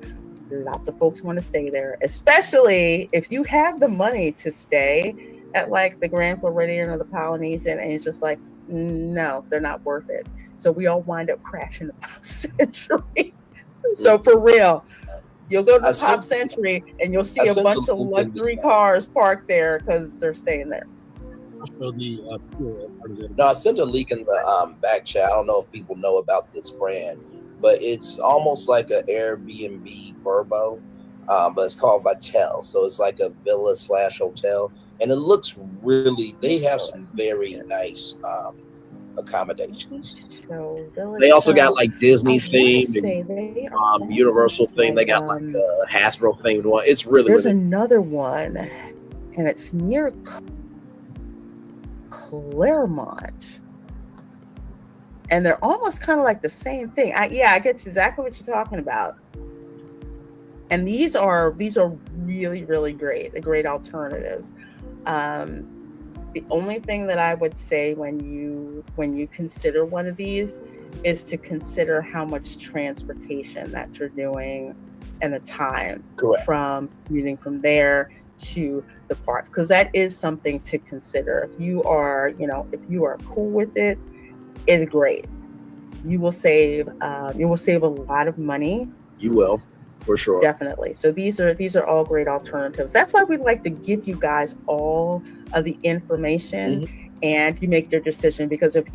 lots of folks want to stay there, especially if you have the money to stay at like the Grand Floridian or the Polynesian, and you're just like, no, they're not worth it. So we all wind up crashing the Pop Century. So for real, you'll go to the Pop Century and you'll see a bunch of luxury cars parked there because they're staying there. No, I sent a link in the back chat. I don't know if people know about this brand, but it's almost like an Airbnb Verbo, but it's called Vitel. So it's like a villa / hotel, and it looks really. They have some very nice accommodations. They also got like Disney themed, and, Universal theme. They got like a Hasbro themed one. It's really. There's really another one, and it's near Claremont, and they're almost kind of like the same thing. I get exactly what you're talking about. And these are really, really great alternatives. The only thing that I would say when you consider one of these is to consider how much transportation that you're doing and the time from commuting from there to the park, because that is something to consider. If you are cool with it, it's great. You will save a lot of money. You will, for sure. Definitely. So these are all great alternatives. That's why we'd like to give you guys all of the information and you make your decision, because if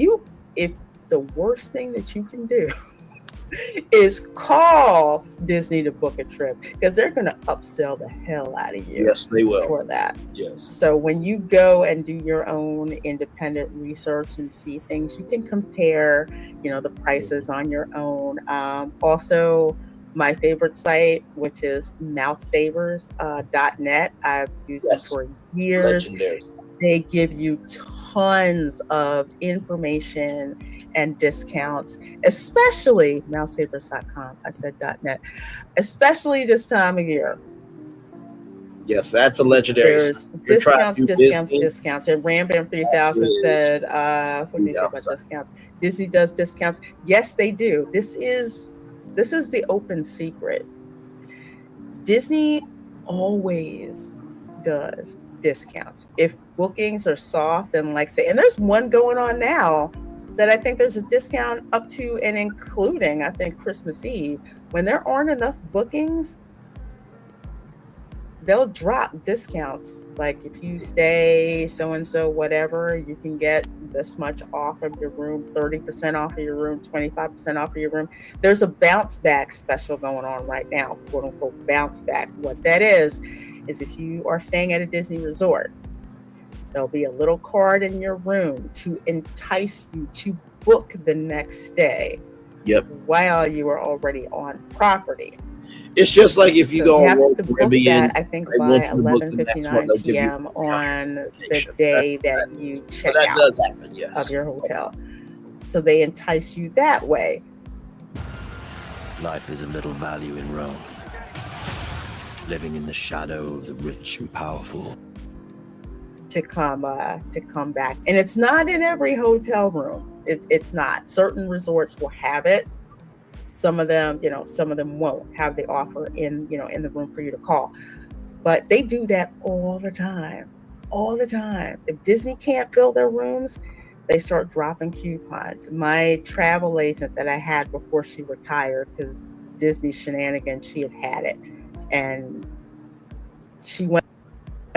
the worst thing that you can do is call Disney to book a trip, because they're going to upsell the hell out of you. Yes, they will. For that. Yes. So when you go and do your own independent research and see things, you can compare, the prices on your own. Also, my favorite site, which is mouthsavers.net. I've used it for years. Legendary. They give you tons of information and discounts, especially mouthsavers.com. I said .net, especially this time of year. Yes, that's a legendary. There's discounts. And Rambam 3000 said, what did you say about discounts? Disney does discounts. Yes, they do. This is the open secret. Disney always does discounts. If bookings are soft, and and there's one going on now that I think there's a discount up to and including, I think, Christmas Eve. When there aren't enough bookings, they'll drop discounts. Like if you stay so-and-so, whatever, you can get this much off of your room, 30% off of your room, 25% off of your room. There's a bounce back special going on right now, quote unquote bounce back. What that is if you are staying at a Disney resort, there'll be a little card in your room to entice you to book the next day. Yep. While you are already on property. It's just like if you go on World Caribbean, I think by 11:59 p.m. on the day that you check out does happen, yes, of your hotel. So they entice you that way. Life is of little value in Rome, living in the shadow of the rich and powerful. To come back, and it's not in every hotel room. It's not. Certain resorts will have it, Some of them, some of them won't have the offer in the room for you to call. But they do that all the time. All the time. If Disney can't fill their rooms, they start dropping coupons. My travel agent that I had before she retired, because Disney shenanigans, she had it. And she went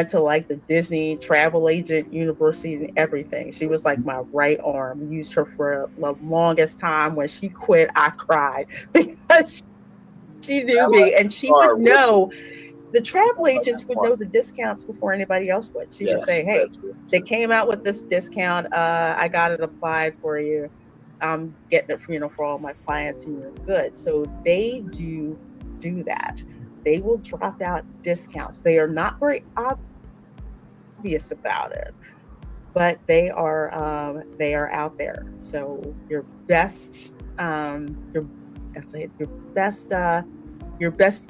to like the Disney travel agent university and everything. She was like my right arm. Used her for the longest time. When she quit, I cried because she knew me and she would know. The travel agents would know the discounts before anybody else would. She would say, hey, they came out with this discount. I got it applied for you. I'm getting it for all my clients and you're good. So they do that. They will drop out discounts. They are not very obvious about it, but they are out there. So your best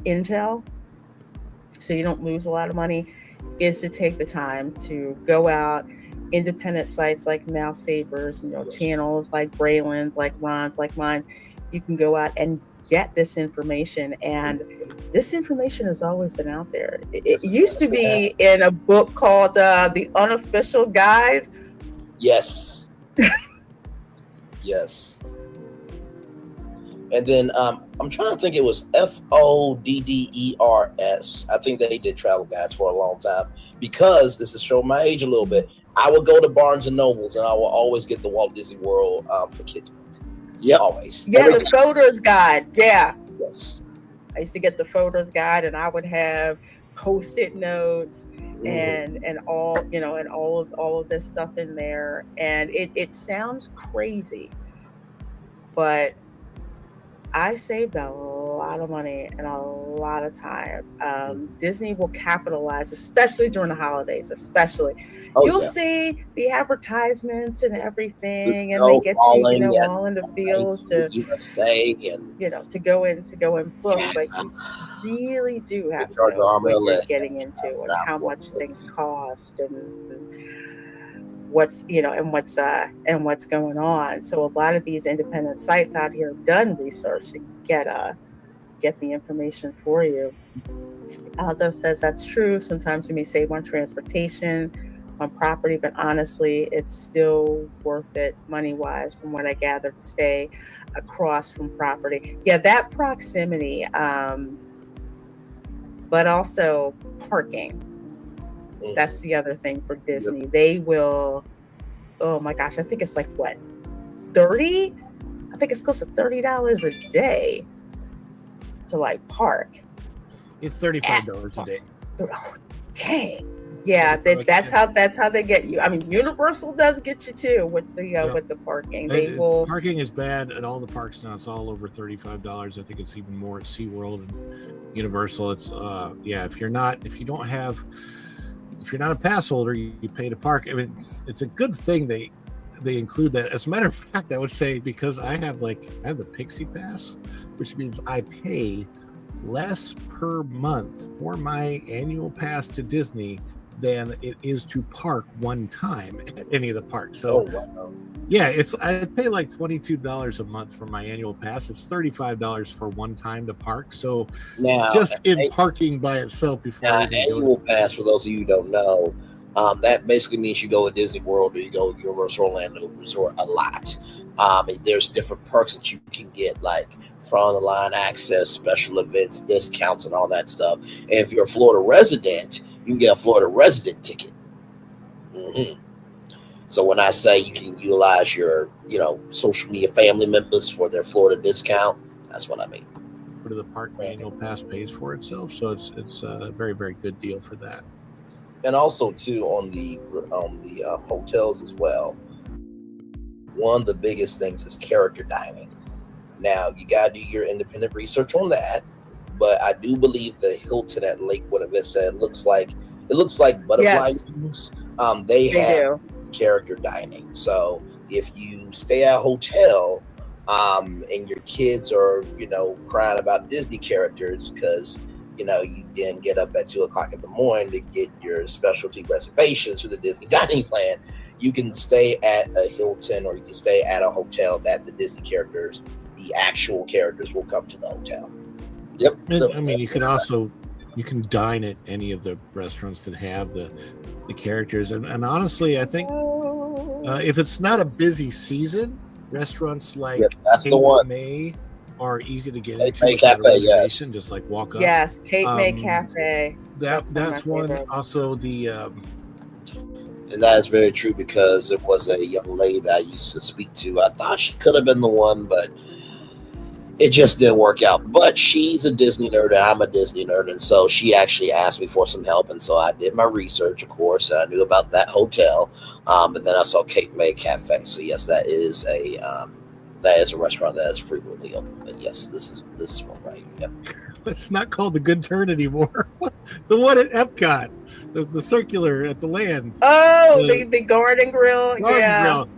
intel, so you don't lose a lot of money, is to take the time to go out. Independent sites like Mouse Savers, channels like Braylon, like Ron's, like mine. You can go out and get this information, and this information has always been out there. It used to be in a book called The Unofficial Guide. Yes. Yes. And then I'm trying to think, it was FODDERS. I think they did travel guides for a long time, because this is showing my age a little bit. I would go to Barnes and Nobles and I will always get the Walt Disney World for kids book. Yeah, always. Yeah, the Photos Guide. Yeah. Yes. I used to get the Photos Guide, and I would have Post-it notes and all of this stuff in there. And it sounds crazy, but I saved a lot of money and a lot of time. Disney will capitalize, especially during the holidays, You'll see the advertisements and everything, and they get you, all in the fields to USA and to go in book, but you really do have to know what you're getting into and how much things cost and what's going on. So a lot of these independent sites out here have done research to get the information for you. Aldo says that's true. Sometimes you may save on transportation, on property, but honestly, it's still worth it money-wise, from what I gather, to stay across from property. Yeah, that proximity, but also parking. That's the other thing for Disney. They will, oh my gosh, I think it's like what, 30? I think it's close to $30 a day to like park. It's $35 a day. Oh, dang. Yeah, that's how they get you. I mean, Universal does get you too with the parking. Parking is bad at all the parks now. It's all over $35. I think it's even more at SeaWorld and Universal. It's if you're not a pass holder, you pay to park. I mean, it's a good thing they include that. As a matter of fact, I would say, because I have the Pixie Pass, which means I pay less per month for my annual pass to Disney than it is to park one time at any of the parks. So I pay like $22 a month for my annual pass. It's $35 for one time to park. So now, just in parking by itself before annual pass, for those of you who don't know, that basically means you go to Disney World or you go to Universal Orlando Resort a lot. There's different perks that you can get, like front of the line access, special events, discounts, and all that stuff. And if you're a Florida resident, you can get a Florida resident ticket. So when I say you can utilize your, social media family members for their Florida discount, that's what I mean. To the park, my annual pass pays for itself, so it's a very, very good deal for that. And also too on the hotels as well. One of the biggest things is character dining. Now you gotta do your independent research on that, but I do believe the Hilton at Lake Buena Vista, it looks like butterfly wings. They have character dining. So if you stay at a hotel and your kids are crying about Disney characters because you didn't get up at 2:00 in the morning to get your specialty reservations for the Disney dining plan, you can stay at a Hilton or you can stay at a hotel that the Disney characters the actual characters will come to the hotel. Yep. And, I mean, you can dine at any of the restaurants that have the characters, and honestly, I think if it's not a busy season, restaurants like that's the Cape one. May are easy to get Cape into. May Without a Cafe, reservation, just like walk up. Yes, Cape May Cafe. That's one. Also, the and that is very true because it was a young lady that I used to speak to. I thought she could have been the one, but it just didn't work out. But she's a Disney nerd, and I'm a Disney nerd, and so she actually asked me for some help, and so I did my research, of course, and I knew about that hotel, and then I saw Cape May Cafe. So yes, that is a restaurant that is frequently open. But yes, this is one right here. Yep. It's not called the Good Turn anymore. The one at Epcot, the circular at the land. Oh, the Garden Grill. Grill.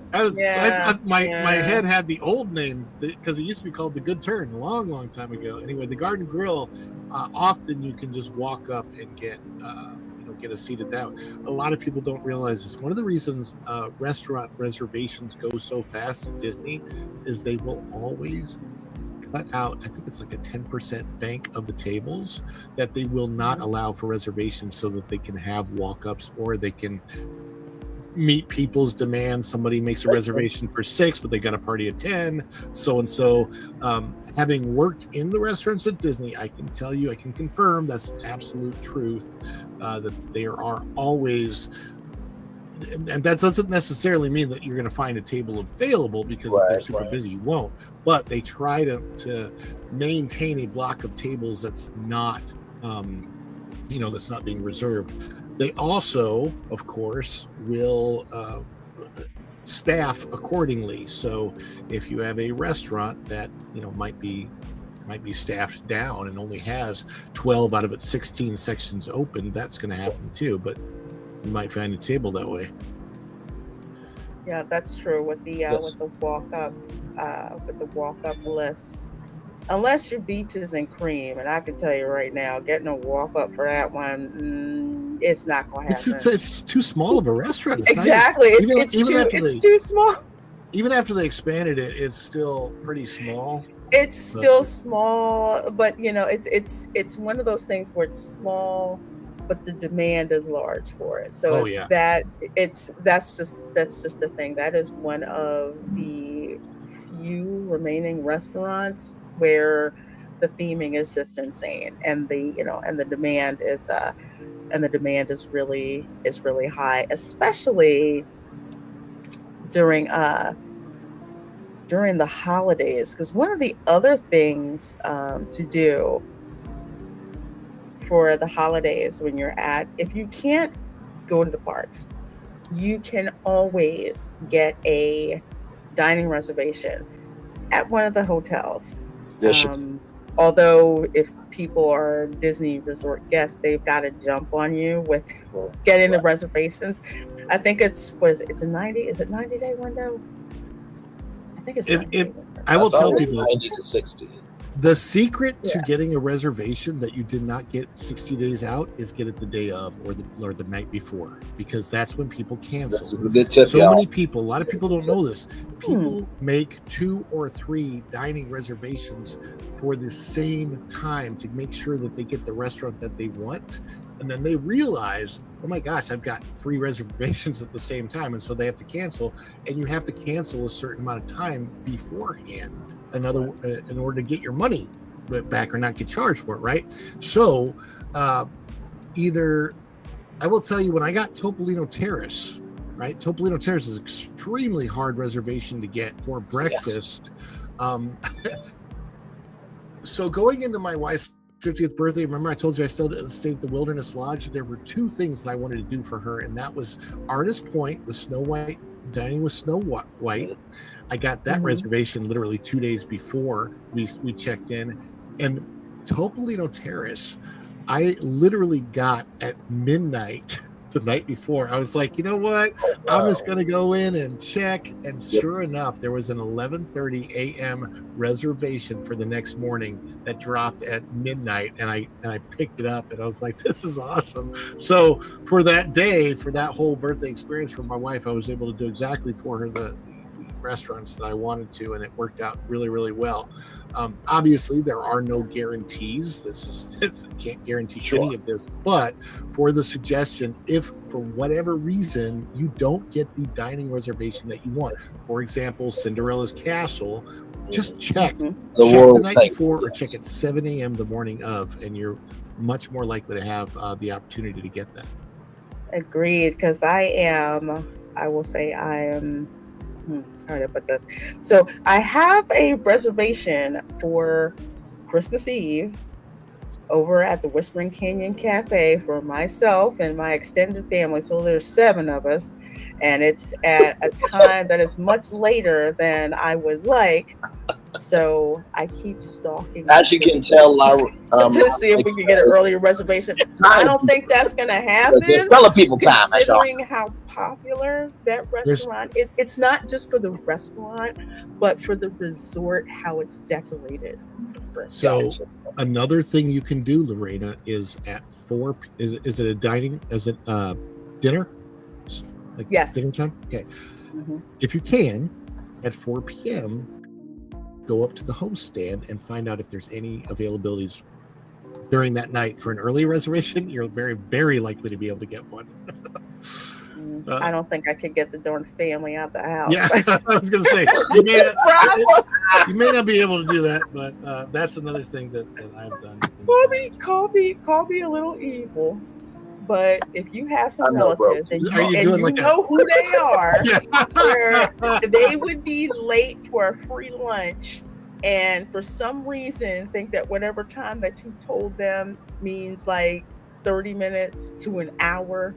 My head had the old name because it used to be called the Good Turn a long time ago. Anyway, the Garden Grill, often you can just walk up and get a seat at that. A lot of people don't realize this. One of the reasons restaurant reservations go so fast at Disney is they will always cut out, I think it's like a 10% bank of the tables that they will not allow for reservations so that they can have walk-ups or they can meet people's demands. Somebody makes a reservation for 6, but they got a party at 10, so and so. Having worked in the restaurants at Disney, I can tell you, I can confirm that's absolute truth, that there are always, and that doesn't necessarily mean that you're going to find a table available, because if they're super busy, you won't. But they try to maintain a block of tables that's not, that's not being reserved. They also, of course, will staff accordingly. So if you have a restaurant that might be staffed down and only has 12 out of its 16 sections open, that's going to happen too. But you might find a table that way. Yeah, that's true with the walk up lists. Unless your beaches and cream, and I can tell you right now, getting a walk up for that one, it's not going to happen. It's too small of a restaurant. Exactly, it's too small. Even after they expanded it, it's still pretty small. It's still small, but it's one of those things where it's small, but the demand is large for it. So that's just the thing. That is one of the few remaining restaurants where the theming is just insane, and the demand is really high, especially during the holidays. Because one of the other things to do for the holidays when you're if you can't go to the parks, you can always get a dining reservation at one of the hotels. Yes. Although if people are Disney resort guests, they've got to jump on you with getting the reservations. I think it's a 90-day window? I think it's I will tell people 90 to 60. The secret to getting a reservation that you did not get 60 days out is get it the day of or the night before, because that's when people cancel. That's a good tip, many people, a lot of people don't know this. People make 2 or 3 dining reservations for the same time to make sure that they get the restaurant that they want. And then they realize, oh my gosh, I've got 3 reservations at the same time. And so they have to cancel, and you have to cancel a certain amount of time beforehand in order to get your money back or not get charged for it, right? So either, I will tell you, when I got Topolino Terrace, right? Topolino Terrace is extremely hard reservation to get for breakfast. Yes. So going into my wife's 50th birthday, remember I told you I stayed at the Wilderness Lodge? There were 2 things that I wanted to do for her, and that was Artist Point, the Snow White, dining with Snow White. I got that reservation literally 2 days before we checked in. And Topolino Terrace, I literally got at midnight the night before. I was like, you know what? I'm just going to go in and check. And sure enough, there was an 11:30 a.m. reservation for the next morning that dropped at midnight. And I picked it up, and I was like, this is awesome. So for that day, for that whole birthday experience for my wife, I was able to do exactly for her the restaurants that I wanted to, and it worked out really, really well. Obviously, there are no guarantees. I can't guarantee any of this, but for the suggestion, if for whatever reason you don't get the dining reservation that you want, for example, Cinderella's Castle, just check the night before or check at 7 a.m. the morning of, and you're much more likely to have the opportunity to get that. Agreed, because I will say I am, how do I put this? So I have a reservation for Christmas Eve over at the Whispering Canyon Cafe for myself and my extended family. So there's 7 of us, and it's at a time that is much later than I would like. So I keep stalking. As you can tell, to see if we can get an earlier reservation. I don't think that's going to happen. It's fellow people time. Considering how popular that restaurant is, it's not just for the restaurant, but for the resort, how it's decorated. So another thing you can do, Lorena, is at 4. Is it a dining? Is it dinner? Like yes. Dinner time. Okay. If you can, at 4 p.m. go up to the host stand and find out if there's any availabilities during that night for an early reservation. You're very, very likely to be able to get one. I don't think I could get the darn family out the house. Yeah, I was going to say, you may not be able to do that, but that's another thing that I've done. Call me a little evil. But if you have some relatives and you know who they are, where they would be late for a free lunch and for some reason think that whatever time that you told them means like 30 minutes to an hour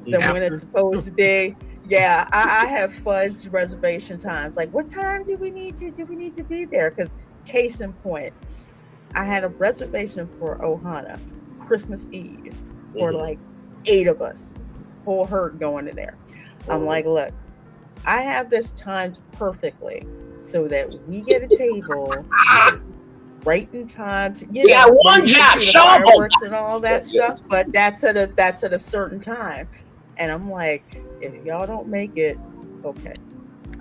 than when it's supposed to be. Yeah, I have fudged reservation times. Like, what time do we need to be there? Because case in point, I had a reservation for Ohana Christmas Eve for like 8 of us, whole herd going in there. I'm like, look, I have this timed perfectly so that we get a table right in time to one job, fireworks and all that stuff, but that's at a certain time. And I'm like, if y'all don't make it, okay.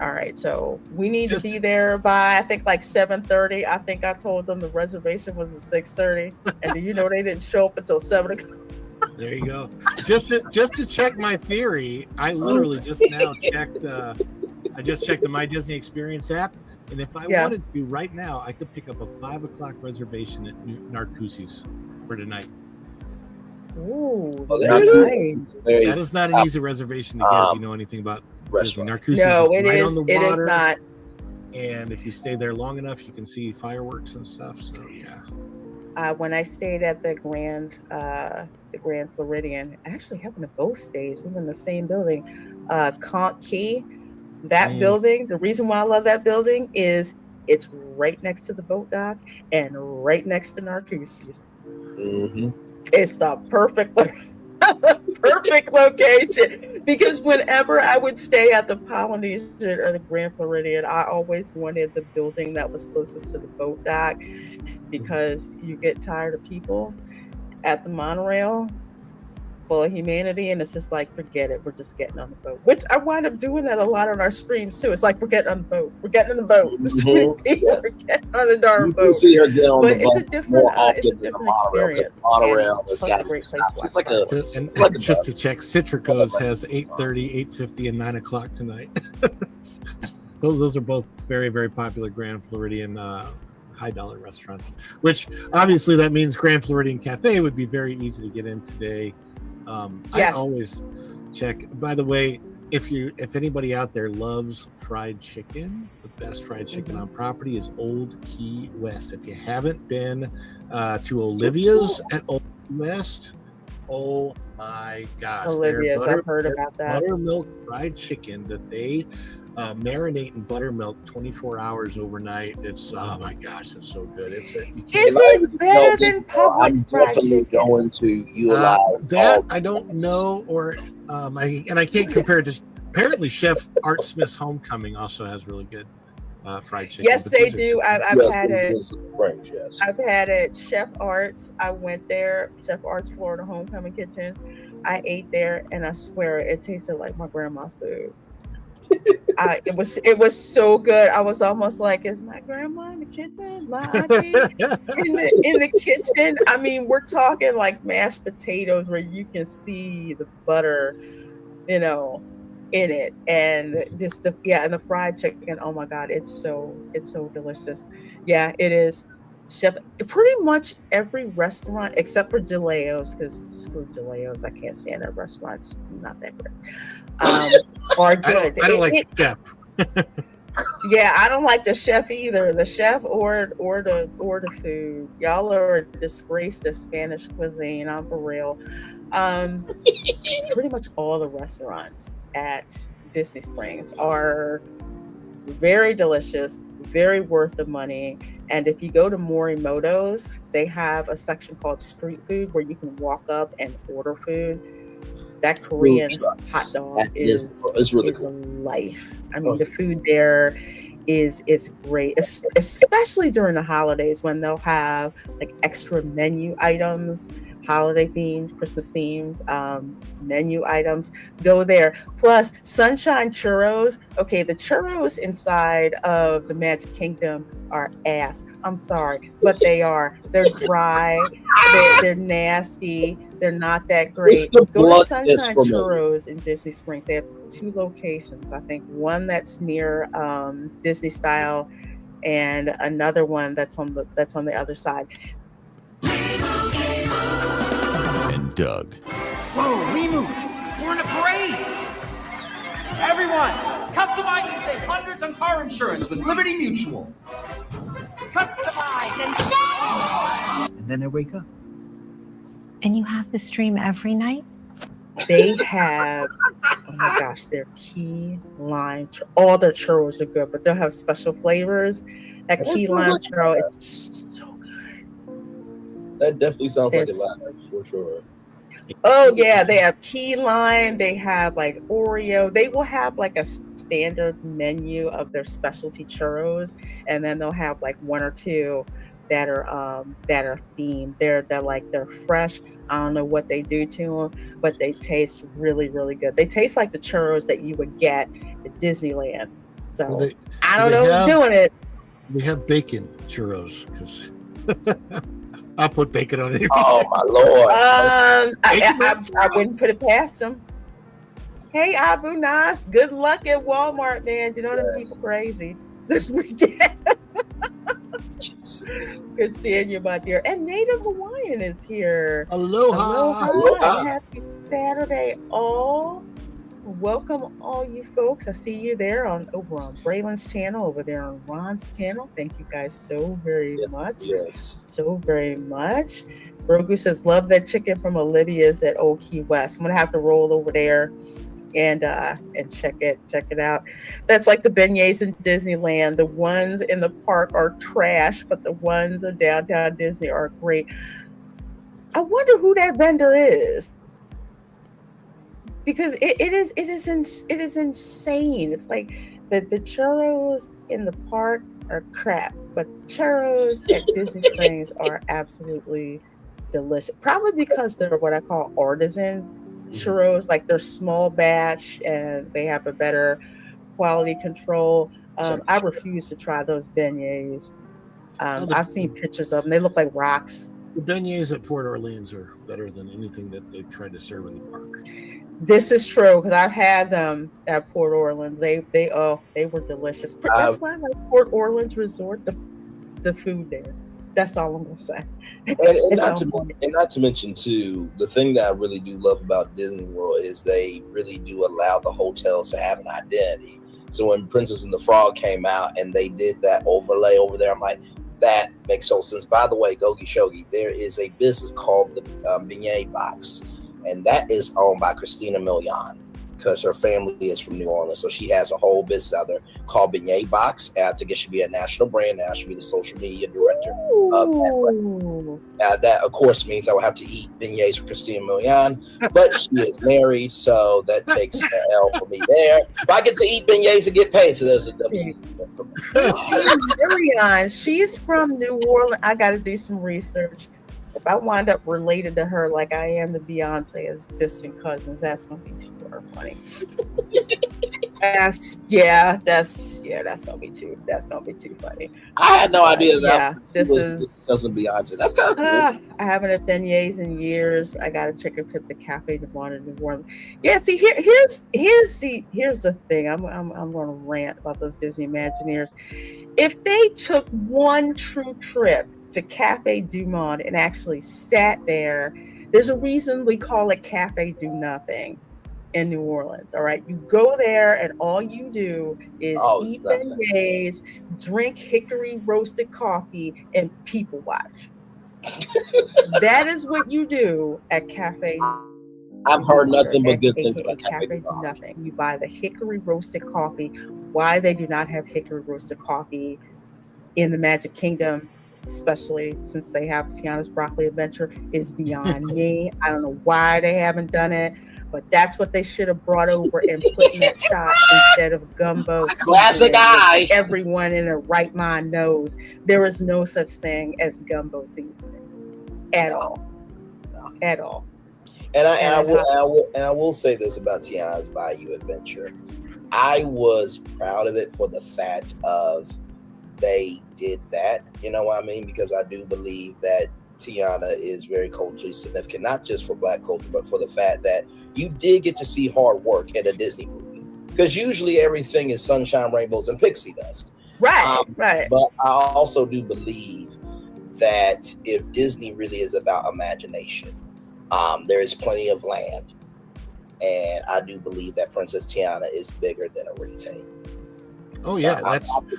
All right, so we need to be there by I think like 7:30. I think I told them the reservation was at 6:30, and do you know they didn't show up until 7 o'clock? There you go. Just to check my theory, I literally just now checked. I just checked the My Disney Experience app, and if I wanted to right now, I could pick up a 5 o'clock reservation at Narcoossee's for tonight. Ooh, that is not an easy reservation to get if you know anything about Disney. Narcoossee's no, is it right is. on the It water, is not. And if you stay there long enough, you can see fireworks and stuff. So yeah. When I stayed at the Grand Floridian, I actually happened to both stays. We were in the same building. Conch Key, that building. The reason why I love that building is it's right next to the boat dock and right next to Narcoossee's. It's the perfect location, because whenever I would stay at the Polynesian or the Grand Floridian, I always wanted the building that was closest to the boat dock, because you get tired of people at the monorail full of humanity, and it's just like, forget it, we're just getting on the boat. Which I wind up doing that a lot on our streams too. It's like, we're getting on the boat, we're getting in the boat. We're getting on the darn boat. You see her get on but the boat it's a different experience. Monorail It's a great place to watch. And just to check, Citrico's has 8:30, 8:50, and 9 o'clock tonight. Those are both very, very popular Grand Floridian high dollar restaurants, which obviously that means Grand Floridian Cafe would be very easy to get in today. I always check. By the way, if anybody out there loves fried chicken, the best fried chicken on property is Old Key West. If you haven't been to Olivia's at Old Key West, oh my gosh, Olivia's, I've heard about that. Buttermilk fried chicken that they marinate in buttermilk 24 hours overnight. It's, oh my gosh, it's so good. Is it better than Publix fried chicken? Going to utilize that I don't know, or I can't compare it to. Apparently, Chef Art Smith's Homecoming also has really good fried chicken. Yes, they do. I've had it. I've had it. Chef Art's. I went there. Chef Art's Florida Homecoming Kitchen. I ate there, and I swear it tasted like my grandma's food. it was so good. I was almost like, is my grandma in the kitchen? My auntie in the kitchen? I mean, we're talking like mashed potatoes where you can see the butter, you know, in it, and just and the fried chicken. Oh my God, it's so delicious. Yeah, it is. Chef, pretty much every restaurant except for Jaleo's, because screw Jaleo's, I can't stand their restaurants. Not that great. Are good. I don't like the chef. Yeah, I don't like the chef either. The chef or the food. Y'all are a disgrace to Spanish cuisine. I'm for real. Pretty much all the restaurants at Disney Springs are very delicious, very worth the money. And if you go to Morimoto's, they have a section called street food where you can walk up and order food. That Korean hot dog is really cool. Life. I mean, the food there is great, especially during the holidays when they'll have like extra menu items, holiday themed, Christmas themed menu items. Go there. Plus, Sunshine Churros. Okay, the churros inside of the Magic Kingdom are ass. I'm sorry, but they are. They're dry. They're nasty. They're not that great. Go to Sunshine Churros in Disney Springs. They have 2 locations. I think one that's near Disney Style, and another one that's on the other side. And Doug. Whoa, we moved. We're in a parade. Everyone, customize and save hundreds on car insurance with Liberty Mutual. Customize and save. And then I wake up. And you have the stream every night? They have, oh my gosh, their key lime. All their churros are good, but they'll have special flavors. That key lime churro, it's so good. That definitely sounds like a lot, for sure. Oh yeah, they have key lime. They have like Oreo. They will have like a standard menu of their specialty churros, and then they'll have like 1 or 2 that are themed. They're fresh. I don't know what they do to them, but they taste really, really good. They taste like the churros that you would get at Disneyland. So I don't know who's doing it. We have bacon churros because I'll put bacon on it. Oh my Lord! I wouldn't put it past them. Hey, Abu Nas, good luck at Walmart, man. You know them people crazy this weekend. Good seeing you, my dear. And Native Hawaiian is here. Aloha. Aloha. Happy Saturday, all. Welcome, all you folks. I see you there over on Braylon's channel, over there on Ron's channel. Thank you guys so very much. Yes. So very much. Grogu says, love that chicken from Olivia's at Old Key West. I'm going to have to roll over there and check it out. That's like the beignets in Disneyland. The ones in the park are trash, but the ones in downtown Disney are great. I wonder who that vendor is, because it is insane. It's like the churros in the park are crap, but churros at Disney Springs are absolutely delicious. Probably because they're what I call artisan churros, like they're small batch and they have a better quality control. I refuse to try those beignets. I've seen pictures of them. They look like rocks. The beignets at Port Orleans are better than anything that they've tried to serve in the park. This is true, because I've had them at Port Orleans. They were delicious. That's why I like Port Orleans Resort. The food there. That's all I'm gonna say. And not to mention too, the thing that I really do love about Disney World is they really do allow the hotels to have an identity. So when Princess and the Frog came out and they did that overlay over there, I'm like, that makes total sense. By the way, Gogi Shogi, there is a business called the Beignet Box, and that is owned by Christina Milian, because her family is from New Orleans. So she has a whole business out there called Beignet Box. And I think it should be a national brand now. She'll be the social media director of that brand. That, of course, means I will have to eat beignets for Christina Milian, but she is married, so that takes an L for me there. But I get to eat beignets and get paid, so there's a W. Milian, she's from New Orleans. I got to do some research. If I wind up related to her like I am to Beyonce as distant cousins, that's going to be too funny. That's gonna be too. That's gonna be too funny. I had no idea Yeah, that this was is. discussing Beyonce. That's kind of cool. I haven't had beignets in years. I got a chicken trip to Cafe Du Monde in New Orleans. Yeah, see, here's the thing. I'm going to rant about those Disney Imagineers. If they took one true trip to Cafe Du Monde and actually sat there, there's a reason we call it Cafe Do Nothing in New Orleans. All right, you go there and all you do is eat beignets, drink hickory roasted coffee, and people watch. That is what you do at Cafe. I've heard nothing but good things aka about Cafe Do Nothing. You buy the hickory roasted coffee. Why they do not have hickory roasted coffee in the Magic Kingdom, especially since they have Tiana's Broccoli Adventure, is beyond me. I don't know why they haven't done it, but that's what they should have brought over and put in that shot instead of gumbo. Classic eye. Everyone in their right mind knows there is no such thing as gumbo seasoning at all. At all. And I will say this about Tiana's Bayou Adventure. I was proud of it for the fact of they did that. You know what I mean? Because I do believe that Tiana is very culturally significant, not just for Black culture, but for the fact that you did get to see hard work in a Disney movie. Because usually everything is sunshine, rainbows, and pixie dust. Right, right. But I also do believe that if Disney really is about imagination, there is plenty of land. And I do believe that Princess Tiana is bigger than everything. Oh, yeah.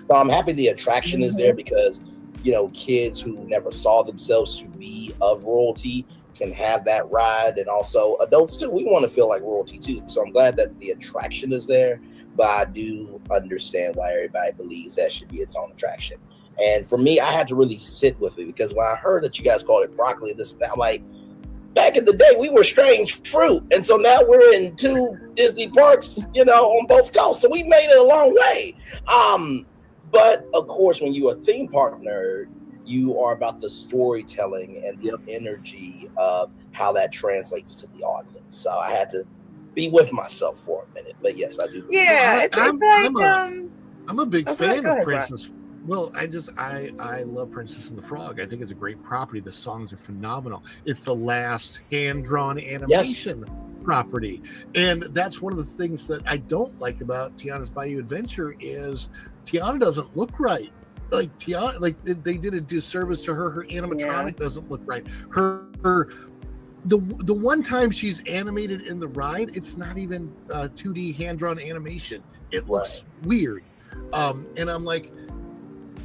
So I'm happy the attraction is there because, you know, kids who never saw themselves to be of royalty can have that ride. And also adults too. We want to feel like royalty too. So I'm glad that the attraction is there. But I do understand why everybody believes that should be its own attraction. And for me, I had to really sit with it because when I heard that you guys called it broccoli, I'm like, back in the day, we were strange fruit. And so now we're in 2 Disney parks, you know, on both coasts. So we made it a long way. But of course, when you're a theme park nerd, you are about the storytelling and the energy of how that translates to the audience. So I had to be with myself for a minute. But yes, I do. Yeah, I'm a big fan ahead, of Princess. Well, I love Princess and the Frog. I think it's a great property. The songs are phenomenal. It's the last hand-drawn animation property. And that's one of the things that I don't like about Tiana's Bayou Adventure is Tiana doesn't look right. Like Tiana, like they did a disservice to her. Her animatronic doesn't look right. The one time she's animated in the ride, it's not even 2D hand-drawn animation. It looks weird. And I'm like,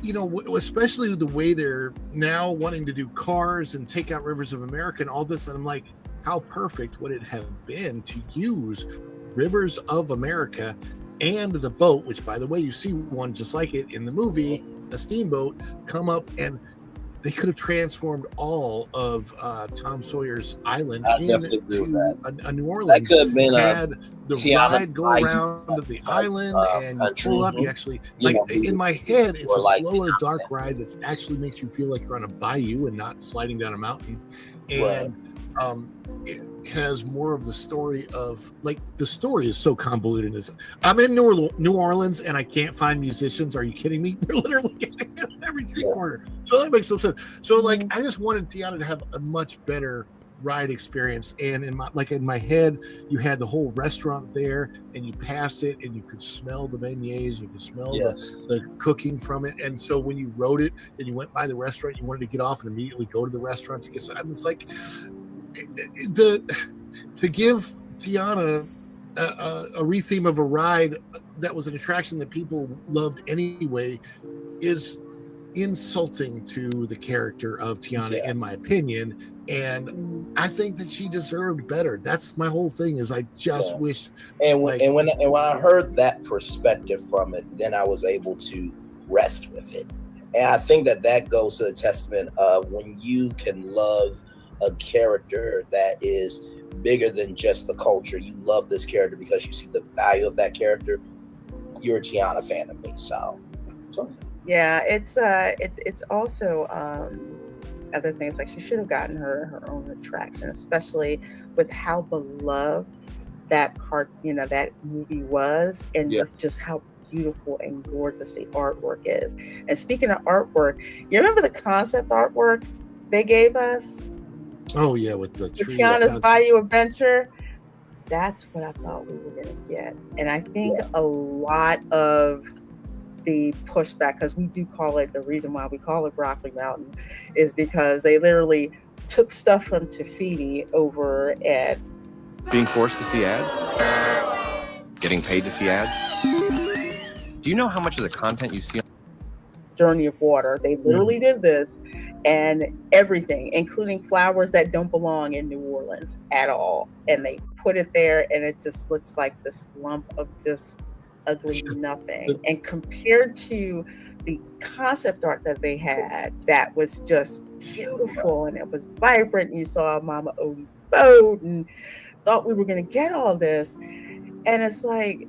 you know, especially the way they're now wanting to do Cars and take out Rivers of America and all this. And I'm like, how perfect would it have been to use Rivers of America and the boat, which, by the way, you see one just like it in the movie, a steamboat, come up, and they could have transformed all of Tom Sawyer's Island into a New Orleans. That could have been had the ride go around the island and you pull up. You actually, like, in my head, it's a slower, dark ride that actually makes you feel like you're on a bayou and not sliding down a mountain. And it has more of the story of, like, the story is so convoluted. I'm in New Orleans and I can't find musicians. Are you kidding me? They're literally every street corner. So that makes no sense. So, like, I just wanted Tiana to have a much better ride experience. And in my head, you had the whole restaurant there and you passed it and you could smell the beignets, you could smell the cooking from it. And so when you rode it and you went by the restaurant, you wanted to get off and immediately go to the restaurant to get some. And it's like, to give Tiana a retheme of a ride that was an attraction that people loved anyway is insulting to the character of Tiana, in my opinion. And I think that she deserved better. That's my whole thing. Is I just wish. And when I heard that perspective from it, then I was able to rest with it. And I think that goes to the testament of when you can love a character that is bigger than just the culture. You love this character because you see the value of that character. You're a Tiana fan of me, so. Yeah, it's also other things, like she should have gotten her own attraction, especially with how beloved that that movie was, and with just how beautiful and gorgeous the artwork is. And speaking of artwork, you remember the concept artwork they gave us? Oh yeah, with the tree. Tiana's Bayou Adventure. That's what I thought we were gonna get. And I think a lot of the pushback, because we do call it, the reason why we call it Broccoli Mountain is because they literally took stuff from Tafiti over at being forced to see ads, getting paid to see ads. Do you know how much of the content you see on Journey of Water? They literally did this, and everything, including flowers that don't belong in New Orleans at all, and they put it there, and it just looks like this lump of just ugly nothing. And compared to the concept art that they had, that was just beautiful, and it was vibrant. You saw Mama Odie's boat, and thought we were going to get all this, and it's like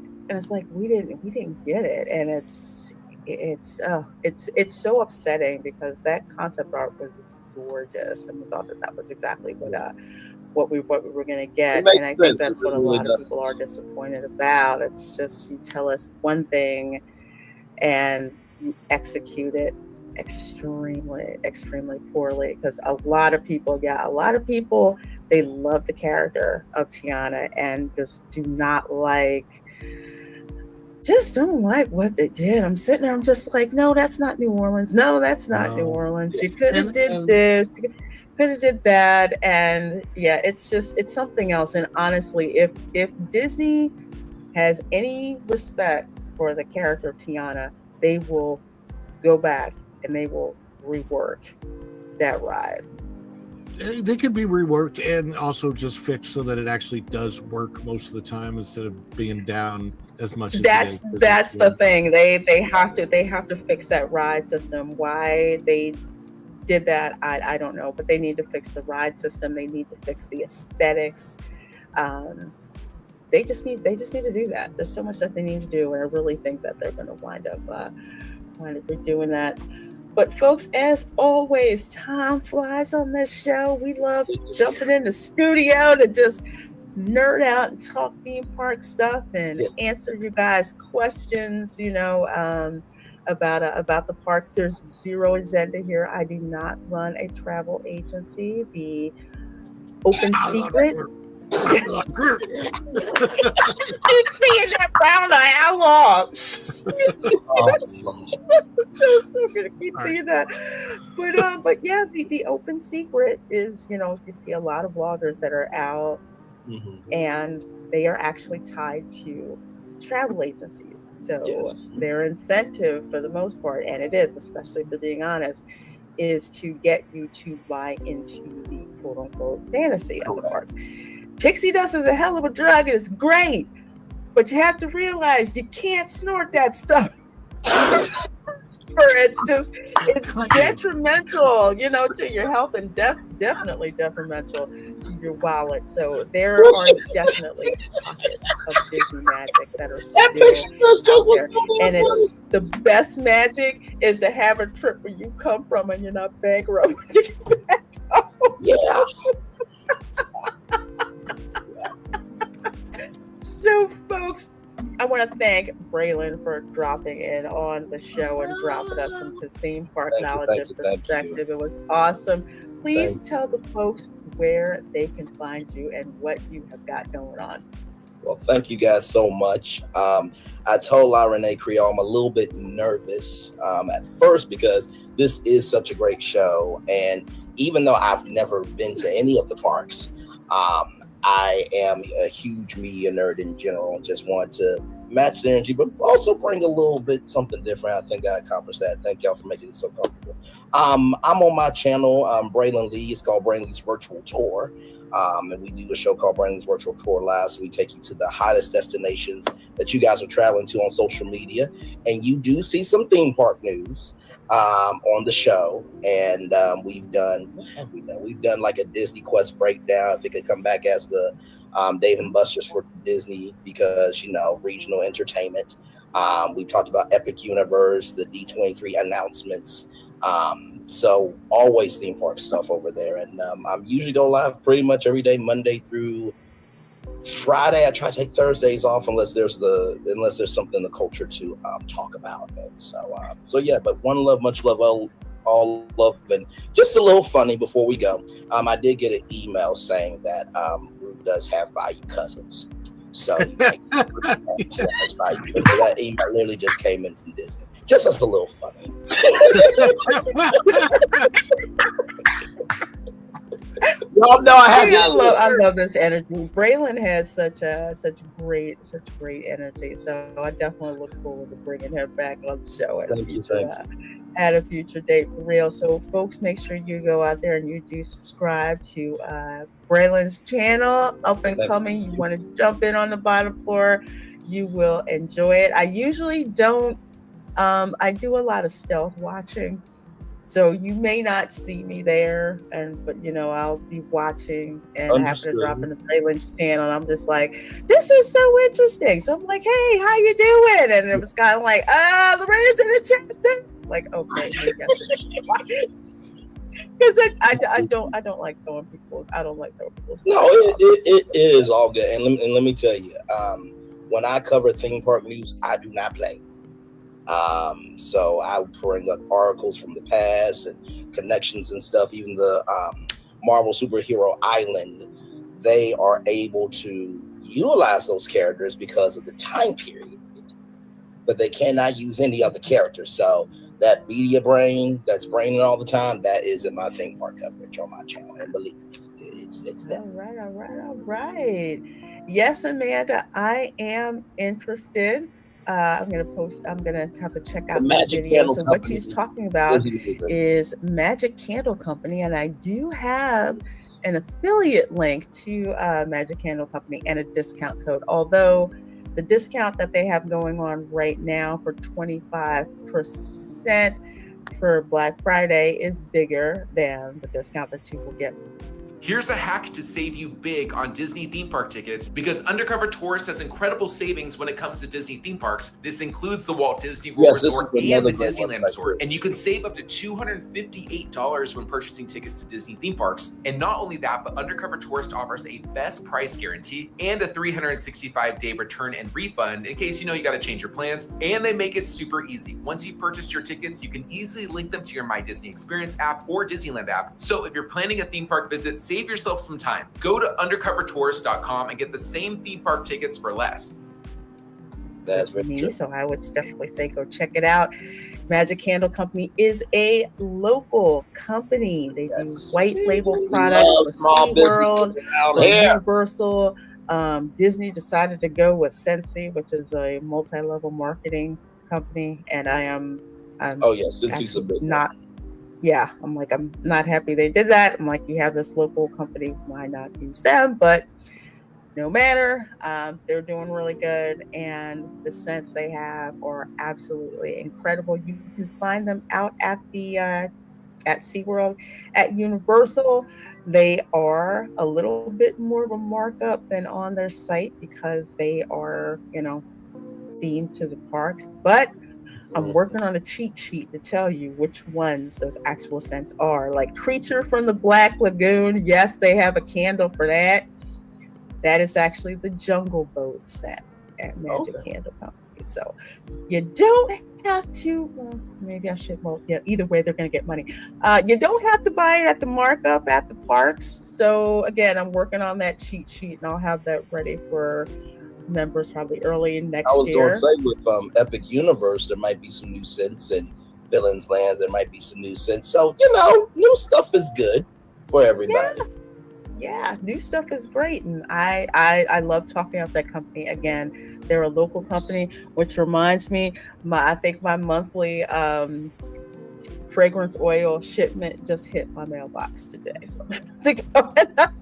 we didn't get it, and it's so upsetting, because that concept art was gorgeous, and we thought that was exactly what we were going to get. And I think that's what a lot of people are disappointed about. It's just, you tell us one thing and you execute it extremely poorly, because a lot of people, they love the character of Tiana and just don't like what they did. I'm sitting there, I'm just like, no, that's not New Orleans. No, that's not New Orleans. You could have did this, you could have did that. And yeah, it's something else. And honestly, if Disney has any respect for the character of Tiana, they will go back and they will rework that ride. They could be reworked and also just fixed so that it actually does work most of the time, instead of being down as much as that's the thing. They have to fix that ride system. Why they did that, I don't know, but they need to fix the ride system. They need to fix the aesthetics. They just need to do that. There's so much that they need to do, and I really think that they're going to wind up doing that. But folks, as always, time flies on this show. We love jumping in the studio to just nerd out and talk theme park stuff and answer you guys' questions, about the parks. There's zero agenda here. I do not run a travel agency. The open secret. Keep seeing that round how long? So gonna keep seeing that. But yeah, the open secret is, you see a lot of bloggers that are out, and they are actually tied to travel agencies. So their incentive, for the most part, and it is, especially if they're being honest, is to get you to buy into the quote unquote fantasy of the parks. Pixie dust is a hell of a drug, and it's great, but you have to realize you can't snort that stuff. It's detrimental, to your health, and definitely detrimental to your wallet. So there are definitely pockets of Disney magic that are still out there. And it's the best magic is to have a trip where you come from and you're not bankrupt when you get back home. Yeah. So, folks, I want to thank Braylon for dropping in on the show and dropping us some his theme park knowledge and perspective. It was awesome. Please tell the folks where they can find you and what you have got going on. Well, thank you guys so much. I told Reina Creole I'm a little bit nervous at first, because this is such a great show. And even though I've never been to any of the parks, I am a huge media nerd in general, and just want to match the energy, but also bring a little bit something different. I think I accomplished that. Thank y'all for making it so comfortable. I'm on my channel, Braylon Lee. It's called Braylon Lee's Virtual Tour. And we do a show called Braylon Lee's Virtual Tour Live. So we take you to the hottest destinations that you guys are traveling to on social media. And you do see some theme park news on the show. And we've done like a Disney Quest breakdown. If it could come back as the Dave and Buster's for Disney, because, regional entertainment. We talked about Epic Universe, the D23 announcements. So always theme park stuff over there. And I'm usually go live pretty much every day, Monday through Friday, I try to take Thursdays off unless there's something in the culture to talk about. And so yeah, but one love, much love, all love, and just a little funny before we go. I did get an email saying that Ruth does have Bayou cousins. So that email literally just came in from Disney. Just as a little funny. Y'all know I love this energy. Braylon has such great energy. So I definitely look forward to bringing her back on the show at a future date for real. So folks, make sure you go out there and you do subscribe to Braylon's channel, up and coming. You want to jump in on the bottom floor, you will enjoy it. I usually don't. I do a lot of stealth watching. So you may not see me there, but I'll be watching and happen to drop in the Braylon's channel. And I'm just like, this is so interesting. So I'm like, hey, how you doing? And it was kind of like, Lorena's in the chat. Like, okay, maybe I should. Because I don't like throwing people. I don't like throwing people's. No, it is all good. And let me tell you, when I cover theme park news, I do not play. So I bring up articles from the past and connections and stuff. Even the Marvel Superhero Island, they are able to utilize those characters because of the time period, but they cannot use any other characters. So that media brain that's braining all the time, that is in my theme park coverage on my channel. And believe me, it's that. All right. Yes, Amanda, I am interested. I'm gonna have to check out the video. So what she's talking about is Magic Candle Company, and I do have an affiliate link to Magic Candle Company and a discount code. Although the discount that they have going on right now for 25% for Black Friday is bigger than the discount that you will get. Here's a hack to save you big on Disney theme park tickets, because Undercover Tourist has incredible savings when it comes to Disney theme parks. This includes the Walt Disney World Resort and the Disneyland Resort. And you can save up to $258 when purchasing tickets to Disney theme parks. And not only that, but Undercover Tourist offers a best price guarantee and a 365-day return and refund in case you got to change your plans. And they make it super easy. Once you've purchased your tickets, you can easily link them to your My Disney Experience app or Disneyland app. So if you're planning a theme park visit, save yourself some time. Go to undercovertourist.com and get the same theme park tickets for less. That's very true. So I would definitely say go check it out. Magic Candle Company is a local company. They do white label products for SeaWorld, for Universal. Disney decided to go with Sensi, which is a multi-level marketing company, and I'm Sensi's a big not. Yeah, I'm not happy they did that. I'm like, you have this local company, why not use them? But no matter, they're doing really good, and the scents they have are absolutely incredible. You can find them out at the at SeaWorld, at Universal. They are a little bit more of a markup than on their site because they are, themed to the parks, but I'm working on a cheat sheet to tell you which ones those actual scents are. Like Creature from the Black Lagoon. Yes, they have a candle for that. That is actually the Jungle Boat scent at Magic Candle Company. So you don't have to, maybe I should, either way, they're going to get money. You don't have to buy it at the markup at the parks. So again, I'm working on that cheat sheet, and I'll have that ready for members probably early next year. I was going to say with Epic Universe, there might be some new scents, and Villains Land, there might be some new scents. So, new stuff is good for everybody. Yeah, new stuff is great. And I love talking about that company. Again, they're a local company, which reminds me, I think my monthly fragrance oil shipment just hit my mailbox today, so to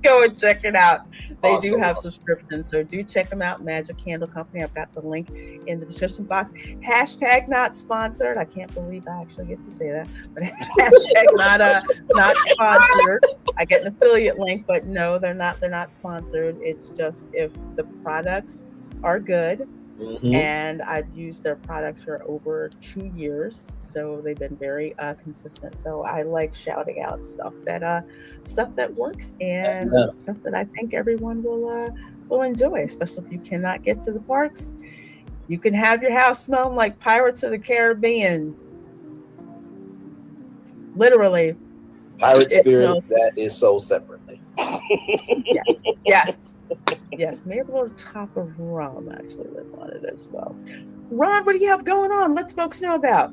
go and check it out. They do have subscriptions, so do check them out. Magic Candle Company. I've got the link in the description box. # not sponsored. I can't believe I actually get to say that, but # not sponsored. I get an affiliate link, but no, they're not sponsored. It's just if the products are good And I've used their products for over 2 years, so they've been very consistent. So I like shouting out stuff that works and stuff that I think everyone will enjoy, especially if you cannot get to the parks. You can have your house smelling like Pirates of the Caribbean. Literally. Pirate Spirit that is sold separately. Yes. Maybe a little top of rum actually that's on it as well. Ron, what do you have going on? Let folks know about.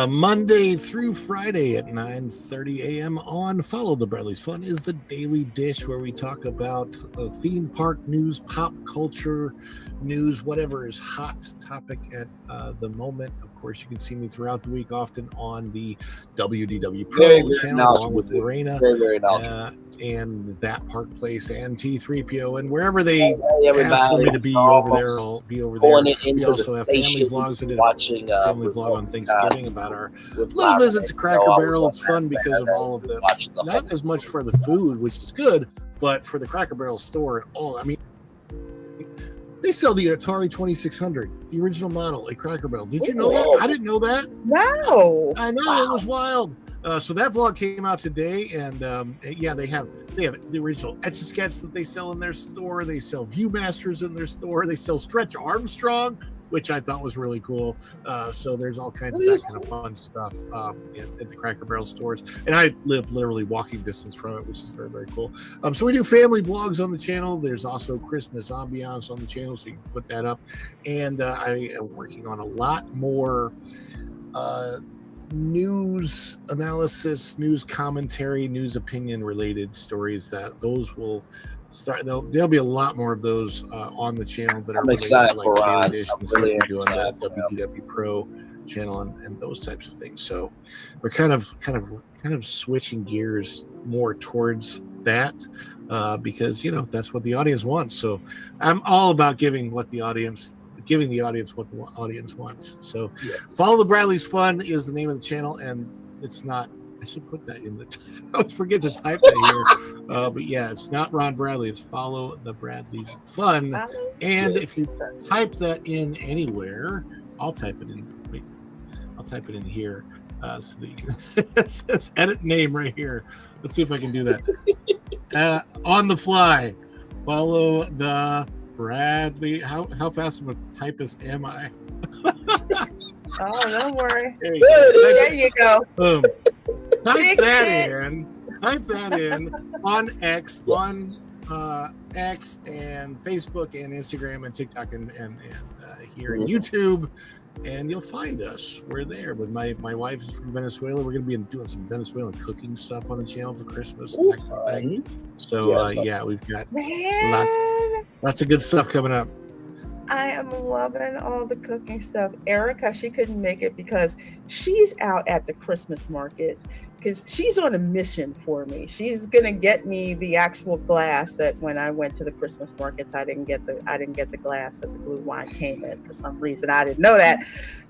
Monday through Friday at 9:30 a.m. on Follow the Bradley's Fun is the Daily Dish, where we talk about theme park news, pop culture news, whatever is hot topic at the moment. Of course, you can see me throughout the week, often on the WDW Pro channel, along with Reina and That Park Place and T3PO, and wherever they ask for me to be over there, I'll be over there. We also have family vlogs. We did a family vlog on Thanksgiving about our little visit to Cracker Barrel. It's fun because of all of the, not as much for the food, which is good, but for the Cracker Barrel store. I mean, they sell the Atari 2600, the original model at Cracker Barrel. Did you know that? I didn't know that. No. I know, it was wild. So that vlog came out today, and they have the original Etch-a-Sketch that they sell in their store. They sell Viewmasters in their store. They sell Stretch Armstrong, which I thought was really cool. So there's all kinds of that kind of fun stuff at the Cracker Barrel stores. And I live literally walking distance from it, which is very, very cool. So we do family vlogs on the channel. There's also Christmas ambiance on the channel, so you can put that up. And I am working on a lot more news analysis, news commentary, news opinion related stories. That those will start. There'll be a lot more of those on the channel that are I'm excited to, like, for Ron. Daily Dish and I'm really stuff we do on that WDW Pro channel and those types of things. So we're kind of switching gears more towards that because that's what the audience wants. So I'm all about giving the audience what the audience wants. So Follow the Bradley's Fun is the name of the channel, and it's not, I should put that in the I always forget to type that here. But yeah, it's not Ron Bradley, it's Follow the Bradley's Fun. And if you type that in anywhere, I'll type it in. Wait, I'll type it in here so that you can it says edit name right here. Let's see if I can do that. On the fly. Follow the Bradley. How fast of a typist am I? Oh, don't worry. There you go. Boom. Type that in on X, X and Facebook and Instagram and TikTok and here in YouTube, and you'll find us. We're there. But my wife is from Venezuela. We're going to be doing some Venezuelan cooking stuff on the channel for Christmas and that kind of thing. So we've got lots of good stuff coming up. I am loving all the cooking stuff. Erica, she couldn't make it because she's out at the Christmas markets because she's on a mission for me. She's gonna get me the actual glass that when I went to the Christmas markets, I didn't get the glass that the blue wine came in for some reason. I didn't know that.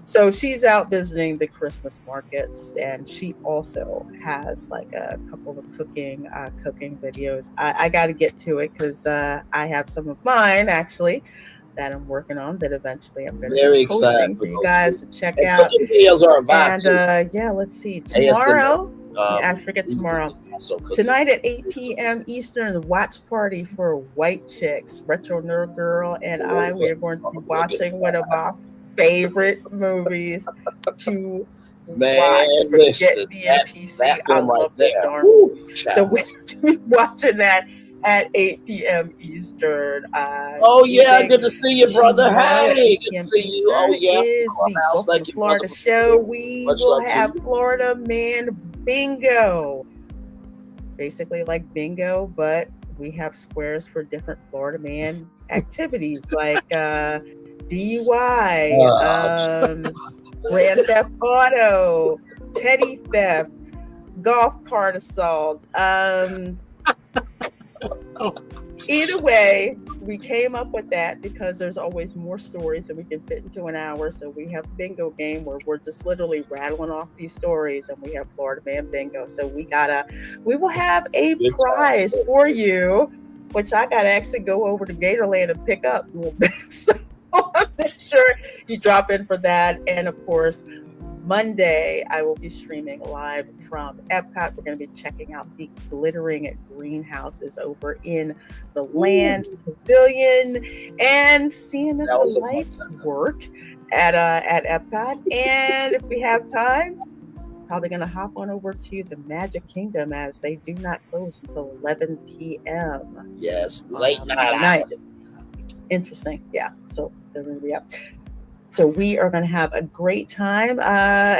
So she's out visiting the Christmas markets, and she also has like a couple of cooking videos. I got to get to it because I have some of mine actually that I'm working on that eventually I'm going to be posting for you guys to check out. Videos are a vibe too. Let's see. Tomorrow, I forget tomorrow. Tonight at 8 p.m. Eastern, the watch party for White Chicks. Retro Nerd Girl and we are going to be watching one of our favorite movies to watch. Forget BMPC. I love this darn movie. So we'll be watching that at 8 p.m. Eastern. Good to see you, brother. Hey, good to see you. Is the Florida show. We will have Florida Man Bingo. Basically like bingo, but we have squares for different Florida Man activities like DUI, Grand Theft Auto, petty theft, golf cart assault. Either way, we came up with that because there's always more stories than we can fit into an hour. So we have a bingo game where we're just literally rattling off these stories, and we have Florida Man Bingo. So we will have a prize for you, which I gotta actually go over to Gatorland and pick up. So make sure you drop in for that. And of course, Monday, I will be streaming live from Epcot. We're going to be checking out the glittering greenhouses over in the Land Pavilion and seeing if the lights work at Epcot. And if we have time, probably going to hop on over to the Magic Kingdom, as they do not close until 11 p.m. Yes, late night. Interesting. Yeah. So they're going to be up. So we are going to have a great time.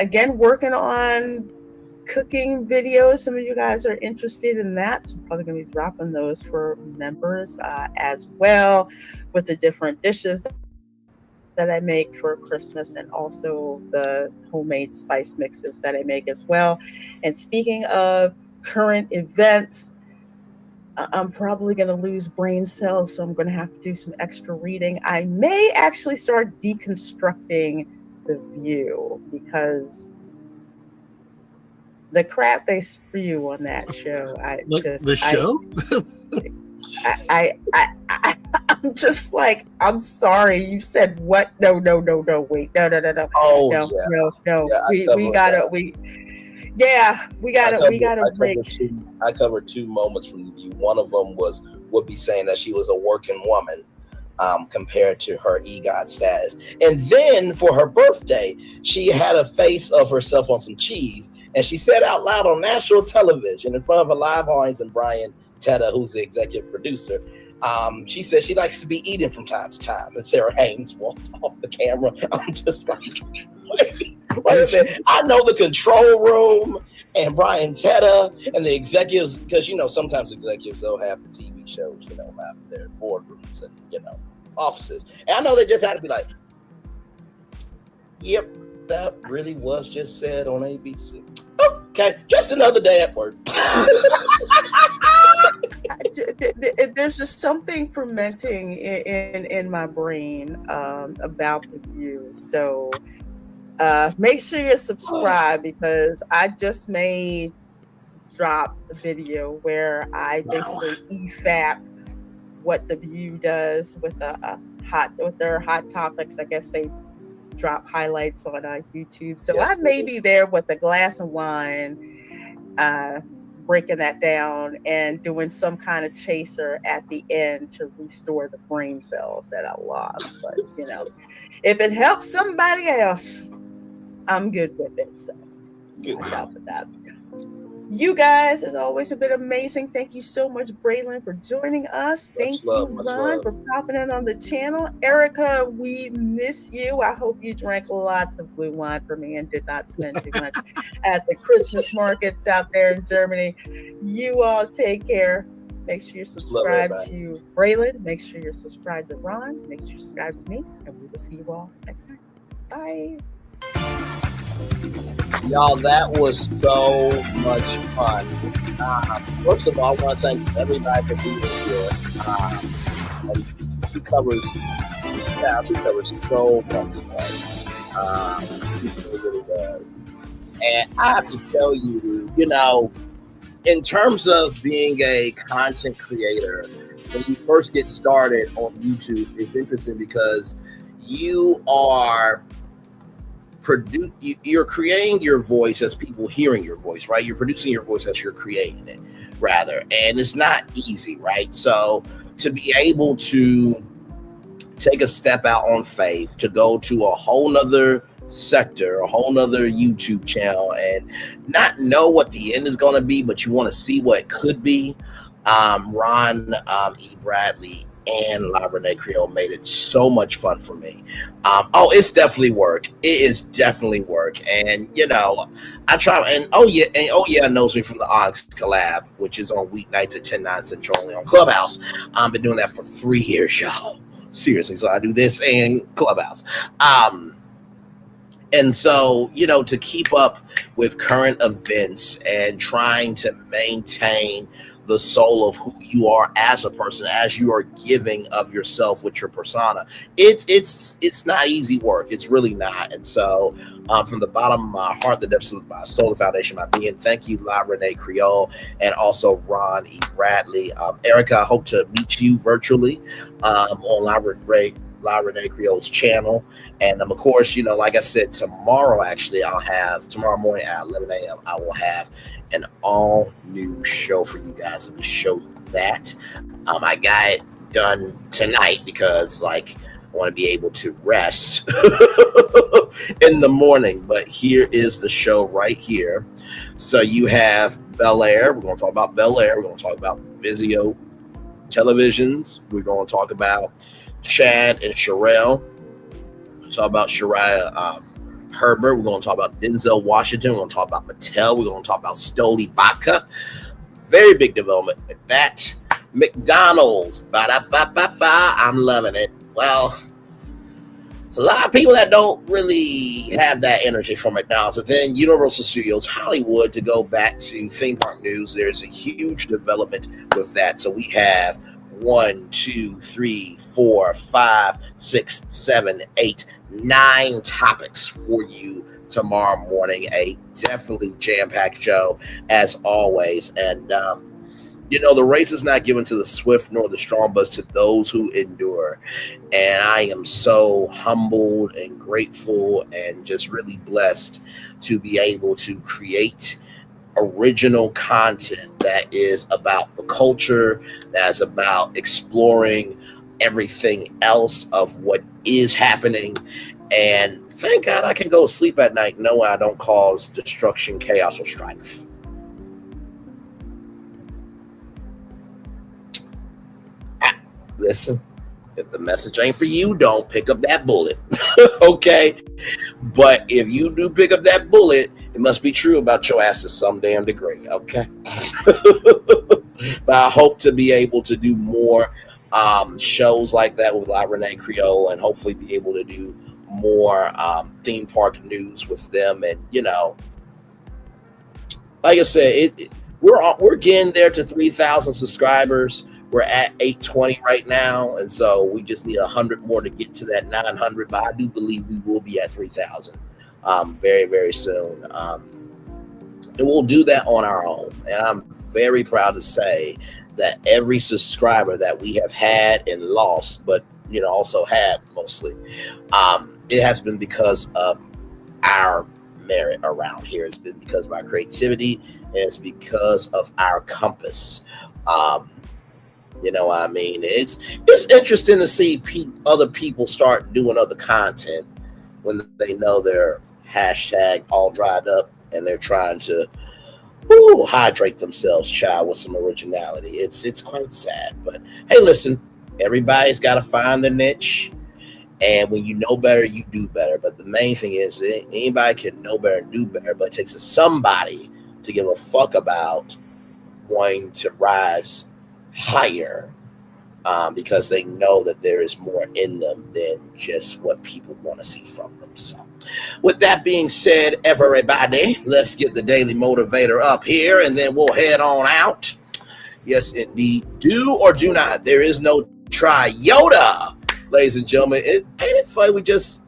Again, working on cooking videos. Some of you guys are interested in that. So I'm probably going to be dropping those for members as well, with the different dishes that I make for Christmas, and also the homemade spice mixes that I make as well. And speaking of current events, I'm probably going to lose brain cells, so I'm going to have to do some extra reading. I may actually start deconstructing The View, because the crap they spew on that show, I'm just like, I'm sorry. You said what? No, wait, no. Oh, no. Yeah, we gotta break. I covered two moments from The View. One of them was Whoopi saying that she was a working woman compared to her EGOT status. And then for her birthday, she had a face of herself on some cheese, and she said out loud on national television in front of a live audience and Brian Teta, who's the executive producer, she said she likes to be eating from time to time. And Sarah Haynes walked off the camera. I'm just like, wait a minute. I know the control room and Brian Teta and the executives, because, sometimes executives, they'll have the TV shows, out their boardrooms and, offices. And I know they just had to be like, yep, that really was just said on ABC. Okay, just another day at work. There's just something fermenting in my brain about The View. So make sure you're subscribed, because I just may drop a video where I basically EFAP what The View does with their hot topics. I guess they drop highlights on YouTube. So I may be there with a glass of wine, breaking that down and doing some kind of chaser at the end to restore the brain cells that I lost. But, if it helps somebody else, I'm good with it. So watch out for that. You guys, as always, have been amazing. Thank you so much, Braylon, for joining us. Thank you, Ron, for popping in on the channel. Erica, we miss you. I hope you drank lots of blue wine for me and did not spend too much at the Christmas markets out there in Germany. You all take care. Make sure you're subscribed to Braylon. Make sure you're subscribed to Ron. Make sure you're subscribed to me. And we will see you all next time. Bye. Y'all, that was so much fun. First of all, I want to thank everybody for being here. She covers so much fun. She really does. And I have to tell you, in terms of being a content creator, when you first get started on YouTube, it's interesting because you are you're creating your voice as people hearing your voice, right? You're producing your voice as you're creating it, rather. And it's not easy, right? So to be able to take a step out on faith, to go to a whole nother sector, a whole nother YouTube channel, and not know what the end is going to be, but you want to see what it could be. Ron E. Bradley and Reina Creole made it so much fun for me. It's definitely work. It is definitely work. And, I try, and Oh Yeah knows me from the Onyx collab, which is on weeknights at 10/9 Central only on Clubhouse. I've been doing that for 3 years, y'all. Seriously. So I do this and Clubhouse. And so, to keep up with current events and trying to maintain the soul of who you are as a person, as you are giving of yourself with your persona, it's not easy work. It's really not. And so from the bottom of my heart, the depths of my soul, the foundation of my being, thank you, Reina Creole, and also Ron E. Bradley. Erica, I hope to meet you virtually on La Reina Creole's channel. And of course, like I said, tomorrow morning at 11 a.m. I will have an all new show for you guys. Let me show you that. I got it done tonight because I want to be able to rest in the morning. But here is the show right here. So you have Bel Air. We're going to talk about Bel Air. We're going to talk about Vizio televisions. We're going to talk about Chad and Sherelle. We'll talk about Shariah Herbert. We're going to talk about Denzel Washington. We're going to talk about Mattel. We're going to talk about Stoli Vodka. Very big development with that. McDonald's. Ba-da-ba-ba-ba. I'm loving it. Well, it's a lot of people that don't really have that energy from McDonald's. And then Universal Studios Hollywood, to go back to theme park news, there's a huge development with that. So we have 1, 2, 3, 4, 5, 6, 7, 8, 9 topics for you tomorrow morning. A definitely jam-packed show as always. And the race is not given to the swift nor the strong, but to those who endure. And I am so humbled and grateful and just really blessed to be able to create original content that is about the culture, that's about exploring everything else of what is happening. And thank God I can go sleep at night knowing I don't cause destruction, chaos, or strife. Listen, if the message ain't for you, don't pick up that bullet. Okay? But if you do pick up that bullet, it must be true about your ass to some damn degree. Okay? But I hope to be able to do more shows like that with La Reina Creole, and hopefully be able to do more theme park news with them. And like I said, we're getting there to 3,000 subscribers. We're at 820 right now, and so we just need 100 more to get to that 900. But I do believe we will be at 3,000 very, very soon. And we'll do that on our own. And I'm very proud to say that every subscriber that we have had and lost, but also had mostly, it has been because of our merit around here. It's been because of our creativity, and it's because of our compass. You know what I mean? It's interesting to see other people start doing other content when they know their hashtag all dried up and they're trying to hydrate themselves, child, with some originality. It's quite sad. But hey, listen, everybody's got to find their niche. And when you know better, you do better. But the main thing is anybody can know better and do better, but it takes somebody to give a fuck about wanting to rise higher, because they know that there is more in them than just what people want to see from them. So with that being said, everybody, let's get the Daily Motivator up here, and then we'll head on out. Yes, indeed. Do or do not. There is no try. Yoda, ladies and gentlemen. Ain't it funny? We just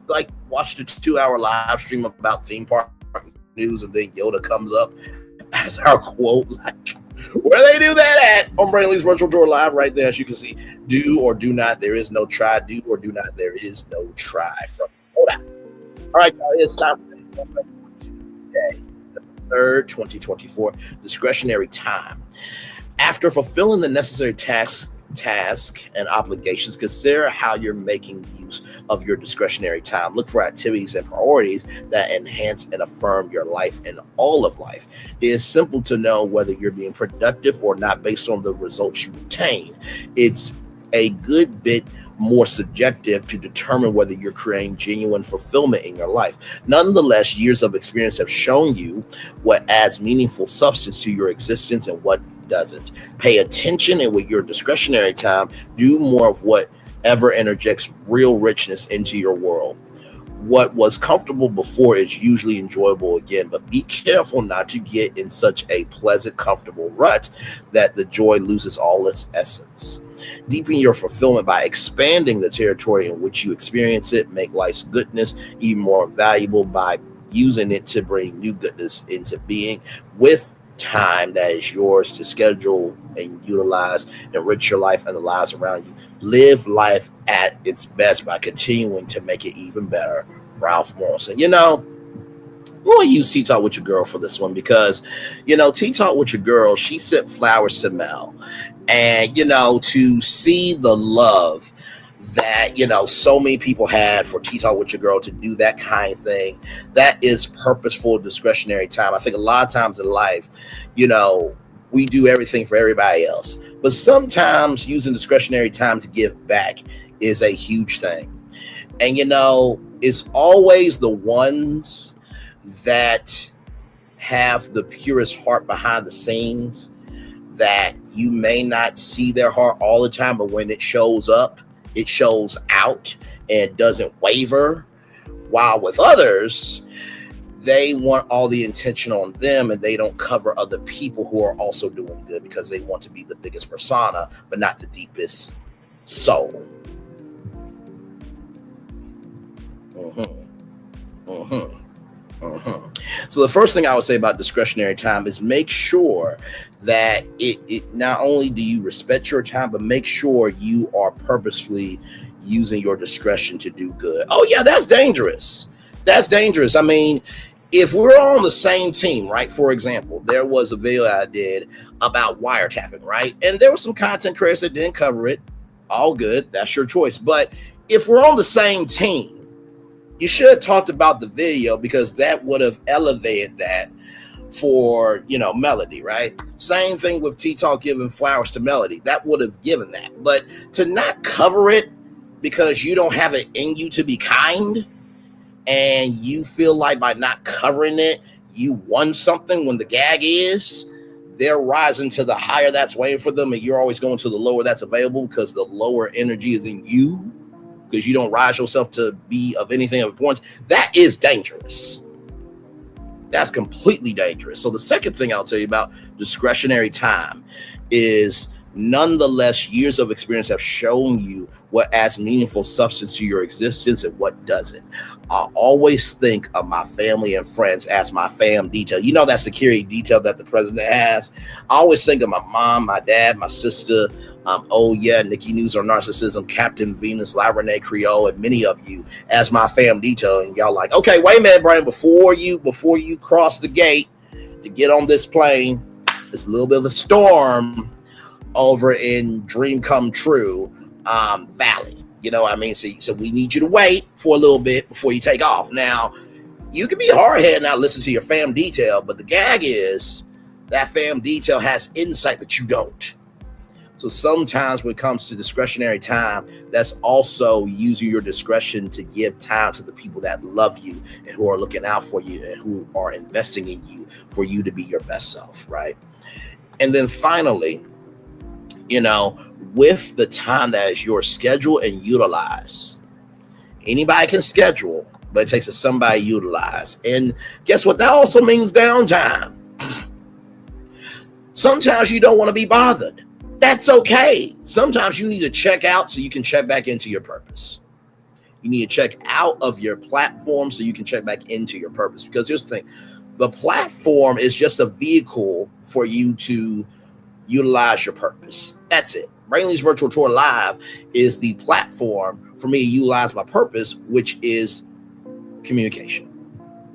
watched a 2-hour live stream about theme park news, and then Yoda comes up as our quote. Where they do that at? On Brainley's Virtual Tour Live right there, as you can see. Do or do not, there is no try. Do or do not, there is no try. Hold on. All right, guys, it's time for today, September 3rd, 2024. Discretionary time. After fulfilling the necessary task and obligations, consider how you're making use of your discretionary time. Look for activities and priorities that enhance and affirm your life and all of life. It is simple to know whether you're being productive or not based on the results you obtain. It's a good bit more subjective to determine whether you're creating genuine fulfillment in your life. Nonetheless, years of experience have shown you what adds meaningful substance to your existence and what doesn't. Pay attention, and with your discretionary time, do more of whatever interjects real richness into your world. What was comfortable before is usually enjoyable again, but be careful not to get in such a pleasant, comfortable rut that the joy loses all its essence. Deepen your fulfillment by expanding the territory in which you experience it. Make life's goodness even more valuable by using it to bring new goodness into being. With time that is yours to schedule and utilize, enrich your life and the lives around you. Live life at its best by continuing to make it even better. Ralph Morrison. You know, we'll use Tea Talk with Your Girl for this one because, you know, Tea Talk with Your Girl, she sent flowers to Mel. And, you know, to see the love that, you know, so many people had for Tea Talk with Your Girl to do that kind of thing, that is purposeful, discretionary time. I think a lot of times in life, you know, we do everything for everybody else. But sometimes using discretionary time to give back is a huge thing. And, you know, it's always the ones that have the purest heart behind the scenes that you may not see their heart all the time, but when it shows up, it shows out and doesn't waver. While with others, they want all the attention on them and they don't cover other people who are also doing good because they want to be the biggest persona, but not the deepest soul. So the first thing I would say about discretionary time is make sure that it not only do you respect your time, but make sure you are purposefully using your discretion to do good. Oh yeah, that's dangerous. That's dangerous. I mean, if we're on the same team, right? For example, there was a video I did about wiretapping, right? And there were some content creators that didn't cover it. All good. That's your choice. But if we're on the same team, you should have talked about the video because that would have elevated that for, you know, Melody, right? Same thing with Tea Talk giving flowers to Melody. That would have given that. But to not cover it because you don't have it in you to be kind and you feel like by not covering it, you won something when the gag is, they're rising to the higher that's waiting for them and you're always going to the lower that's available because the lower energy is in you. Because you don't rise yourself to be of anything of importance, that is dangerous. That's completely dangerous. So the second thing I'll tell you about discretionary time is nonetheless, years of experience have shown you what adds meaningful substance to your existence and what doesn't. I always think of my family and friends as my fam detail. You know that security detail that the president has? I always think of my mom, my dad, my sister, oh yeah, Nikki News or Narcissism, Captain Venus, Reina Creole, and many of you as my fam detail. And y'all like, okay, wait a minute, Brian, before you cross the gate to get on this plane, there's a little bit of a storm over in Dream Come True Valley. You know what I mean? So we need you to wait for a little bit before you take off. Now, you can be hard-headed and not listen to your fam detail, but the gag is that fam detail has insight that you don't. So sometimes when it comes to discretionary time, that's also using your discretion to give time to the people that love you and who are looking out for you and who are investing in you for you to be your best self, right? And then finally, you know, with the time that is your schedule and utilize. Anybody can schedule, but it takes somebody to utilize. And guess what? That also means downtime. Sometimes you don't want to be bothered. That's okay. Sometimes you need to check out so you can check back into your purpose. You need to check out of your platform so you can check back into your purpose. Because here's the thing. The platform is just a vehicle for you to utilize your purpose. That's it. Brainley's Virtual Tour Live is the platform for me to utilize my purpose, which is communication.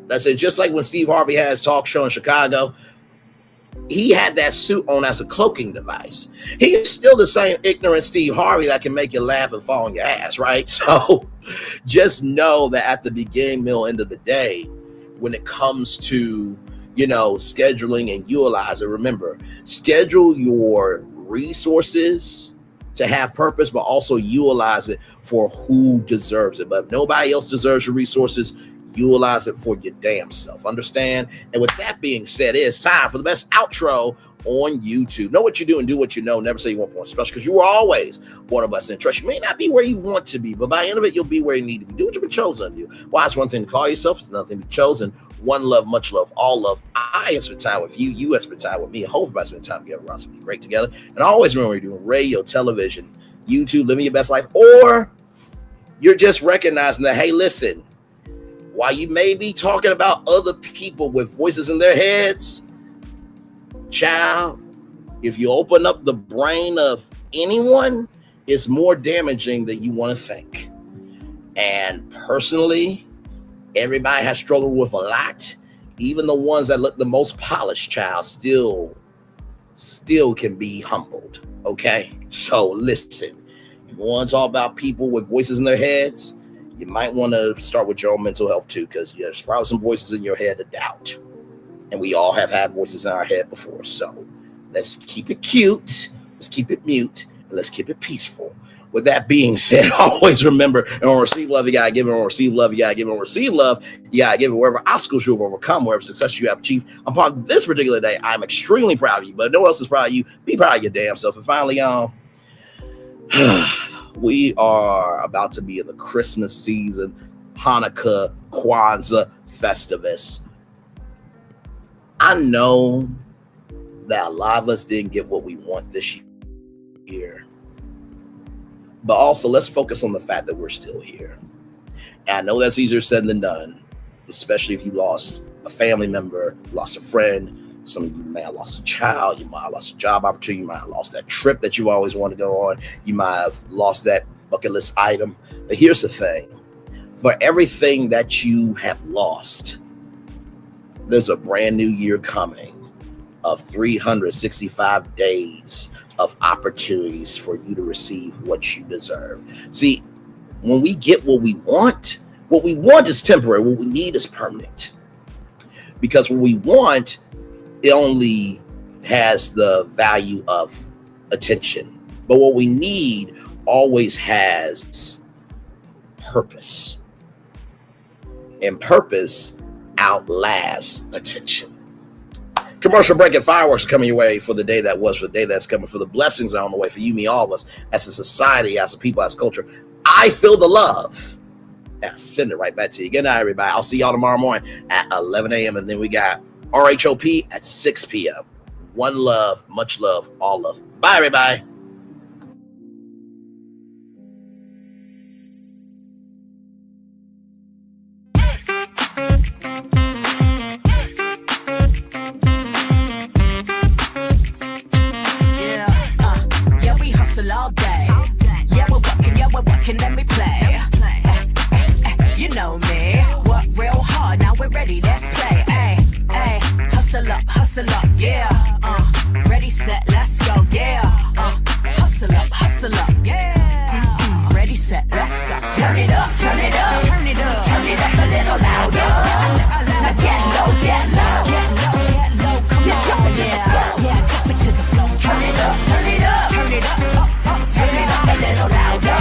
That's it. Just like when Steve Harvey had his talk show in Chicago, he had that suit on as a cloaking device. He is still the same ignorant Steve Harvey that can make you laugh and fall on your ass, right? So just know that at the beginning, middle, end of the day, when it comes to, you know, scheduling and utilizing, remember, schedule your resources to have purpose, but also utilize it for who deserves it. But if nobody else deserves your resources, utilize it for your damn self. Understand? And with that being said, it's time for the best outro on YouTube. Know what you do and do what you know. Never say you weren't born special, because you were always born of blessing and trust. You may not be where you want to be, but by the end of it, you'll be where you need to be. Do what you've been chosen to do. Why? It's one thing to call yourself, it's another thing to be chosen. One love, much love, all love. I have spent time with you. You have spent time with me. I hope everybody spent time together around something great together. And always remember, you're doing radio, television, YouTube, living your best life, or you're just recognizing that, hey, listen, while you may be talking about other people with voices in their heads, child, if you open up the brain of anyone, it's more damaging than you want to think. And personally, everybody has struggled with a lot. Even the ones that look the most polished, child, still can be humbled. Okay, so listen. If you want to talk about people with voices in their heads, you might want to start with your own mental health too, because there's probably some voices in your head of doubt. And we all have had voices in our head before. So let's keep it cute. Let's keep it mute. And let's keep it peaceful. With that being said, always remember, and on receive love, you got to give it. On receive love, you got to give it. On receive love, you got to give it. Wherever obstacles you have overcome, wherever success you have achieved upon this particular day, I'm extremely proud of you. But no one else is proud of you. Be proud of your damn self. And finally, we are about to be in the Christmas season, Hanukkah, Kwanzaa, Festivus. I know that a lot of us didn't get what we want this year. But also, let's focus on the fact that we're still here. And I know that's easier said than done, especially if you lost a family member, lost a friend. Some of you may have lost a child. You might have lost a job opportunity. You might have lost that trip that you always want to go on. You might have lost that bucket list item. But here's the thing. For everything that you have lost, there's a brand new year coming of 365 days of opportunities for you to receive what you deserve. See, when we get what we want is temporary. What we need is permanent. Because what we want, it only has the value of attention. But what we need always has purpose. And purpose outlasts attention. Commercial break and fireworks are coming your way for the day that was, for the day that's coming, for the blessings that are on the way for you, me, all of us, as a society, as a people, as a culture. I feel the love. And I send it right back to you. Good night, everybody. I'll see y'all tomorrow morning at 11 a.m. And then we got RHOP at 6 p.m. One love, much love, all love. Bye, everybody. All day. Yeah, we're working, let me play. You know me, work real hard, now we're ready, let's play. Hustle up, yeah. Ready, set, let's go, yeah. Hustle up, yeah. Ready, set, let's go. Turn it up, turn it up, turn it up, turn it up a little louder. Now get low, get low, get low, get low. Come on, drop it to the floor, yeah, drop it to the floor. Turn it up, turn it up, turn it up. Turn it up a little louder.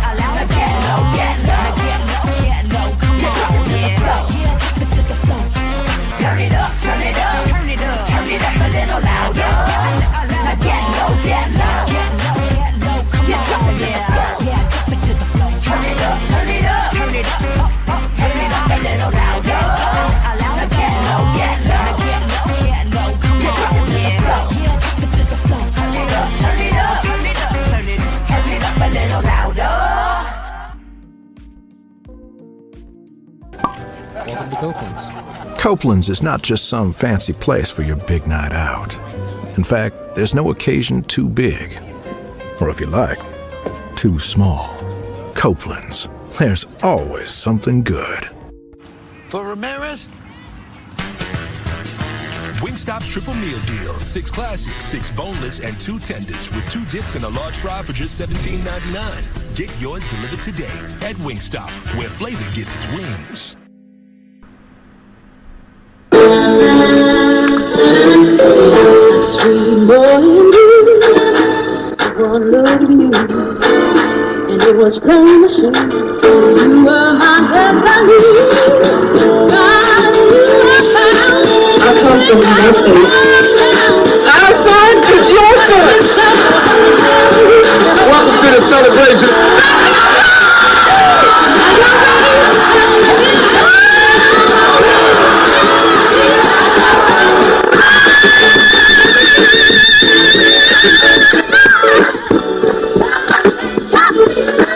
Now get low, get low, get low, get low. Come on, drop it to the floor, yeah, drop it to the floor. Turn it up, turn it up, turn it up, turn it up a little louder. Now get low, get low, get low, get low. Come on, drop it to the floor, yeah, drop it to the floor. Turn it up, turn it up, turn it up, turn it up a little louder. Now get low, get low, get low, get low. Come on, drop it to the floor, yeah, drop it to the floor. Turn it up, turn it up, turn it up. Turn it up a little louder. Welcome to Copeland's. Copeland's is not just some fancy place for your big night out. In fact, there's no occasion too big. Or if you like, too small. Copeland's. There's always something good. For Ramirez? Wingstop's triple meal deal. 6 classics, 6 boneless, and 2 tenders with 2 dips and a large fry for just $17.99. Get yours delivered today at Wingstop, where flavor gets its wings. Sweet boy, one look at you, and it was plain to see you were my destiny. I come from Memphis. Our fun is your fun. Welcome to the celebration.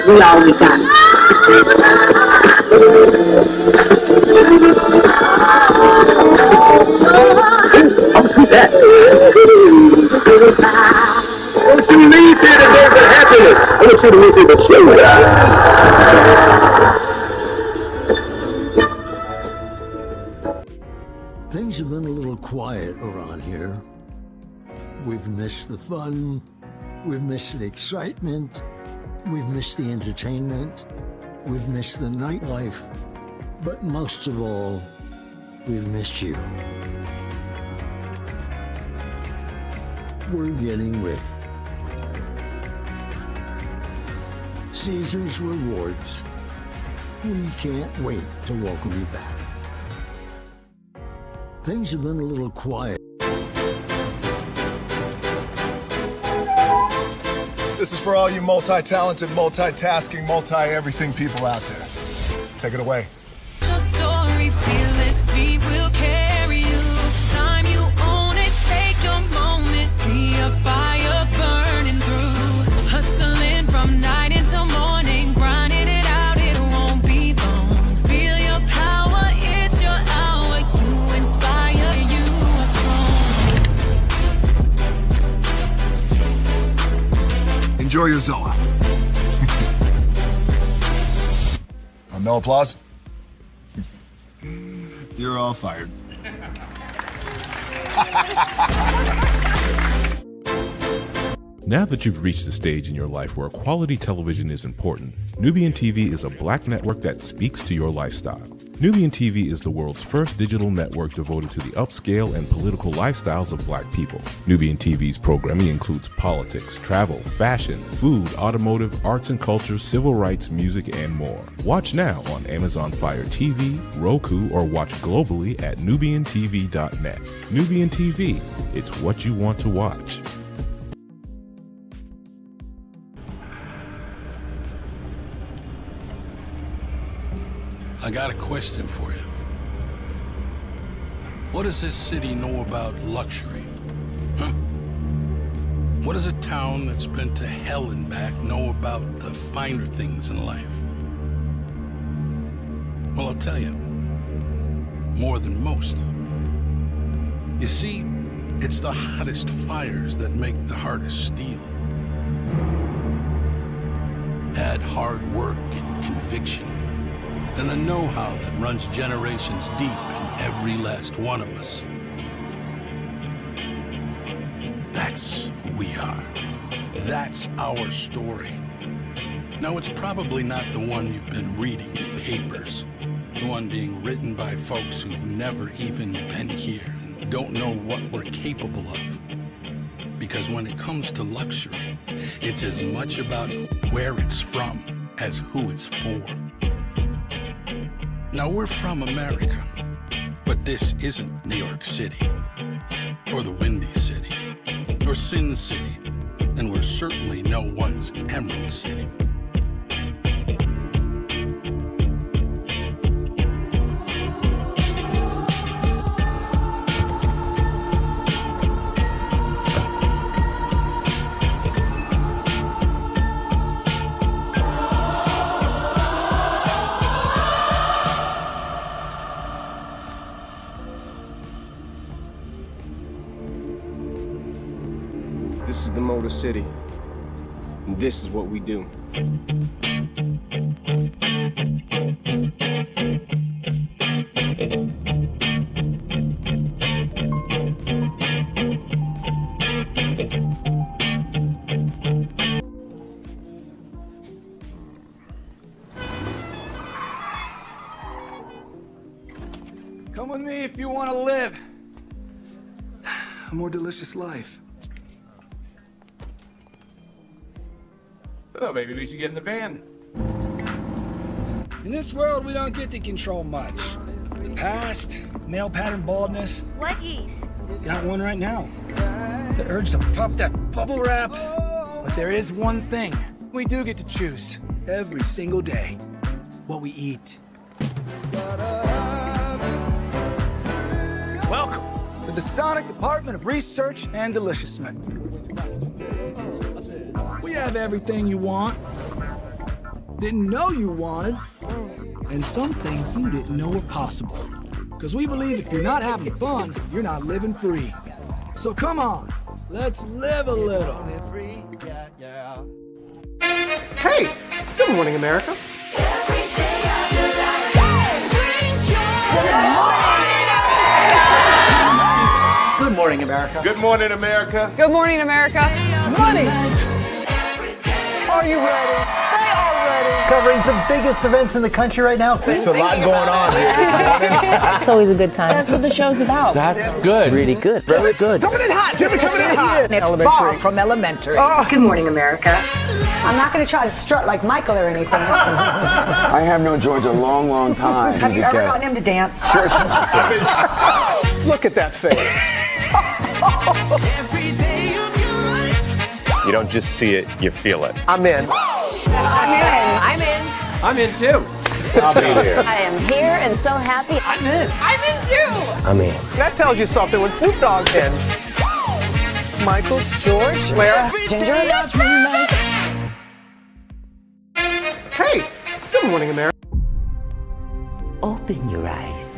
We all we got. I'm that. Don't you leave here today with happiness. I want you to leave here with joy. Things have been a little quiet around here. We've missed the fun. We've missed the excitement. We've missed the entertainment. We've missed the nightlife. But most of all, we've missed you. We're getting ready. Caesar's Rewards. We can't wait to welcome you back. Things have been a little quiet. This is for all you multi-talented, multitasking, multi-everything people out there. Take it away. Your story, fearless, we will carry you. Time you own it, take your moment. Be a fire burning through. Hustling from night until morning, grinding it out, it won't be long. Feel your power, it's your hour. You inspire, you are strong. Enjoy your Zoa. No applause? You're all fired. Now that you've reached the stage in your life where quality television is important, Nubian TV is a black network that speaks to your lifestyle. Nubian TV is the world's first digital network devoted to the upscale and political lifestyles of black people. Nubian TV's programming includes politics, travel, fashion, food, automotive, arts and culture, civil rights, music, and more. Watch now on Amazon Fire TV, Roku, or watch globally at nubiantv.net. Nubian TV, it's what you want to watch. I got a question for you. What does this city know about luxury? Huh? What does a town that's been to hell and back know about the finer things in life? Well, I'll tell you. More than most. You see, it's the hottest fires that make the hardest steel. Add hard work and conviction, and the know-how that runs generations deep in every last one of us. That's who we are. That's our story. Now, it's probably not the one you've been reading in papers. The one being written by folks who've never even been here and don't know what we're capable of. Because when it comes to luxury, it's as much about where it's from as who it's for. Now, we're from America, but this isn't New York City, or the Windy City, or Sin City, and we're certainly no one's Emerald City. This is the Motor City, and this is what we do. Come with me if you want to live a more delicious life. Oh, maybe we should get in the van. In this world, we don't get to control much. The past, male pattern baldness. What geese? Got one right now. The urge to pop that bubble wrap. But there is one thing we do get to choose every single day. What we eat. Welcome to the Sonic Department of Research and Deliciousment. We have everything you want, didn't know you wanted, and some things you didn't know were possible. Because we believe if you're not having fun, you're not living free. So come on, let's live a little. Hey, good morning, America. Good morning, America. Good morning, America. Good morning, America. Money! Are you ready? They are ready. Covering the biggest events in the country right now. There's a lot going on here. It's always a good time. That's what the show's about. That's good. Really good. Very good. Coming in hot, Jimmy, coming in hot. It's far from elementary. Good morning, America. I'm not going to try to strut like Michael or anything. I have known George a long, long time. Have you ever gotten him to dance? Sure. Look at that face. You don't just see it, you feel it. I'm in. I'm in. I'm in too. I'll be there. I am here and so happy. I'm in. I'm in too. I'm in. That tells you something when Snoop Dogg's in. Michael, George, Lara, Ginger. Hey, good morning, America. Open your eyes.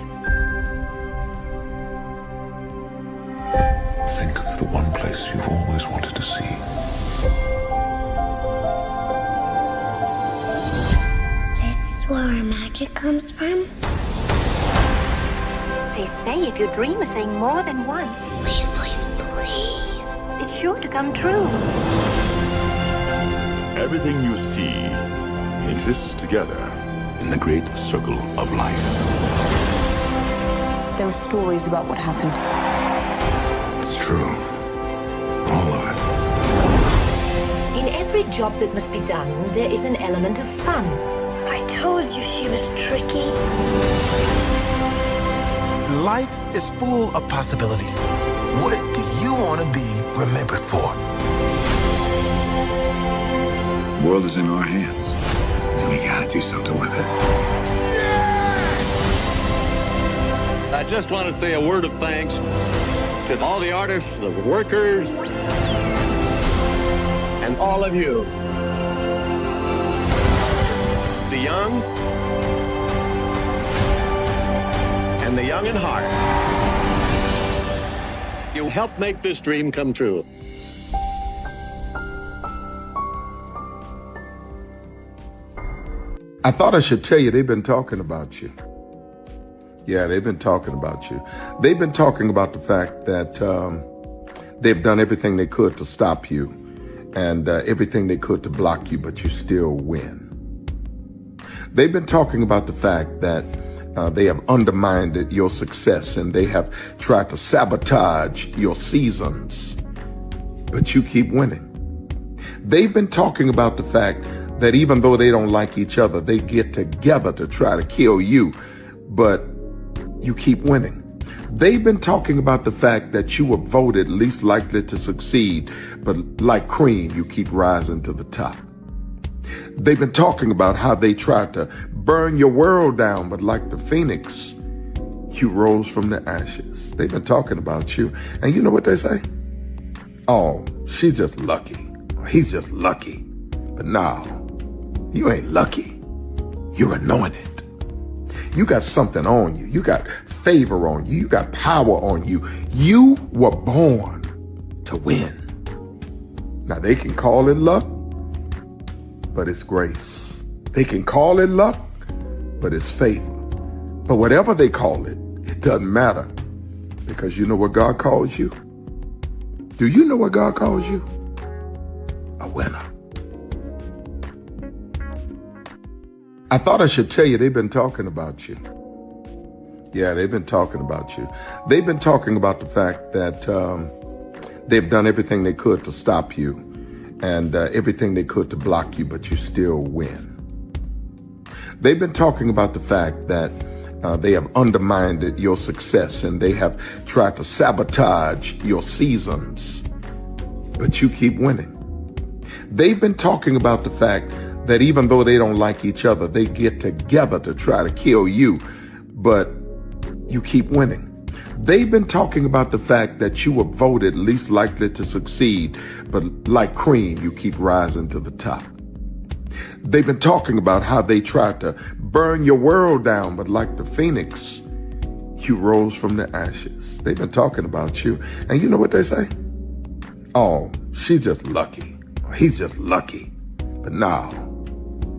Think of the one place you've always wanted to see. This is where our magic comes from. They say if you dream a thing more than once, Please, please, please. it's sure to come true. Everything you see exists together in the great circle of life. There are stories about what happened. It's true. All of it. In every job that must be done, there is an element of fun. I told you she was tricky. Life is full of possibilities. What do you want to be remembered for? The world is in our hands, and we gotta do something with it. I just want to say a word of thanks to all the artists, the workers, and all of you. The young and the young in heart. You helped make this dream come true. I thought I should tell you they've been talking about you. Yeah, they've been talking about you. They've been talking about the fact that they've done everything they could to stop you and everything they could to block you, but you still win. They've been talking about the fact that they have undermined your success and they have tried to sabotage your seasons, but you keep winning. They've been talking about the fact that even though they don't like each other, they get together to try to kill you, but you keep winning. They've been talking about the fact that you were voted least likely to succeed, but like cream, you keep rising to the top. They've been talking about how they tried to burn your world down, but like the phoenix, you rose from the ashes. They've been talking about you. And you know what they say? Oh, she's just lucky. He's just lucky. But no, you ain't lucky. You're anointed. You got something on you. You got favor on you. You got power on you. You were born to win. Now they can call it luck, but it's grace. They can call it luck, but it's favor. But whatever they call it, it doesn't matter, because you know what God calls you? Do you know what God calls you? A winner. I thought I should tell you they've been talking about you. Yeah, they've been talking about you. They've been talking about the fact that they've done everything they could to stop you and everything they could to block you, but you still win. They've been talking about the fact that they have undermined your success and they have tried to sabotage your seasons, but you keep winning. They've been talking about the fact that even though they don't like each other, they get together to try to kill you, but you keep winning. They've been talking about the fact that you were voted least likely to succeed, but like cream, you keep rising to the top. They've been talking about how they tried to burn your world down, but like the phoenix, You rose from the ashes. They've been talking about you. And you know what they say? Oh, she's just lucky. He's just lucky. But no,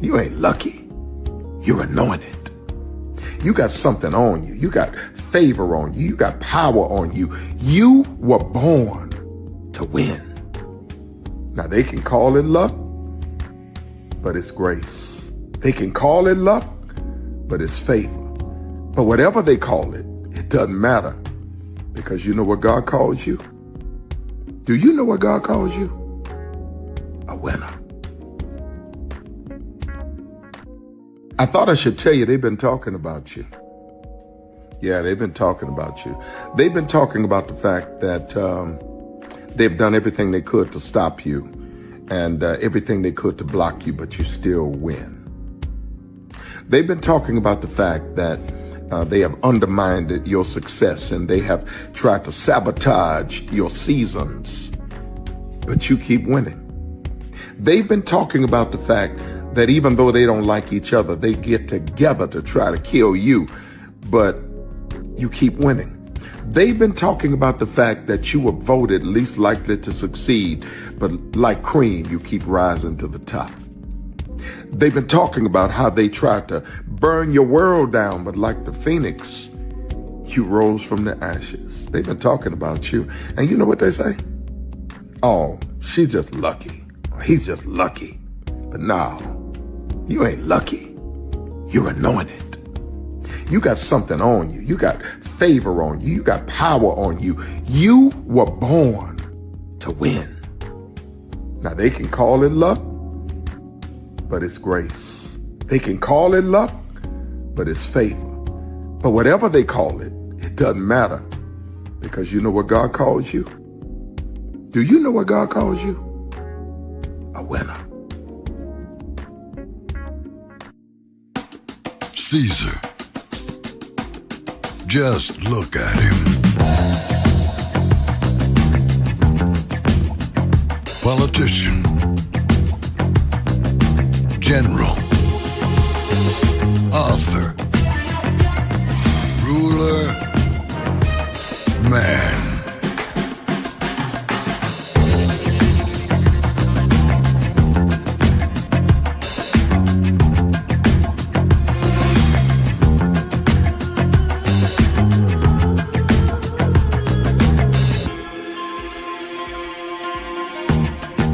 you ain't lucky. You're anointed. You got something on you. You got favor on you. You got power on you. You were born to win. Now they can call it luck, but it's grace. They can call it luck, but it's favor. But whatever they call it, it doesn't matter, because you know what God calls you? Do you know what God calls you? A winner. I thought I should tell you they've been talking about you. Yeah, they've been talking about you. They've been talking about the fact that they've done everything they could to stop you and everything they could to block you, but you still win. They've been talking about the fact that they have undermined your success and they have tried to sabotage your seasons, but you keep winning. They've been talking about the fact that even though they don't like each other, they get together to try to kill you, but you keep winning. They've been talking about the fact that you were voted least likely to succeed, but like cream, you keep rising to the top. They've been talking about how they tried to burn your world down, but like the phoenix, you rose from the ashes. They've been talking about you. And you know what they say? Oh, she's just lucky. He's just lucky. But no, you ain't lucky. You're anointed. You got something on you. You got favor on you. You got power on you. You were born to win. Now they can call it luck, but it's grace. They can call it luck, but it's favor. But whatever they call it, it doesn't matter, because you know what God calls you? Do you know what God calls you? A winner. Caesar. Just look at him. Politician. General. Author. Ruler. Man.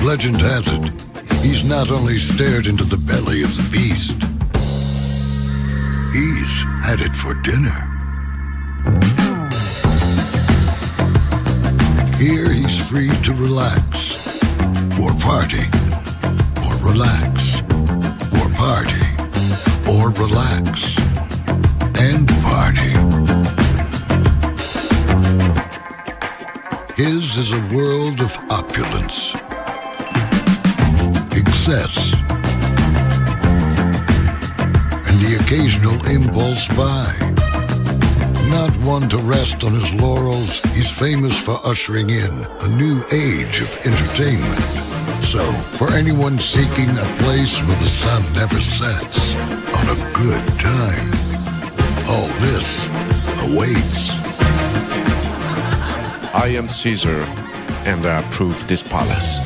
Legend has it, he's not only stared into the belly of the beast, he's had it for dinner. Here he's free to relax, or party, or relax, or party, or relax, and party. His is a world of opulence, excess, and the occasional impulse buy. Not one to rest on his laurels, he's famous for ushering in a new age of entertainment. So, for anyone seeking a place where the sun never sets on a good time, all this awaits. I am Caesar, and I approve this palace.